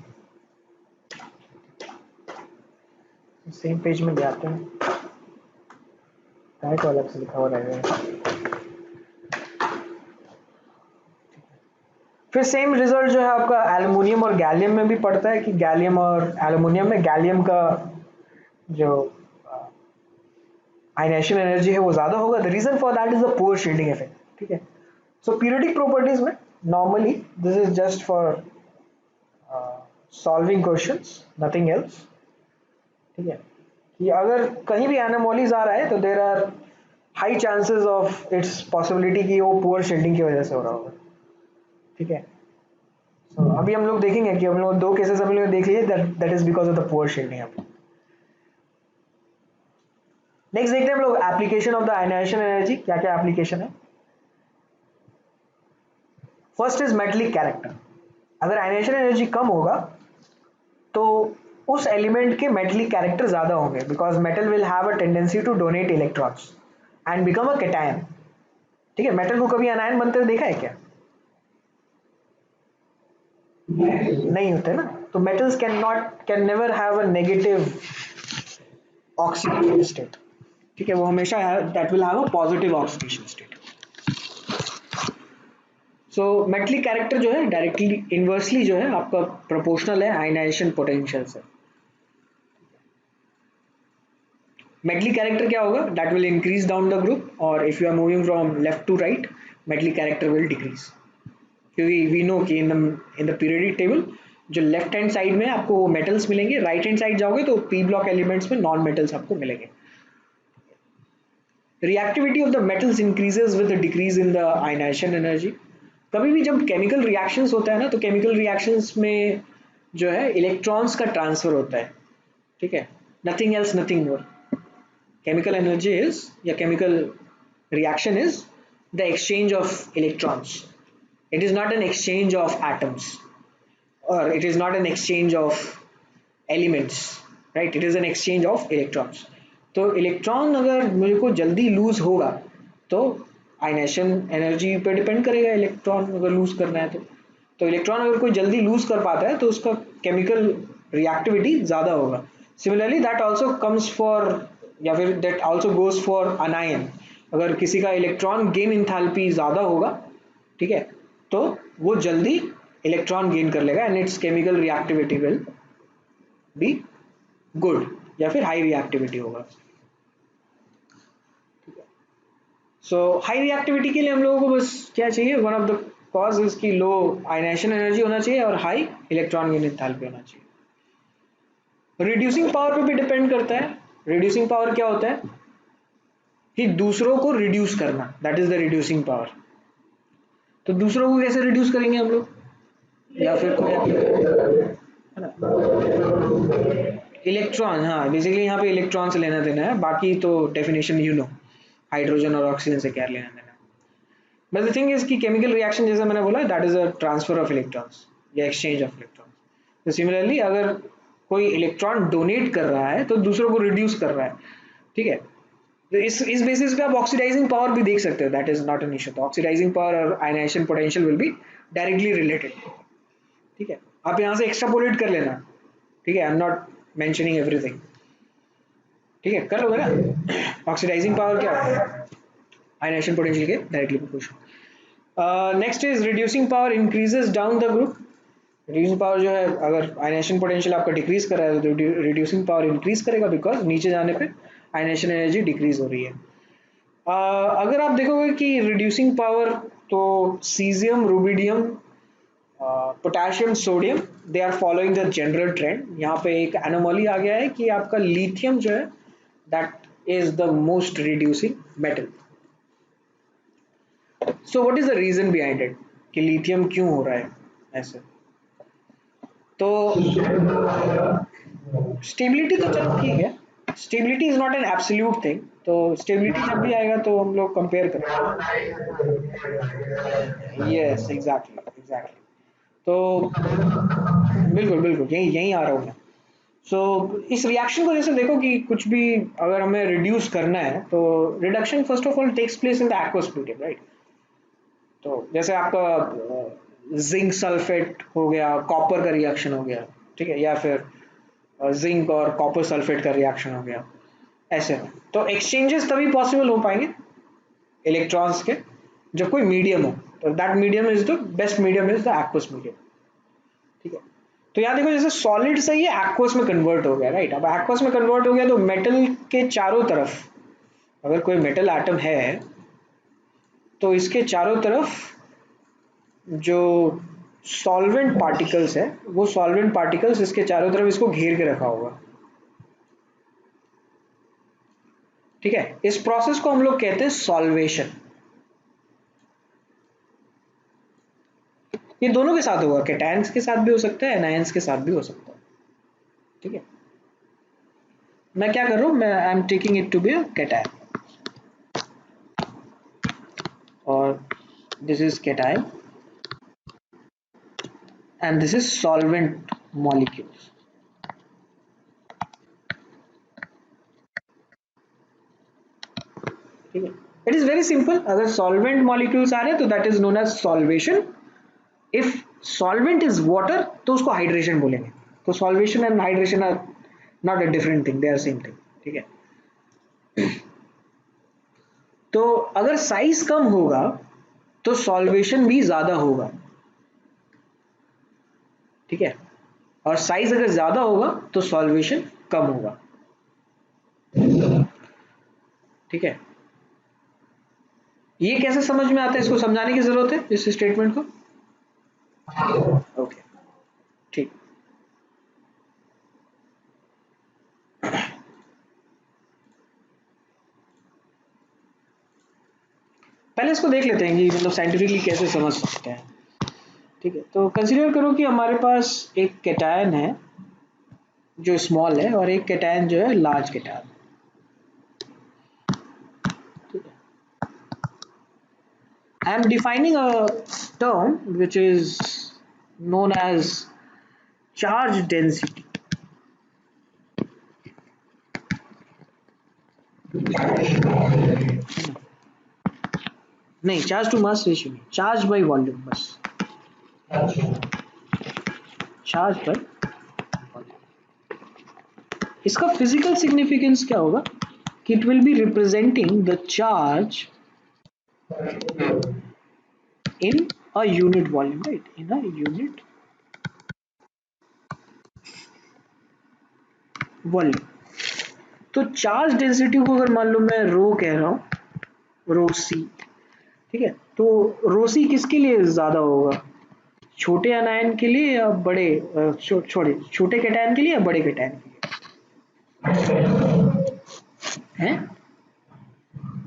सेम पेज में जाते हैं, को अलग से लिखा हुआ रहेगा। फिर सेम रिजल्ट जो है आपका एल्युमिनियम और गैलियम में भी पड़ता है, कि गैलियम और एल्युमिनियम में गैलियम का जो आयनाइजेशन एनर्जी है वो ज्यादा होगा। The reason for that is the poor shielding effect, ठीक है। सो पीरियोडिक प्रॉपर्टीज में normally this is just for solving questions, nothing else, ठीक है। कि अगर कहीं भी एनोमॉलीज आ रहा है तो there are high chances of its possibility कि वो पुअर शील्डिंग की वजह से हो रहा होगा, ठीक है। So, अभी हम लोग देखेंगे कि हम लोग दो केसेस हम लोग देख लिए, that is because of the poor shielding. Next देखते हैं हम लोग application of the ionization energy, क्या क्या एप्लीकेशन है। First is metallic character. अगर आयनाइजेशन एनर्जी कम होगा तो उस एलिमेंट के मेटलिक कैरेक्टर ज्यादा होंगे, because metal will have a tendency to donate electrons, and become a cation. ठीक है, मेटल को कभी अनायन बनते हुए देखा है क्या? नहीं होते ना। तो metals can never have a negative oxidation state. ठीक है, वो हमेशा that will have a positive oxidation state. So metallic character जो है डायरेक्टली इनवर्सली जो है आपका प्रोपोर्शनल है आयनाइजेशन पोटेंशियल से। मेटलिक कैरेक्टर क्या होगा? That will increase down the group, और if you are moving from left to right, metallic character will decrease. क्योंकि वी नो कि इन द पीरियडिक टेबल जो लेफ्ट हैंड साइड में आपको वो मेटल्स मिलेंगे, राइट हैंड साइड जाओगे तो पी ब्लॉक एलिमेंट्स में नॉन मेटल्स आपको मिलेंगे। Reactivity of the metals increases with the decrease in the ionization energy. कभी भी जब केमिकल रिएक्शंस होता है ना, तो केमिकल रिएक्शंस में जो है इलेक्ट्रॉन्स का ट्रांसफर होता है। ठीक है, nothing else nothing more. Chemical energy is, या chemical reaction is the exchange of electrons. It is not an exchange of atoms, or it is not an exchange of elements, right? It is an exchange of electrons. तो electron अगर मेरे को जल्दी loose होगा तो ionisation energy पे depend करेगा। Electron अगर लूज करना है तो इलेक्ट्रॉन अगर कोई जल्दी लूज कर पाता है तो उसका केमिकल रिएक्टिविटी ज़्यादा होगा। Similarly that also comes for, या फिर दैट आल्सो गोज फॉर अनायन। अगर किसी का इलेक्ट्रॉन गेन इंथैल्पी ज़्यादा होगा, ठीक है, तो वो जल्दी इलेक्ट्रॉन गेन कर लेगा and it's chemical reactivity will be good, या फिर हाई रिएक्टिविटी होगा। सो हाई रिएक्टिविटी के लिए हम लोगों को बस क्या चाहिए? वन ऑफ द कॉज इसकी लो आयनाइजेशन एनर्जी होना चाहिए और हाई इलेक्ट्रॉन गेन एंथैल्पी होना चाहिए। रिड्यूसिंग पावर पे भी डिपेंड करता है। रिड्यूसिंग पावर क्या होता है? कि दूसरों को रिड्यूस करना, that is the reducing power. तो दूसरों को कैसे रिड्यूस करेंगे हम लोग? या फिर कोई है ना, इलेक्ट्रॉन, हाँ बेसिकली यहाँ पे इलेक्ट्रॉन से लेना देना है, बाकी तो डेफिनेशन यू नो हाइड्रोजन और ऑक्सीजन से क्या लेना देना। बट द थिंग इज कि केमिकल रिएक्शन जैसा मैंने बोला that is a transfer of electrons या एक्सचेंज ऑफ इलेक्ट्रॉन्स। तो सिमिलरली अगर कोई इलेक्ट्रॉन डोनेट कर रहा है तो दूसरों को रिड्यूस कर रहा है। ठीक है, तो इस बेसिस पे आप ऑक्सीडाइजिंग पावर भी देख सकते हो, that is not an issue. तो ऑक्सीडाइजिंग पावर और ionization potential will be directly related. ठीक है, आप यहाँ से एक्स्ट्रापोलेट कर लेना। ठीक है, I am not mentioning everything. ठीक है, कर लोगे ना। ऑक्सीडाइजिंग पावर क्या है? आयनाइजेशन पोटेंशियल के directly proportional. Next is reducing power increases down the group. Reducing power जो है, अगर आयनाइजेशन पोटेंशियल आपका डिक्रीज कर रहा है तो रिड्यूसिंग पावर इंक्रीज करेगा, बिकॉज नीचे जाने पे आयनाइजेशन एनर्जी डिक्रीज हो रही है। अगर आप देखोगे कि रिड्यूसिंग पावर, तो caesium, rubidium, potassium, sodium, they are following the general trend. यहाँ पे एक एनोमली आ गया है कि आपका लिथियम जो है that is the most reducing metal. So what is the reason behind it कि लिथियम क्यों हो रहा है ऐसे? तो स्टेबिलिटी तो चलो ठीक है, stability is not an absolute thing. तो स्टेबिलिटी जब भी आएगा तो हम लोग कंपेयर करेंगे। Yes exactly exactly. तो बिल्कुल बिल्कुल यही यही आ रहा हूँ मैं। सो इस रिएक्शन को जैसे देखो कि कुछ भी अगर हमें रिड्यूस करना है तो reduction first of all takes place in the aqueous medium, right? तो जैसे आपका जिंक सल्फेट हो गया, कॉपर का रिएक्शन हो गया, ठीक है, या फिर जिंक और कॉपर सल्फेट का रिएक्शन हो गया, ऐसे में तो एक्सचेंजेस तभी पॉसिबल हो पाएंगे इलेक्ट्रॉन्स के जब कोई मीडियम हो। तो that medium is the best medium is the aqueous medium. ठीक है, तो यहाँ देखो जैसे सॉलिड से ये एक्वस में कन्वर्ट हो गया, राइट? अब एक्वस में कन्वर्ट हो गया तो मेटल के चारों तरफ, अगर कोई मेटल एटम है तो इसके चारों तरफ जो सॉल्वेंट पार्टिकल्स है, वो सॉल्वेंट पार्टिकल्स इसके चारों तरफ इसको घेर के रखा होगा। ठीक है, इस प्रोसेस को हम लोग कहते हैं सॉल्वेशन। ये दोनों के साथ होगा, कैटायंस के साथ भी हो सकता है, एनायंस के साथ भी हो सकता है। ठीक है, मैं क्या कर रहा हूं, मैं I am taking it to be a cation, और this is cation and this is solvent molecules. ठीक है, इट इज वेरी सिंपल। अगर सॉल्वेंट मॉलिक्यूल्स आ रहे हैं तो that is known as solvation. If solvent is water तो उसको हाइड्रेशन बोलेंगे। तो solvation and hydration are not a different thing, they are same thing. ठीक है, तो अगर साइज कम होगा तो सॉल्वेशन भी ज्यादा होगा। ठीक है, और साइज अगर ज्यादा होगा तो सॉल्वेशन कम होगा। ठीक है, ये कैसे समझ में आता है, इसको समझाने की जरूरत है इस स्टेटमेंट को। ओके, ठीक। पहले इसको देख लेते हैं कि मतलब साइंटिफिकली कैसे समझ सकते हैं। ठीक है, तो कंसीडर करो कि हमारे पास एक कैटायन है जो स्मॉल है और एक कैटायन जो है लार्ज कैटायन। ठीक है, I am defining a term which is known as charge density। नहीं, चार्ज टू मास रेशियो नहीं, चार्ज बाय वॉल्यूम बस, चार्ज बाय वॉल्यूम। इसका फिजिकल सिग्निफिकेंस क्या होगा कि it will be representing the charge in a unit volume, right? In a unit volume। तो charge density को अगर मान लो मैं रो कह रहा हूँ, रो सी। ठीक है, तो रो सी किसके लिए ज्यादा होगा, छोटे अनायन के लिए या बड़े छोटे कैटायन के लिए या बड़े कैटायन के लिए? हैं,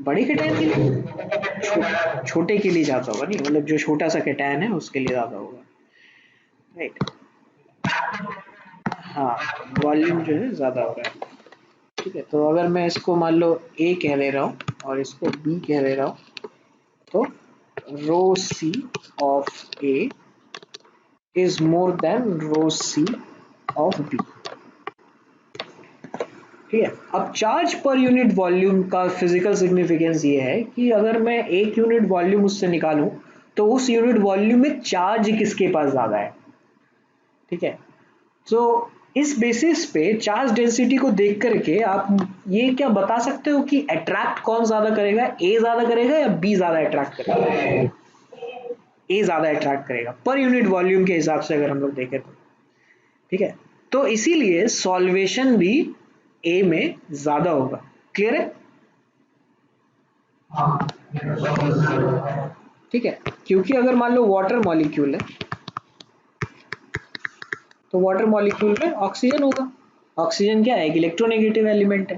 बड़े कैटायन के लिए, छोटे के लिए ज्यादा होगा नहीं, मतलब जो छोटा सा कैटायन है उसके लिए ज्यादा होगा, राइट। हाँ, वॉल्यूम जो है ज्यादा हो रहा है। ठीक है, तो अगर मैं इसको मान लो ए कह दे रहा हूँ और इसको बी कह दे रहा हूँ, तो rho C of A is more than rho C of B. ठीक है, अब चार्ज पर यूनिट वॉल्यूम का फिजिकल सिग्निफिकेंस ये है कि अगर मैं एक यूनिट वॉल्यूम उससे निकालूं तो उस यूनिट वॉल्यूम में चार्ज किसके पास ज्यादा है। ठीक है, तो इस बेसिस पे चार्ज डेंसिटी को देख करके आप ये क्या बता सकते हो कि अट्रैक्ट कौन ज्यादा करेगा, ए ज्यादा करेगा या बी ज्यादा अट्रैक्ट करेगा। ए ज्यादा अट्रैक्ट करेगा पर यूनिट वॉल्यूम के हिसाब से अगर हम लोग देखें तो। ठीक है, तो इसीलिए सॉल्वेशन भी ए में ज्यादा होगा। क्लियर है? ठीक है, क्योंकि अगर मान लो वाटर मॉलिक्यूल है तो वाटर मॉलिक्यूल में ऑक्सीजन होगा। ऑक्सीजन क्या है, एक इलेक्ट्रोनेगेटिव एलिमेंट है,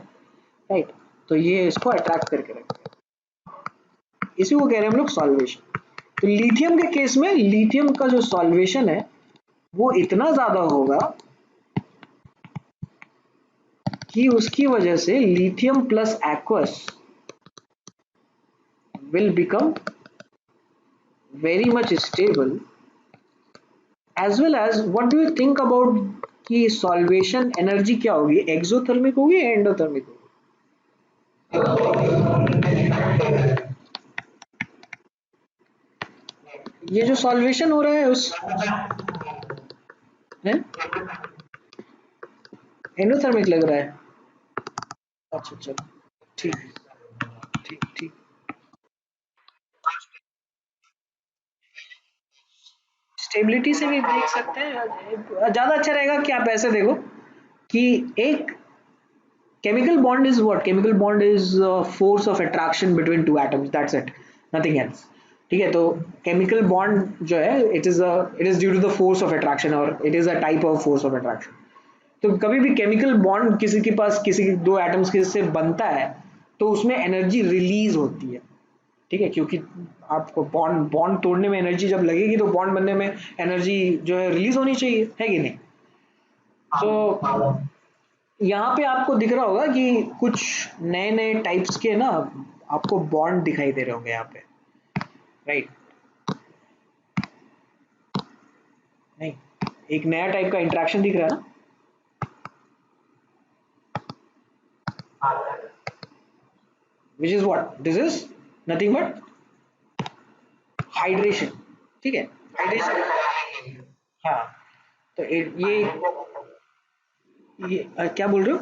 राइट। तो ये इसको अट्रैक्ट करके रखेगा, इसी को कह रहे हैं हम लोग सॉल्वेशन। तो लिथियम के केस में लिथियम का जो सॉल्वेशन है वो इतना ज्यादा होगा कि उसकी वजह से lithium plus aqueous will become very much stable, as well as what do you think about कि सॉल्वेशन एनर्जी क्या होगी, एक्सोथर्मिक होगी या एंडोथर्मिक होगी? ये जो सॉल्वेशन हो रहा है उस है एंडोथर्मिक लग रहा है। अच्छा अच्छा, ठीक ठीक ठीक। स्टेबिलिटी से भी देख सकते हैं, ज्यादा अच्छा रहेगा कि आप ऐसे देखो कि एक chemical bond is what, chemical bond is a force of attraction between two atoms, that's it, nothing else। ठीक है, तो chemical bond जो है it is due to the force of attraction और it is a type of force of attraction। तो कभी भी chemical bond किसी के पास किसी दो atoms के से बनता है तो उसमें एनर्जी रिलीज होती है। ठीक है, क्योंकि आपको बॉन्ड बॉन्ड तोड़ने में एनर्जी जब लगेगी तो बॉन्ड बनने में एनर्जी जो है रिलीज होनी चाहिए, है कि नहीं। तो यहाँ पे आपको दिख रहा होगा कि कुछ नए नए टाइप्स के ना आपको बॉन्ड दिखाई दे रहे होंगे यहाँ पे, राइट। नहीं, एक नया टाइप का इंटरेक्शन दिख रहा है ना। Which is what, this is nothing but hydration. ठीक है, हाइड्रेशन। हाँ, तो ये क्या बोल रहे हो?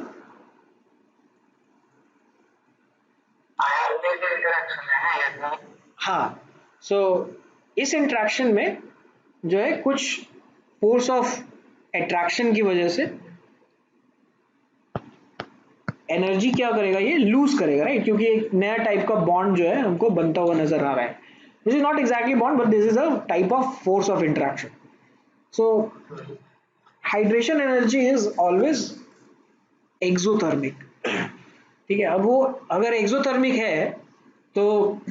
हाँ, सो इस इंट्रैक्शन में जो है कुछ फोर्स ऑफ अट्रैक्शन की वजह से एनर्जी क्या करेगा, ये लूज करेगा, राइट, क्योंकि एक नया टाइप का बॉन्ड जो है हमको बनता हुआ नजर आ रहा है। This is not exactly bond but this is a type of force of interaction. So hydration energy is always exothermic. ठीक है, अब वो अगर एक्सोथर्मिक है तो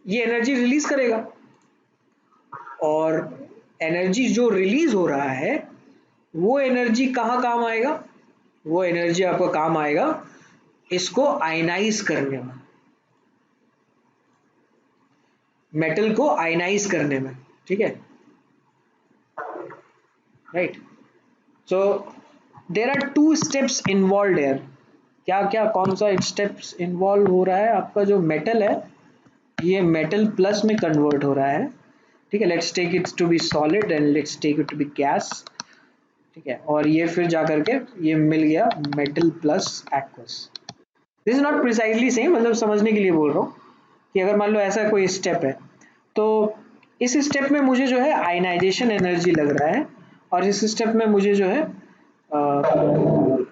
ये एनर्जी रिलीज करेगा, और एनर्जी जो रिलीज हो रहा है वो एनर्जी कहाँ काम आएगा? वो एनर्जी आपको काम आएगा इसको आयनाइज करने में, मेटल को आयनाइज करने में। ठीक है, right. So there are two steps involve here. क्या क्या कौन सा स्टेप्स इन्वॉल्व हो रहा है? आपका जो मेटल है ये मेटल प्लस में कन्वर्ट हो रहा है। ठीक है, let's take it to be solid and let's take it to be gas. ठीक है, और ये फिर जा करके ये मिल गया metal plus aqueous. This is not precisely same, मतलब समझने के लिए बोल रहा हूँ कि अगर मान लो ऐसा कोई स्टेप है तो इस स्टेप में मुझे जो है आयनाइजेशन एनर्जी लग रहा है, और इस स्टेप में मुझे जो है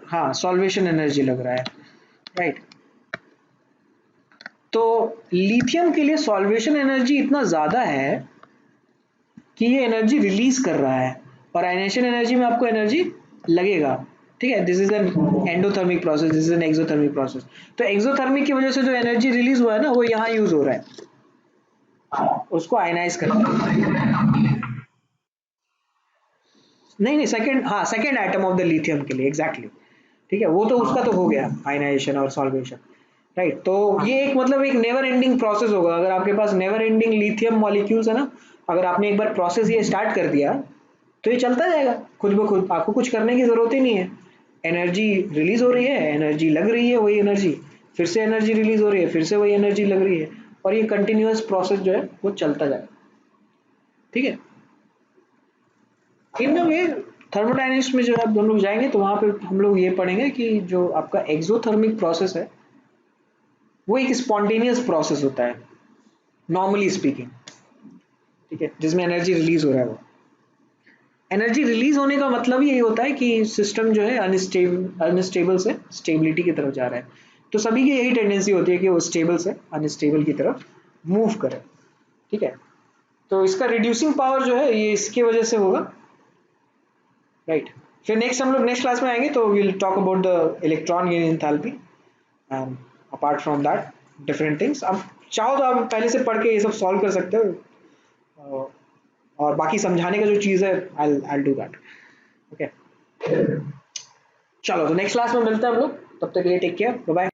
हाँ सॉल्वेशन एनर्जी लग रहा है, राइट। तो लिथियम के लिए सॉल्वेशन एनर्जी इतना ज़्यादा है कि ये एनर्जी रिलीज कर रहा है, और आयनाइजेशन एनर्जी में आपको एनर्जी लगेगा। ठीक है, this is an endothermic process, this is an exothermic process. तो एक्सोथर्मिक की वजह से जो एनर्जी रिलीज हुआ है ना वो यहाँ यूज हो रहा है उसको आयनाइज करना। नहीं नहीं, सेकंड, हाँ second atom of the lithium के लिए एग्जैक्टली exactly। ठीक है, वो तो उसका तो हो गया आयनाइजेशन और सॉल्वेशन, राइट। तो ये एक मतलब एक नेवर एंडिंग प्रोसेस होगा अगर आपके पास नेवर एंडिंग लिथियम मॉलिक्यूल्स है ना। अगर आपने एक बार प्रोसेस ये स्टार्ट कर दिया तो ये चलता जाएगा खुद ब खुद, आपको कुछ करने की जरूरत ही नहीं है। एनर्जी रिलीज हो रही है, एनर्जी लग रही है, वही एनर्जी फिर से एनर्जी रिलीज हो रही है, फिर से वही एनर्जी लग रही है, और ये कंटिन्यूअस प्रोसेस जो है वो चलता जाएगा। ठीक है, इन लोग ये थर्मोडायनेमिक्स में जो आप दोनों लोग जाएंगे तो वहां पे हम लोग ये पढ़ेंगे कि जो आपका एक्सोथर्मिक प्रोसेस है वो एक स्पॉन्टेनियस प्रोसेस होता है नॉर्मली स्पीकिंग। ठीक है, जिसमें एनर्जी रिलीज हो रहा है। वो एनर्जी रिलीज होने का मतलब ही यही होता है कि सिस्टम जो है अनस्टेबल से स्टेबिलिटी की तरफ जा रहा है। तो सभी की यही टेंडेंसी होती है कि वो स्टेबल से अनस्टेबल की तरफ मूव करे। ठीक है, तो इसका रिड्यूसिंग पावर जो है ये इसकी वजह से होगा, राइट। फिर नेक्स्ट हम लोग नेक्स्ट क्लास में आएंगे तो will talk about the electron gain enthalpy and apart from that different things. अब चाहो तो आप पहले से पढ़ के ये सब सॉल्व कर सकते हो, और बाकी समझाने का जो चीज़ है आई डू दैट। ओके, चलो तो नेक्स्ट क्लास में मिलते हैं हम लोग, तब तक के लिए टेक केयर, बाय बाय।